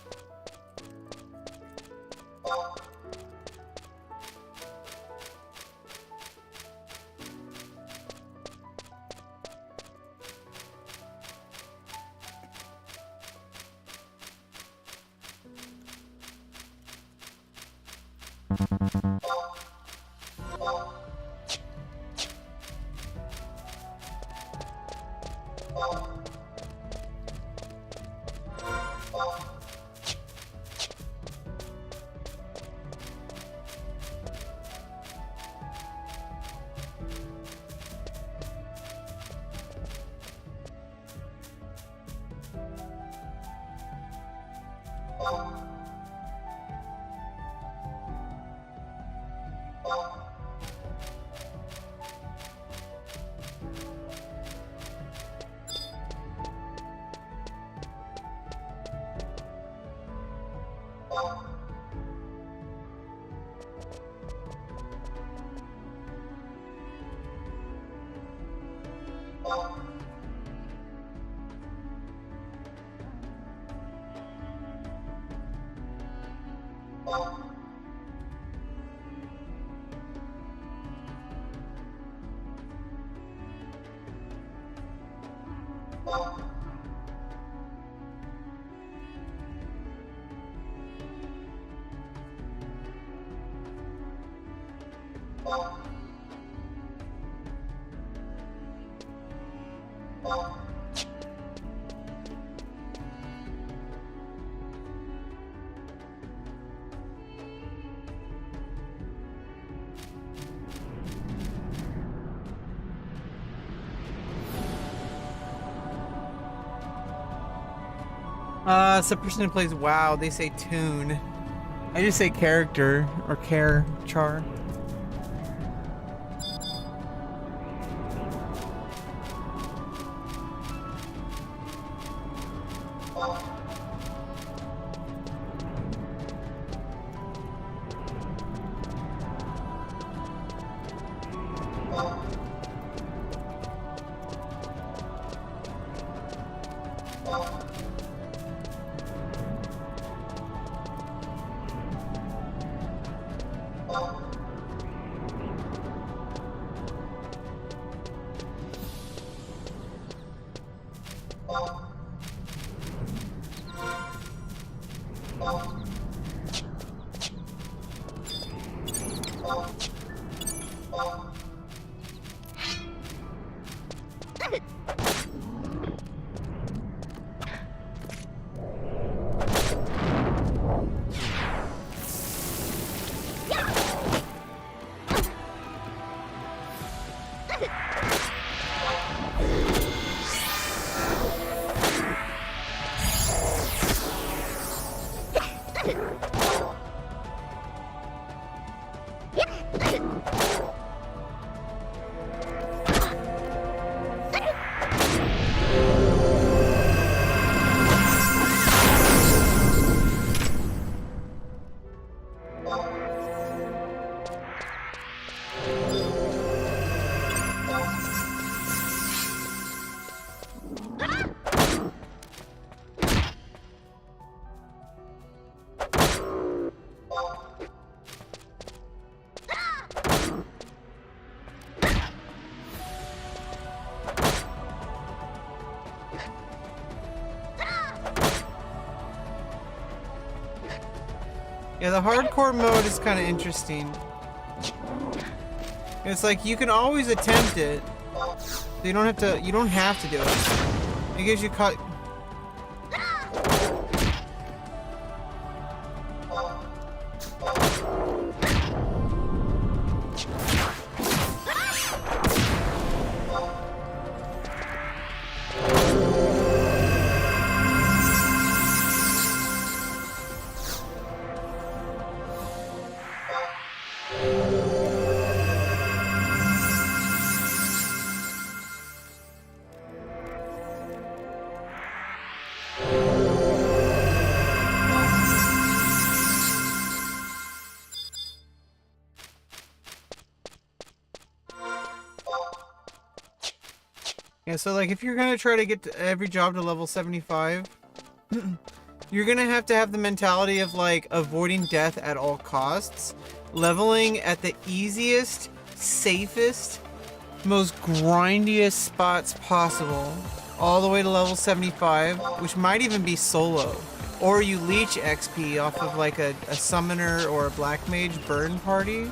It's the person who plays WoW. They say tune. I just say character or char. Yeah, the hardcore mode is kind of interesting. It's like you can always attempt it. You don't have to. You don't have to do it. It gives you cut. Yeah, so like if you're gonna try to get to every job to level 75, you're gonna have to have the mentality of like avoiding death at all costs, leveling at the easiest, safest, most grindiest spots possible, all the way to level 75, which might even be solo. Or you leech XP off of like a summoner or a black mage burn party.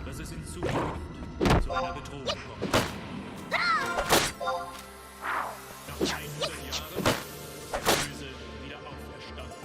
Dass es in Zukunft zu einer Bedrohung kommt. Nach 100 Jahren Böse wieder auferstanden.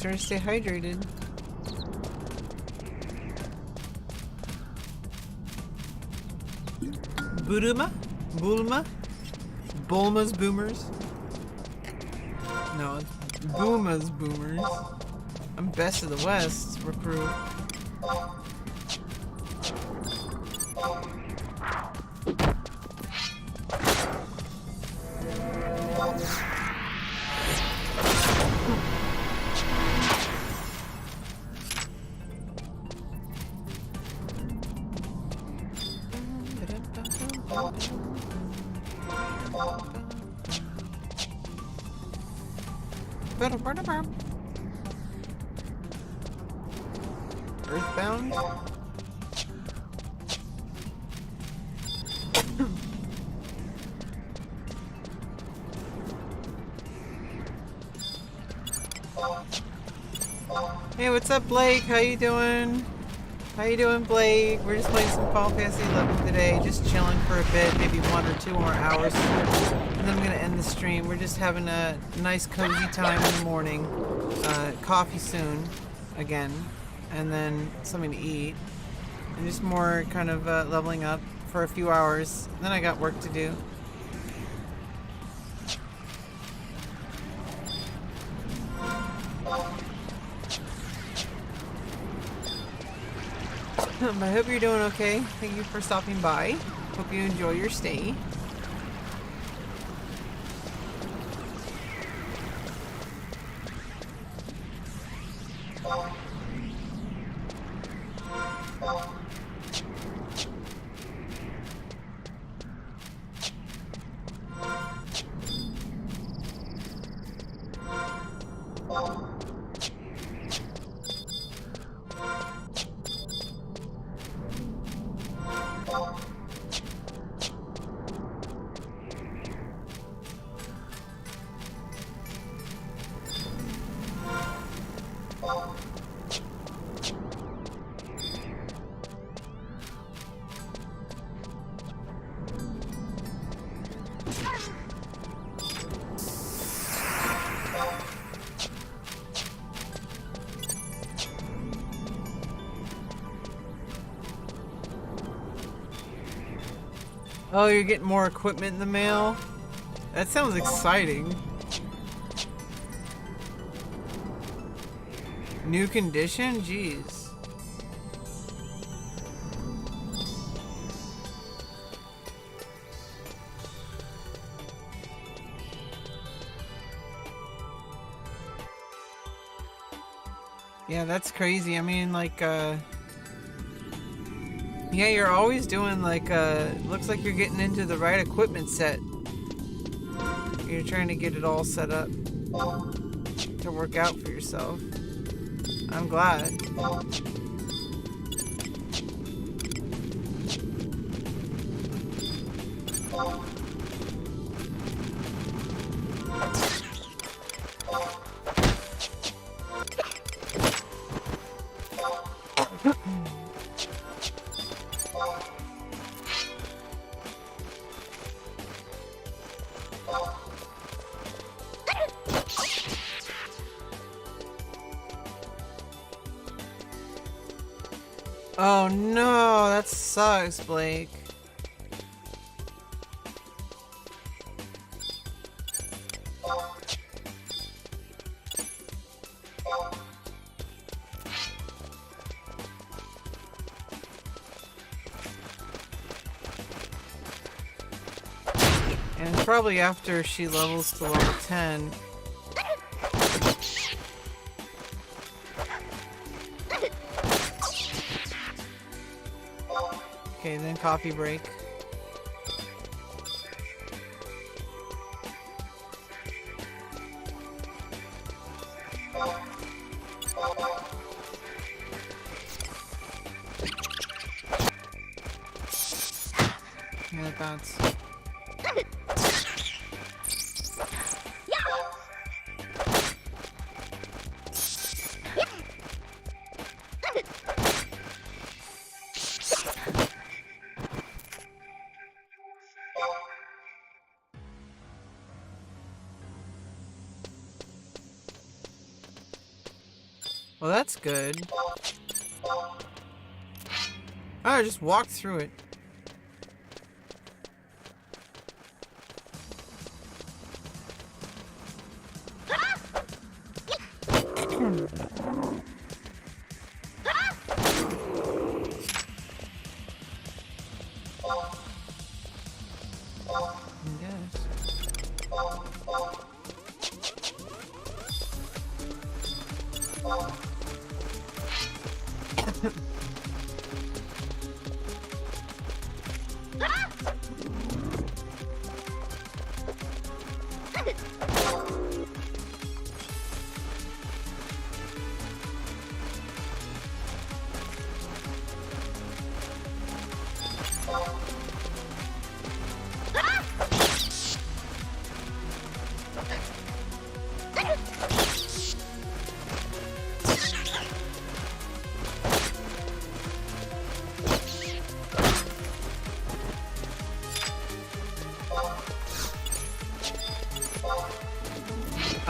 Try to stay hydrated. Buduma? Bulma? Bulma's Boomers? No, it's Booma's Boomers. I'm best of the West recruit. Earthbound? Hey, what's up, Blake? How you doing? How you doing, Blake? We're just playing some Final Fantasy 11 today, just chilling for a bit, maybe 1 or 2 more hours, and then I'm gonna end the stream. We're just having a nice, cozy time in the morning. Coffee soon, again, and then something to eat, and just more kind of leveling up for a few hours. Then I got work to do. I hope you're doing okay. Thank you for stopping by. Hope you enjoy your stay. Oh, you're getting more equipment in the mail? That sounds exciting. New condition? Jeez. Yeah, that's crazy. I mean, like, yeah, you're always doing like, looks like you're getting into the right equipment set. You're trying to get it all set up to work out for yourself. I'm glad. Oh no, that sucks, Blake. And it's probably after she levels to level 10. Okay, then coffee break. Yeah, that bounce. Well, that's good. Oh, I just walked through it.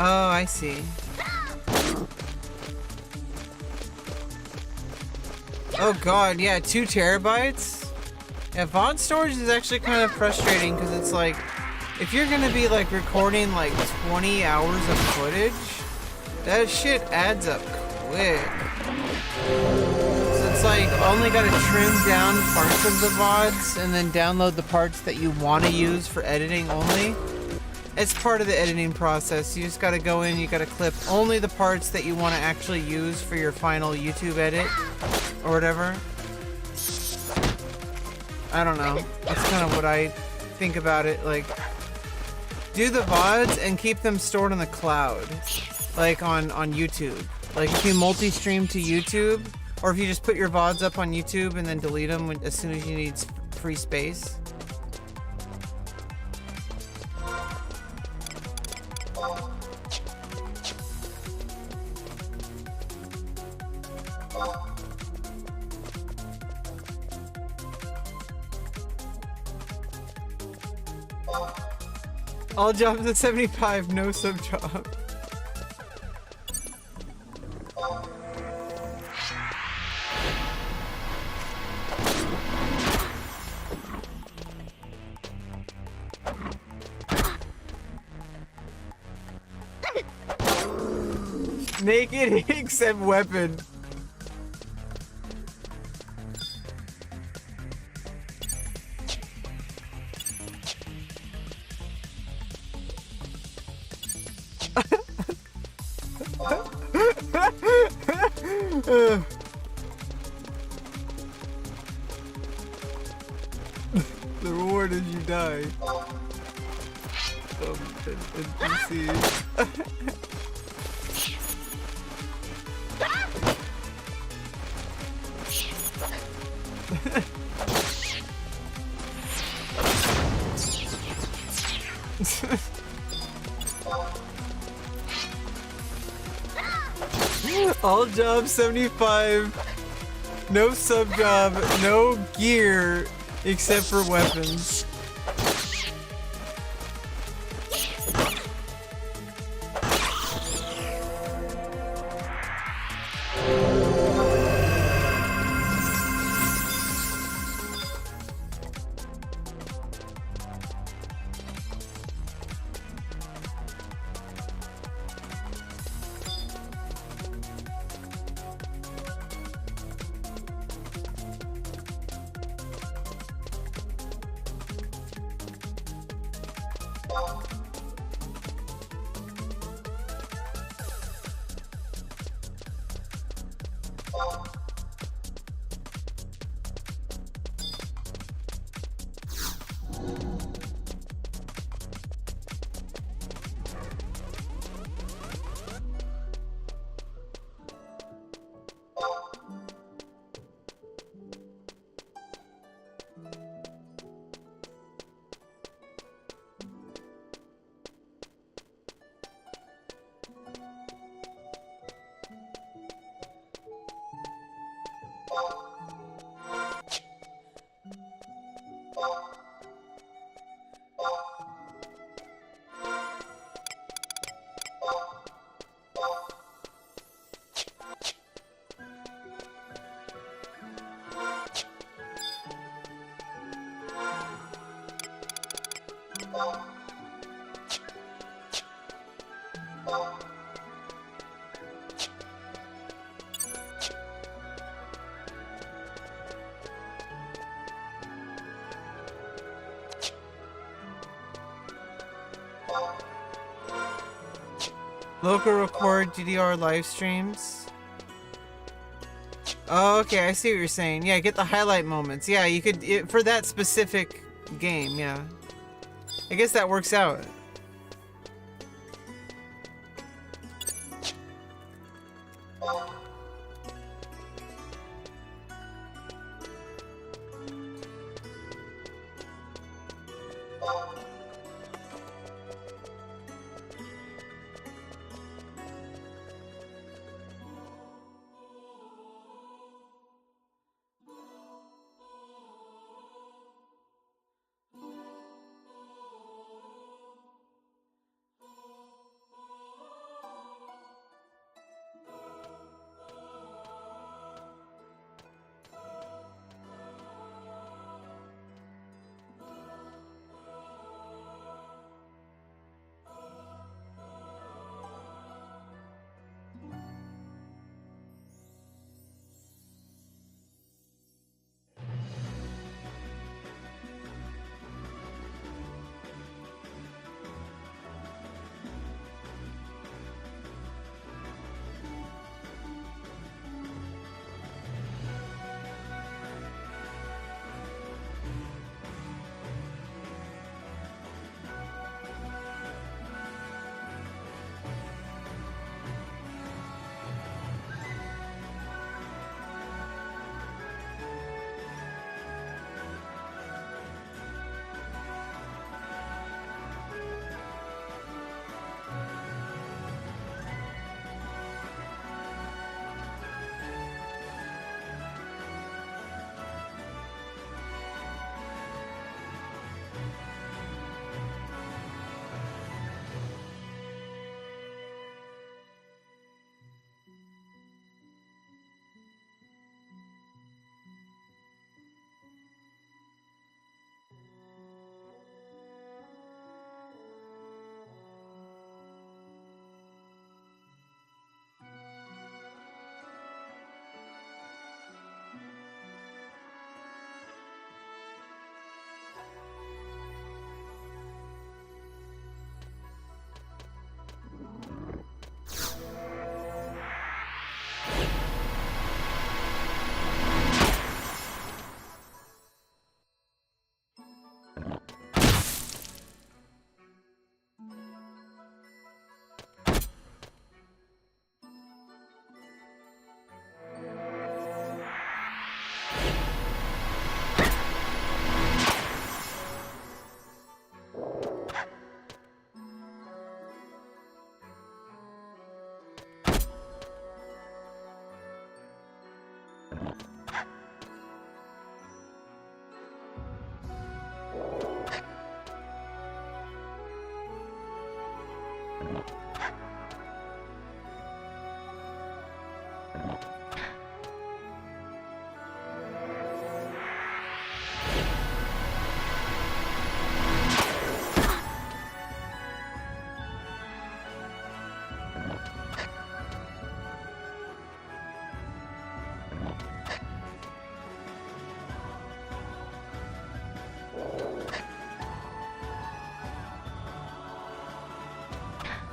Oh, I see. Oh god, yeah, 2 terabytes? Yeah, VOD storage is actually kind of frustrating because it's like, if you're gonna be like recording like 20 hours of footage, that shit adds up quick. So it's like, only gotta trim down parts of the VODs and then download the parts that you want to use for editing only. It's part of the editing process. You just gotta go in, you gotta clip only the parts that you want to actually use for your final YouTube edit or whatever. I don't know. That's kind of what I think about it. Like, do the VODs and keep them stored on the cloud, like on YouTube. Like if you multi-stream to YouTube, or if you just put your VODs up on YouTube and then delete them as soon as you need free space. All jobs at 75, no sub job. Naked except weapon. The reward is you die. NPC. All jobs 75. No sub job, no gear except for weapons. Local record GDR live streams. Oh, okay, I see what you're saying. Yeah, get the highlight moments. Yeah, you could, for that specific game, yeah. I guess that works out.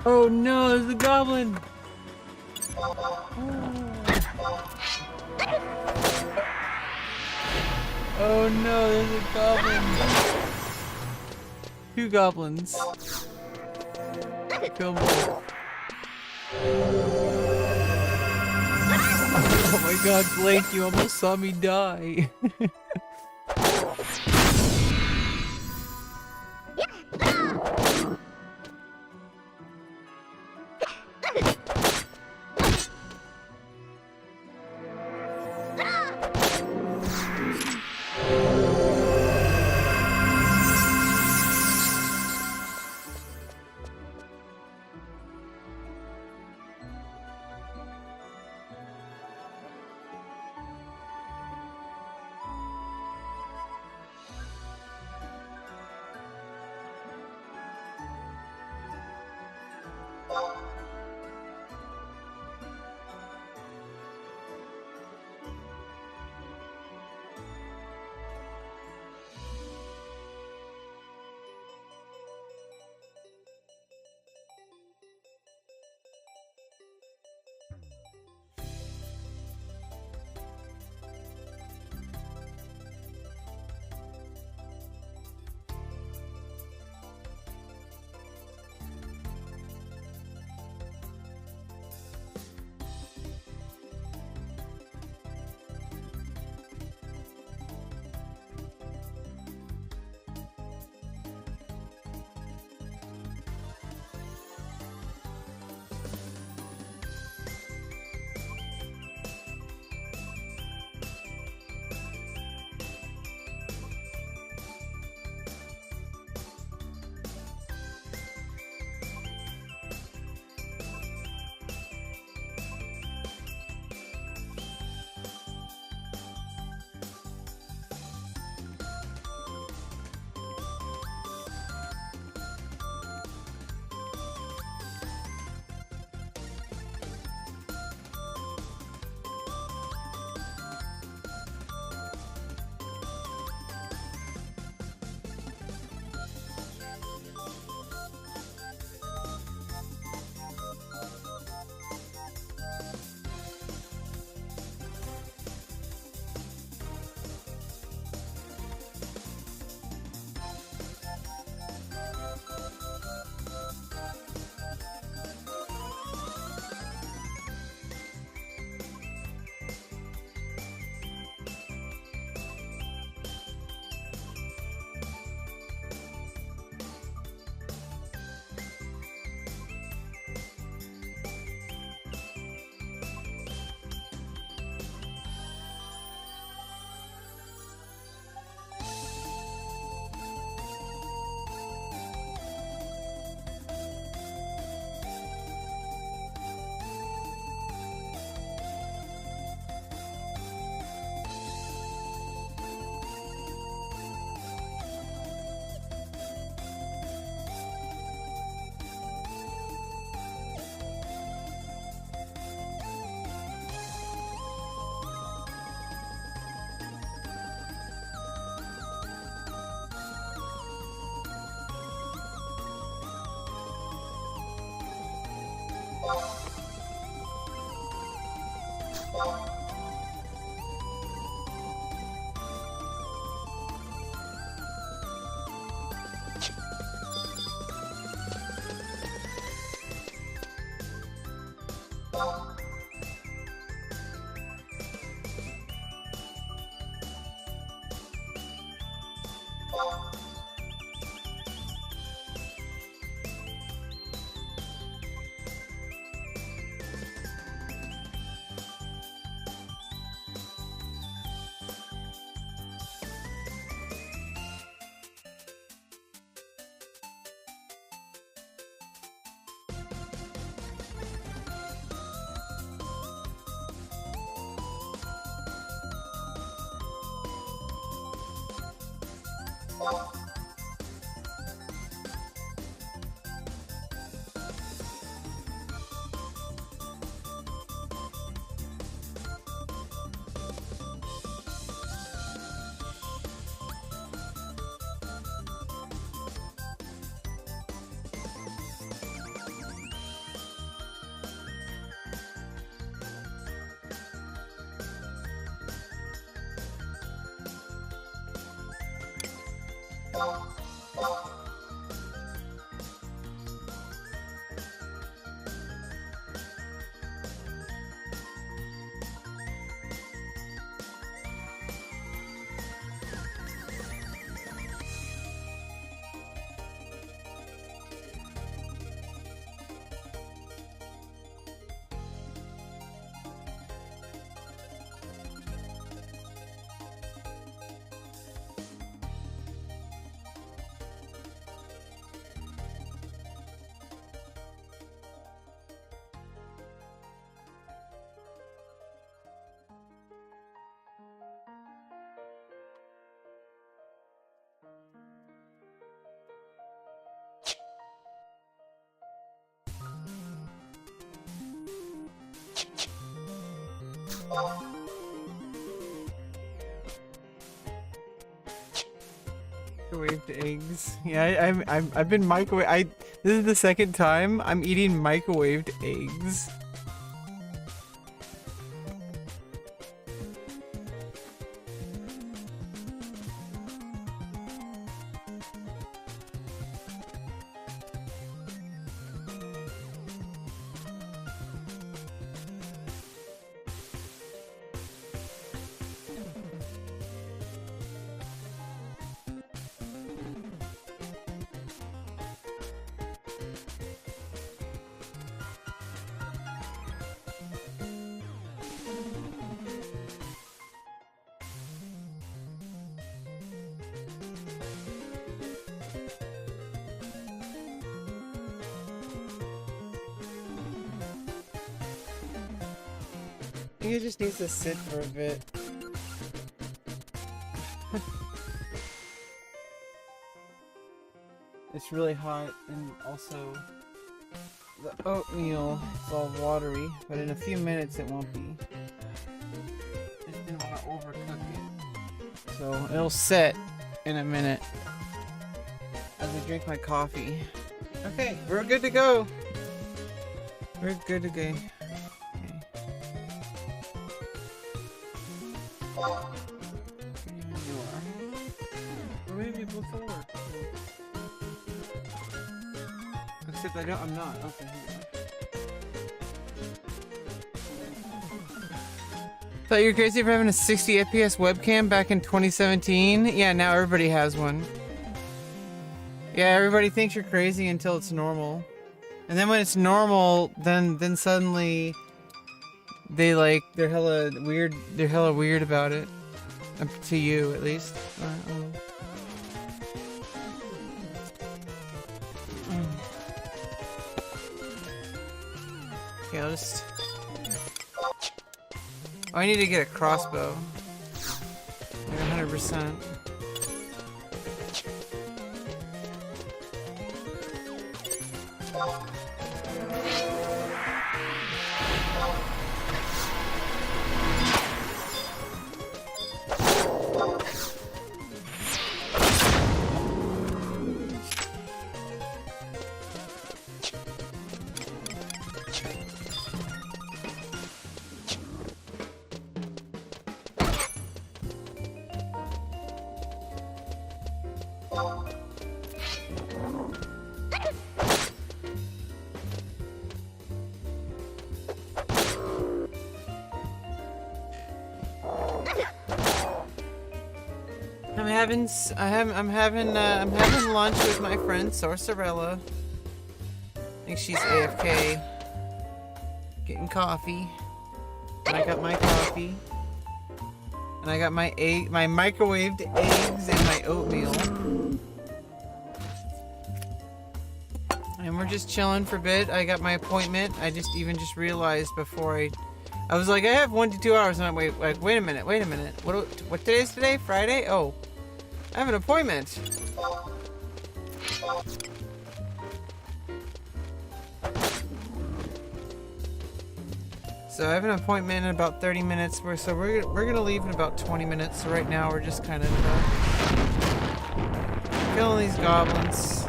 Oh no, there's a goblin! Oh no, there's a goblin! 2 goblins. Kill them both. Oh my god, Blake, you almost saw me die. Microwaved eggs. Yeah, I've been microwave. This is the second time I'm eating microwaved eggs. I think it just needs to sit for a bit. It's really hot, and also the oatmeal is all watery, but in a few minutes it won't be. Just didn't want to overcook it. So it'll set in a minute as I drink my coffee. Okay, we're good to go. We're good to go. Except I'm not. Okay, thought you were crazy for having a 60 FPS webcam back in 2017? Yeah, now everybody has one. Yeah, everybody thinks you're crazy until it's normal. And then when it's normal, then suddenly they're hella weird about it. To you, at least. Okay, I'll just... Oh, I need to get a crossbow. Like 100%. I'm having lunch with my friend Sorcerella. I think she's AFK. Getting coffee. And I got my coffee. And I got my microwaved eggs and my oatmeal. And we're just chilling for a bit. I got my appointment. I just realized before I was like, I have 1 to 2 hours, and I'm wait a minute. What today's today? Friday? Oh. I have an appointment. So I have an appointment in about 30 minutes. So we're gonna leave in about 20 minutes. So right now we're just kind of killing these goblins.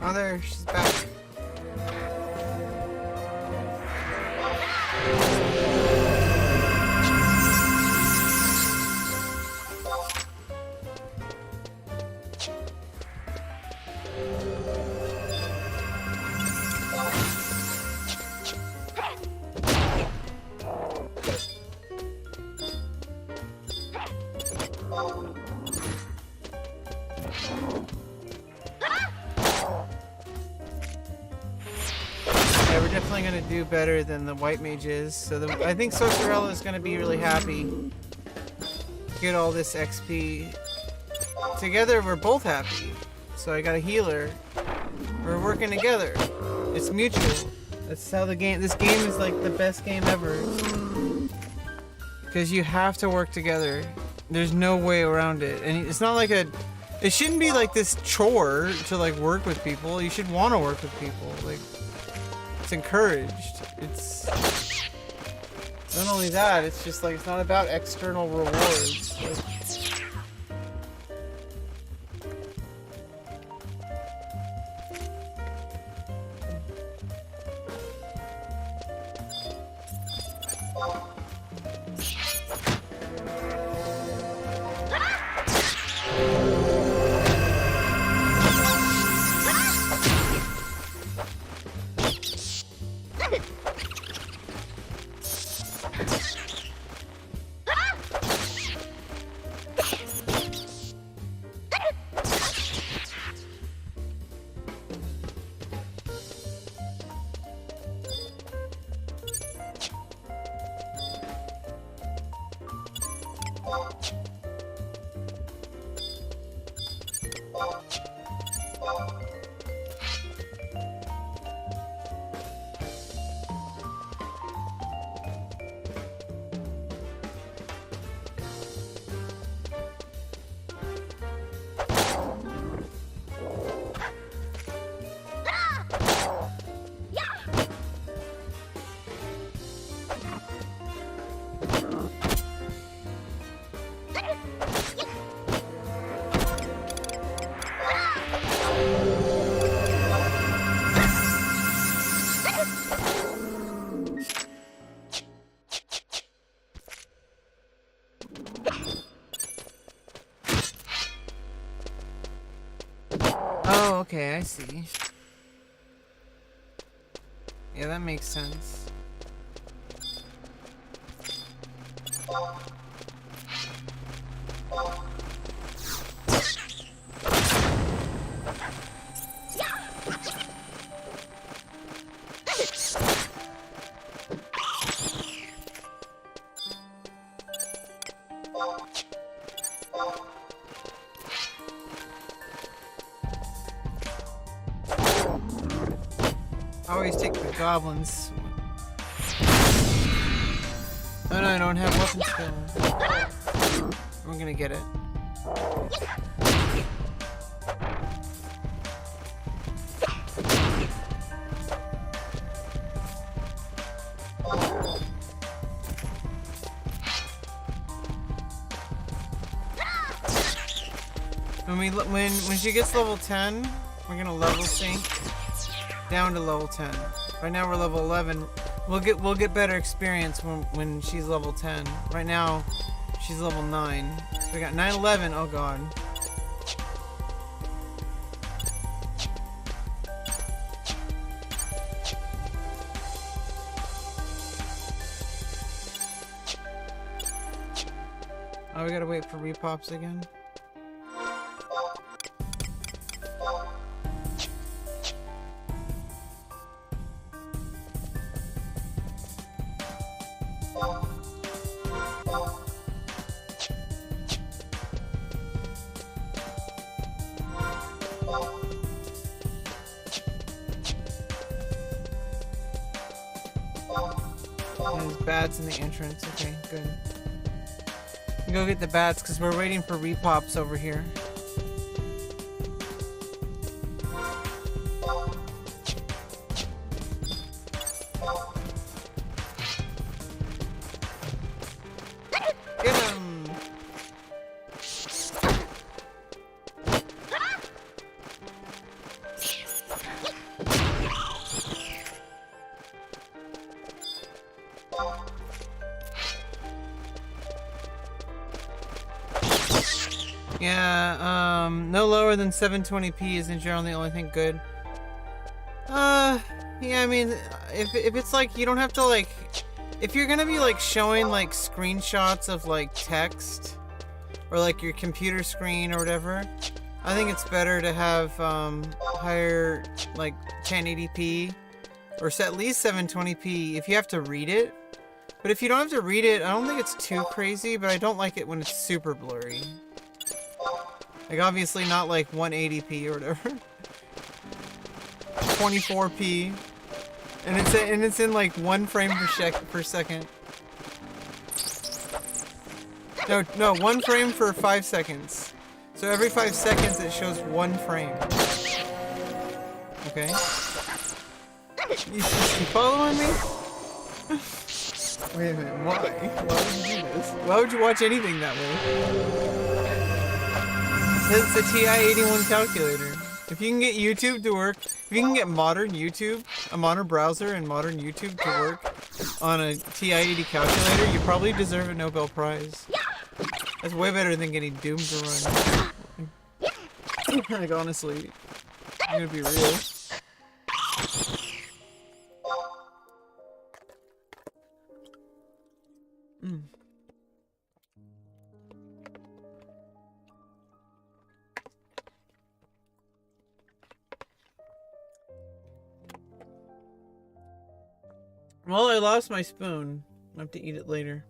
Oh, there, she's back. Yeah, we're definitely gonna do better than the white mage is. So I think Sorcerella is gonna be really happy. Get all this XP. Together, we're both happy. So I got a healer. We're working together. It's mutual. That's how the game. This game is like the best game ever. Because you have to work together. There's no way around it. And it's not like a. It shouldn't be like this chore to like work with people. You should want to work with people. Like. It's encouraged. It's not only that, it's just like it's not about external rewards. Like, oh, okay, I see. Yeah, that makes sense. I always take the goblins. Oh no, I don't have weapon skill. I'm gonna get it. When she gets level 10, we're gonna level sync down to level 10. Right now we're level 11. We'll get better experience when she's level 10. Right now she's level 9. So we got 9, 11. Oh god. Oh, we gotta wait for repops again. There's bats in the entrance. Okay, good. Go get the bats because we're waiting for repops over here. Get him! Yeah, no lower than 720p isn't generally the only thing good. Yeah, I mean, if it's like, you don't have to like, if you're gonna be like showing like screenshots of like text, or like your computer screen or whatever, I think it's better to have, higher, like 1080p, or at least 720p if you have to read it. But if you don't have to read it, I don't think it's too crazy, but I don't like it when it's super blurry. Like, obviously not like 180p or whatever. 24p. And it's in like 1 frame per second. No, 1 frame for 5 seconds. So every 5 seconds it shows 1 frame. Okay? You following me? Wait a minute, why? Why would you do this? Why would you watch anything that way? It's the TI-81 calculator. If you can get YouTube to work, if you can get modern YouTube, a modern browser and modern YouTube to work on a TI-80 calculator, you probably deserve a Nobel Prize. That's way better than getting Doom to run. Like, honestly, I'm gonna be real. Well, I lost my spoon. I have to eat it later.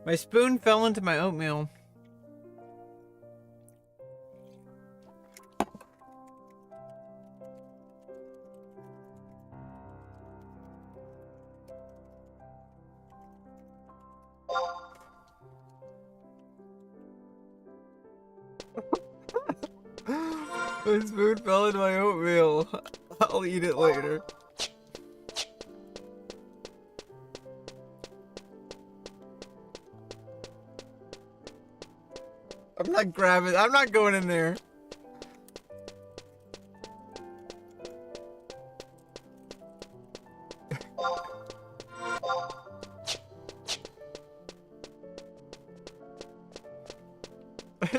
My spoon fell into my oatmeal. My spoon fell into my oatmeal. I'll eat it later. I'm not grabbing. I'm not going in there.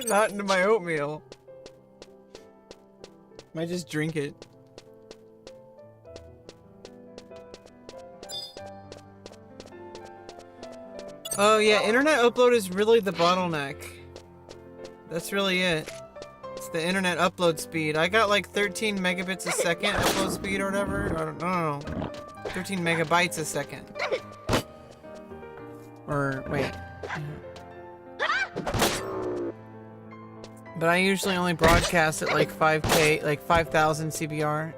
Not into my oatmeal. Might just drink it. Oh yeah, internet upload is really the bottleneck. That's really it. It's the internet upload speed. I got like 13 megabits a second upload speed or whatever. I don't know. 13 megabytes a second. Or wait. But I usually only broadcast at like 5K, like 5,000 CBR.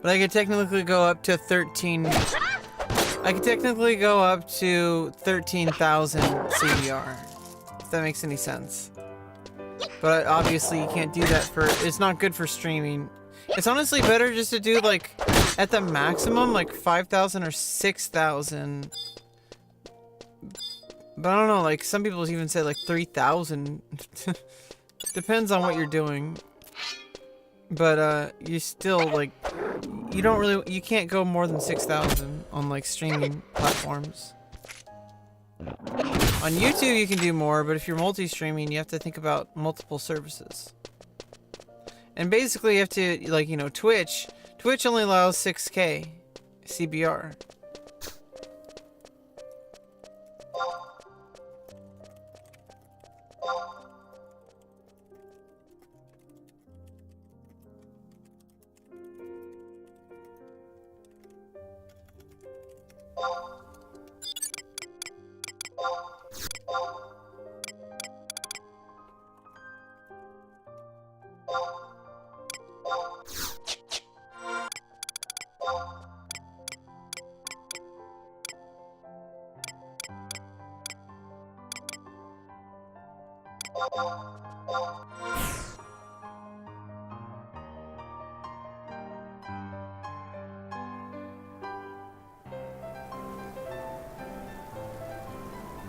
But I could technically go up to 13. I could technically go up to 13,000 CBR, if that makes any sense. But obviously you can't do that for, it's not good for streaming. It's honestly better just to do like, at the maximum, like 5,000 or 6,000. But I don't know, like some people even say like 3,000. Depends on what you're doing. But you still like, you can't go more than 6,000 on like streaming platforms. On YouTube you can do more, but if you're multi-streaming you have to think about multiple services. And basically you have to, like, you know, Twitch only allows 6K CBR.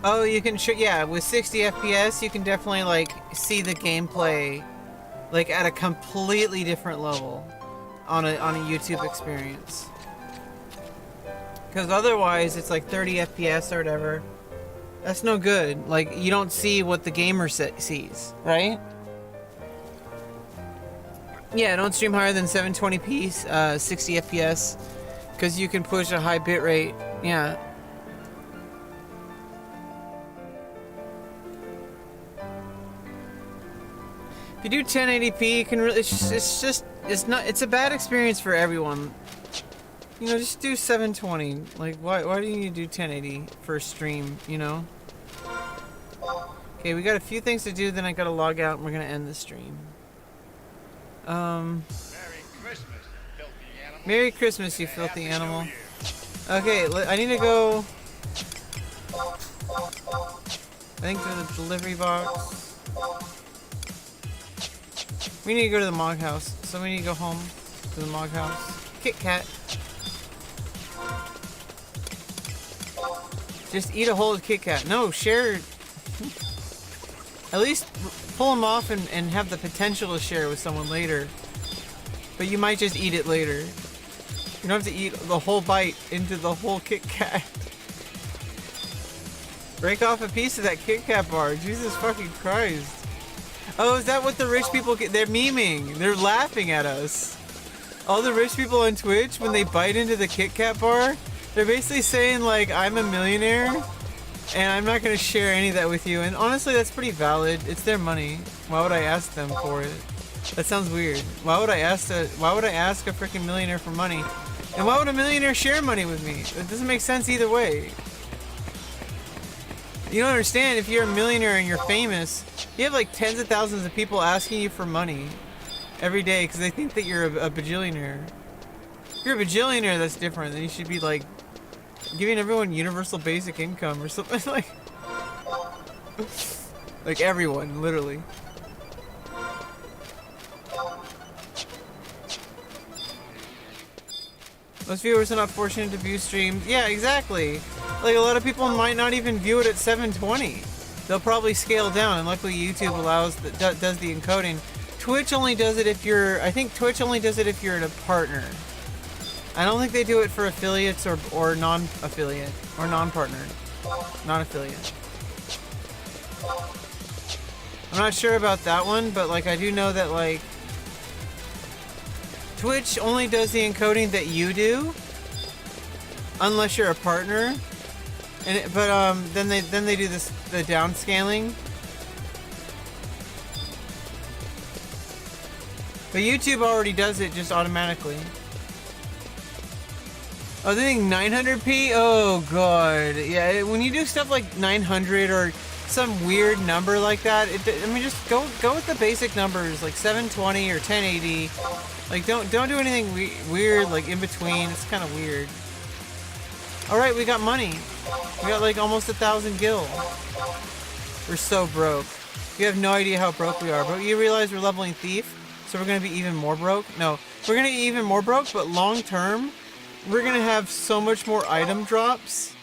Oh, you can yeah, with 60 FPS, you can definitely like see the gameplay like at a completely different level on a YouTube experience. Because otherwise, it's like 30 FPS or whatever. That's no good. Like, you don't see what the gamer sees, right? Yeah, don't stream higher than 720p, 60 FPS, because you can push a high bitrate. Yeah. If you do 1080p, you can really. It's a bad experience for everyone. You know, just do 720. Like, why do you need to do 1080 for a stream, you know? Okay, we got a few things to do, then I gotta log out and we're gonna end the stream. Merry Christmas, filthy animal. Merry Christmas, you filthy animal. Okay, I need to go... I think to the delivery box. We need to go to the Mog House, so we need to go home to the Mog House. Kit Kat. Just eat a whole Kit Kat. No, share. At least pull them off and have the potential to share with someone later. But you might just eat it later. You don't have to eat the whole bite into the whole Kit Kat. Break off a piece of that Kit Kat bar. Jesus fucking Christ. Oh, is that what the rich people get? They're memeing. They're laughing at us. All the rich people on Twitch, when they bite into the Kit Kat bar, they're basically saying, like, I'm a millionaire, and I'm not going to share any of that with you. And honestly, that's pretty valid. It's their money. Why would I ask them for it? That sounds weird. Why would I ask a freaking millionaire for money? And why would a millionaire share money with me? It doesn't make sense either way. You don't understand, if you're a millionaire and you're famous, you have like tens of thousands of people asking you for money every day because they think that you're a bajillionaire. If you're a bajillionaire, that's different. Then you should be like giving everyone universal basic income or something like everyone, literally. Most viewers are not fortunate to view streams. Yeah, exactly. Like, a lot of people might not even view it at 720. They'll probably scale down, and luckily YouTube does the encoding. Twitch only does it if you're... I think Twitch only does it if you're a partner. I don't think they do it for affiliates or non-affiliate. Or non-partner. Non-affiliate. I'm not sure about that one, but, like, I do know that, like... Twitch only does the encoding that you do, unless you're a partner. But then they do the downscaling. But YouTube already does it just automatically. Oh, they think 900p? Oh god, yeah. When you do stuff like 900 or some weird number like that, I mean, just go with the basic numbers like 720 or 1080. Like, don't do anything weird, like, in between. It's kind of weird. Alright, we got money. We got, like, almost 1,000 gil. We're so broke. You have no idea how broke we are. But you realize we're leveling Thief, so we're going to be even more broke? No. We're going to be even more broke, but long term, we're going to have so much more item drops.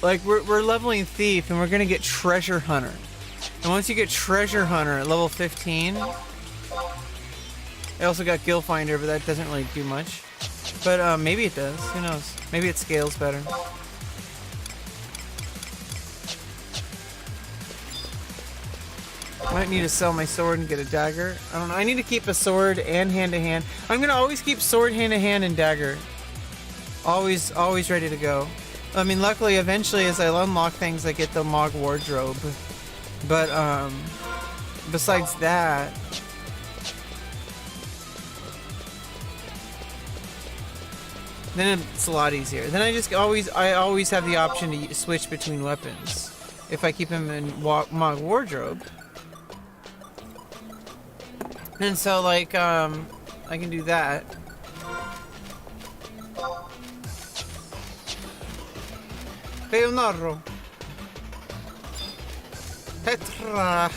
Like, we're leveling Thief, and we're going to get Treasure Hunter. And once you get Treasure Hunter at level 15... I also got Gil Finder, but that doesn't really do much. But maybe it does. Who knows? Maybe it scales better. Might need to sell my sword and get a dagger. I don't know. I need to keep a sword and hand-to-hand. I'm gonna always keep sword, hand-to-hand, and dagger. Always ready to go. I mean, luckily, eventually, as I unlock things, I get the Mog wardrobe. But besides that. Then it's a lot easier. Then I always have the option to switch between weapons if I keep him in Mog wardrobe. And so, like, I can do that. Leonardo. Petra.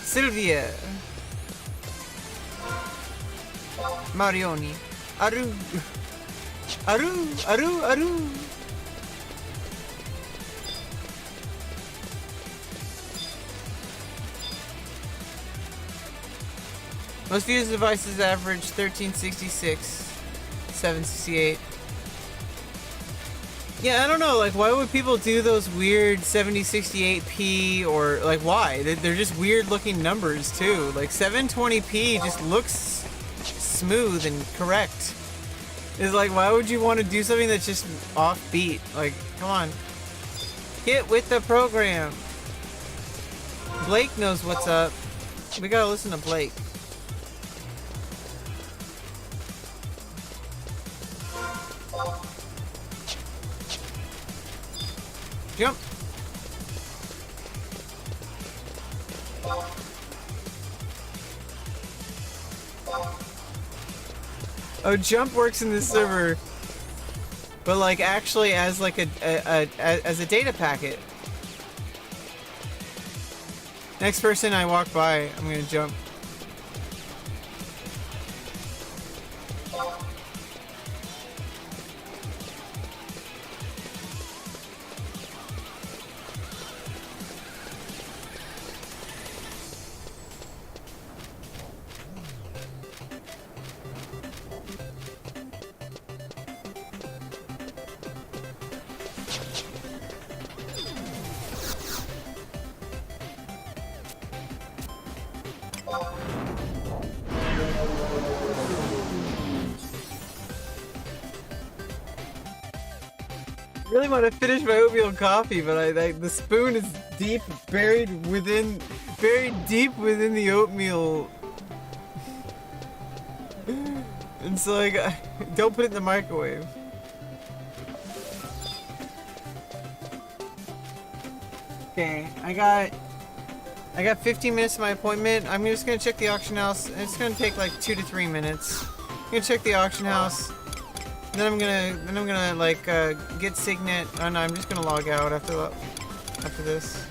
Sylvia. Marioni. Aru. Aru. Most views devices average 1366, 768. Yeah, I don't know, like, why would people do those weird 7068p, or, like, why? They're just weird looking numbers, too. Like, 720p just looks smooth and correct. It's like, why would you want to do something that's just offbeat? Like, come on. Get with the program. Blake knows what's up. We gotta listen to Blake. Jump. Oh, jump works in this server, but like actually as like as a data packet. Next person I walk by, I'm gonna jump. I really want to finish my oatmeal coffee, but the spoon is buried deep within the oatmeal. And so like, don't put it in the microwave. Okay, I got 15 minutes to my appointment. I'm just gonna check the auction house. It's gonna take like 2 to 3 minutes. I'm gonna check the auction house. Then I'm gonna like get Signet. Oh no, I'm just gonna log out after this.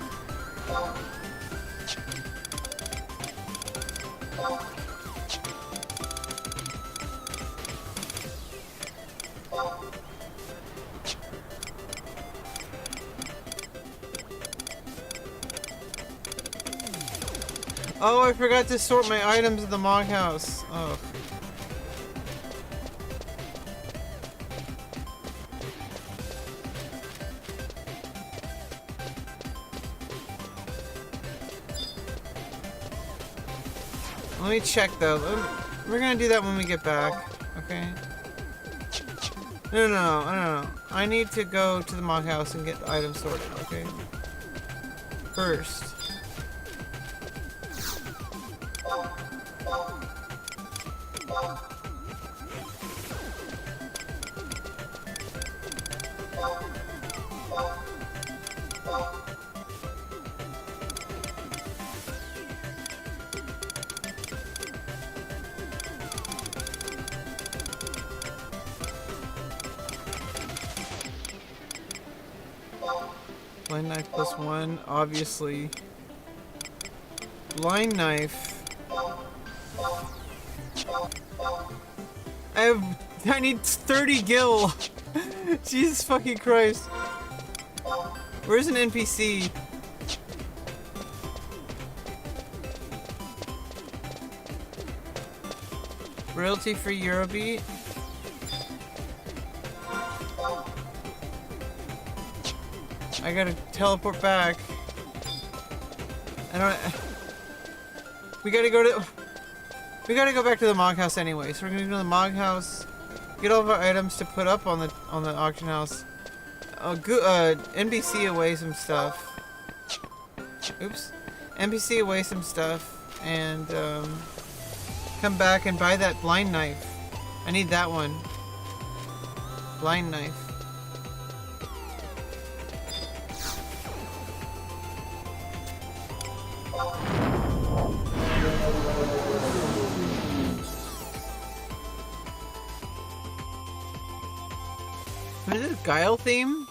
Oh, I forgot to sort my items at the Mog House. Oh. Let me check though. We're gonna do that when we get back. Okay. No. I need to go to the Mog House and get the items sorted. Okay. First. Blind knife +1, obviously. Blind knife. I need 30 gil. Jesus fucking Christ. Where's an NPC? Royalty free Eurobeat. I gotta teleport back. We gotta go back to the Mog House anyway. So we're gonna go to the Mog House, get all of our items to put up on the auction house. NPC away some stuff. Oops. NPC away some stuff and come back and buy that blind knife. I need that one. Blind knife. What is this, Guile theme?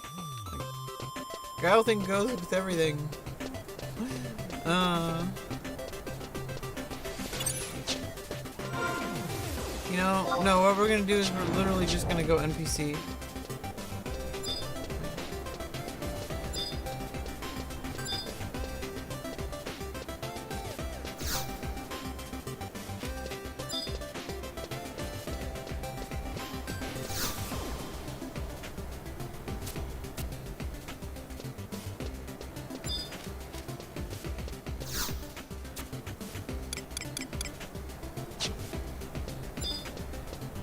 Guile theme goes with everything. You know, no, what we're gonna do is we're literally just gonna go NPC.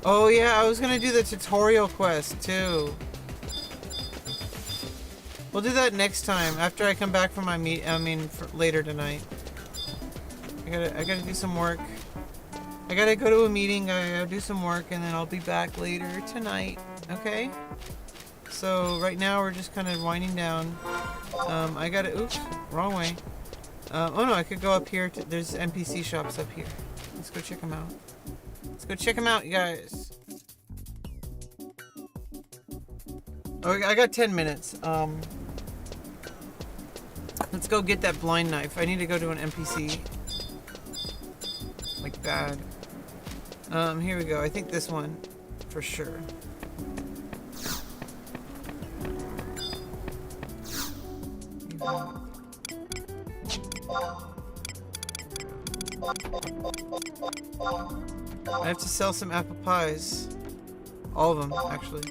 Oh yeah, I was gonna do the tutorial quest too. We'll do that next time after I come back from my later tonight. I gotta do some work. I gotta go to a meeting, I gotta do some work, and then I'll be back later tonight. Okay? So right now we're just kind of winding down. I gotta, oops, wrong way. Oh no, I could go up here. There's NPC shops up here. Let's go check them out. Let's go check them out, you guys. Oh, I got 10 minutes. Let's go get that blind knife. I need to go to an NPC. Like bad. Here we go. I think this one for sure. I have to sell some apple pies. All of them, actually.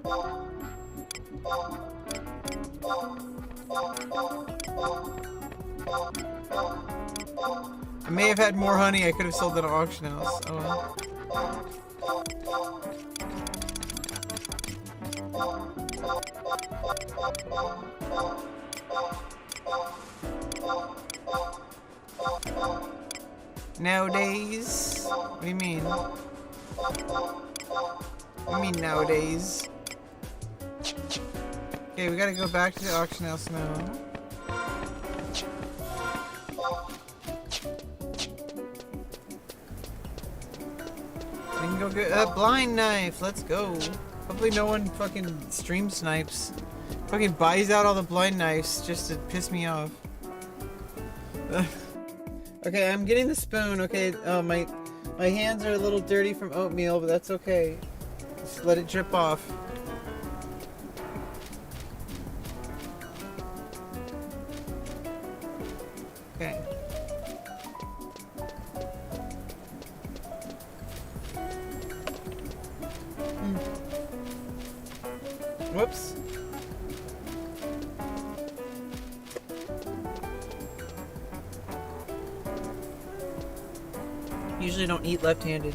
I may have had more honey I could have sold at an auction house. Oh well. Nowadays? What do you mean? What do you mean nowadays? Okay, we gotta go back to the auction house now. We can go get a blind knife. Let's go. Hopefully no one fucking stream snipes. Fucking buys out all the blind knives just to piss me off. Okay, I'm getting the spoon. Okay, my hands are a little dirty from oatmeal, but that's okay. Just let it drip off. Okay. Whoops. Usually don't eat left-handed.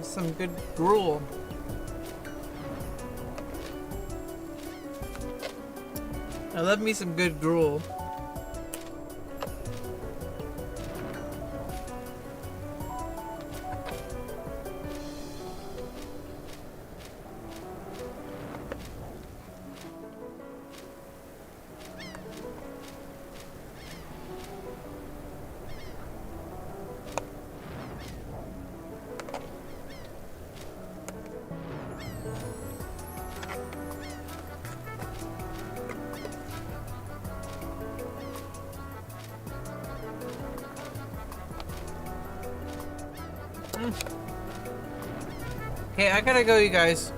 Some good gruel. I love me some good gruel. Okay, I gotta go, you guys.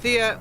See ya.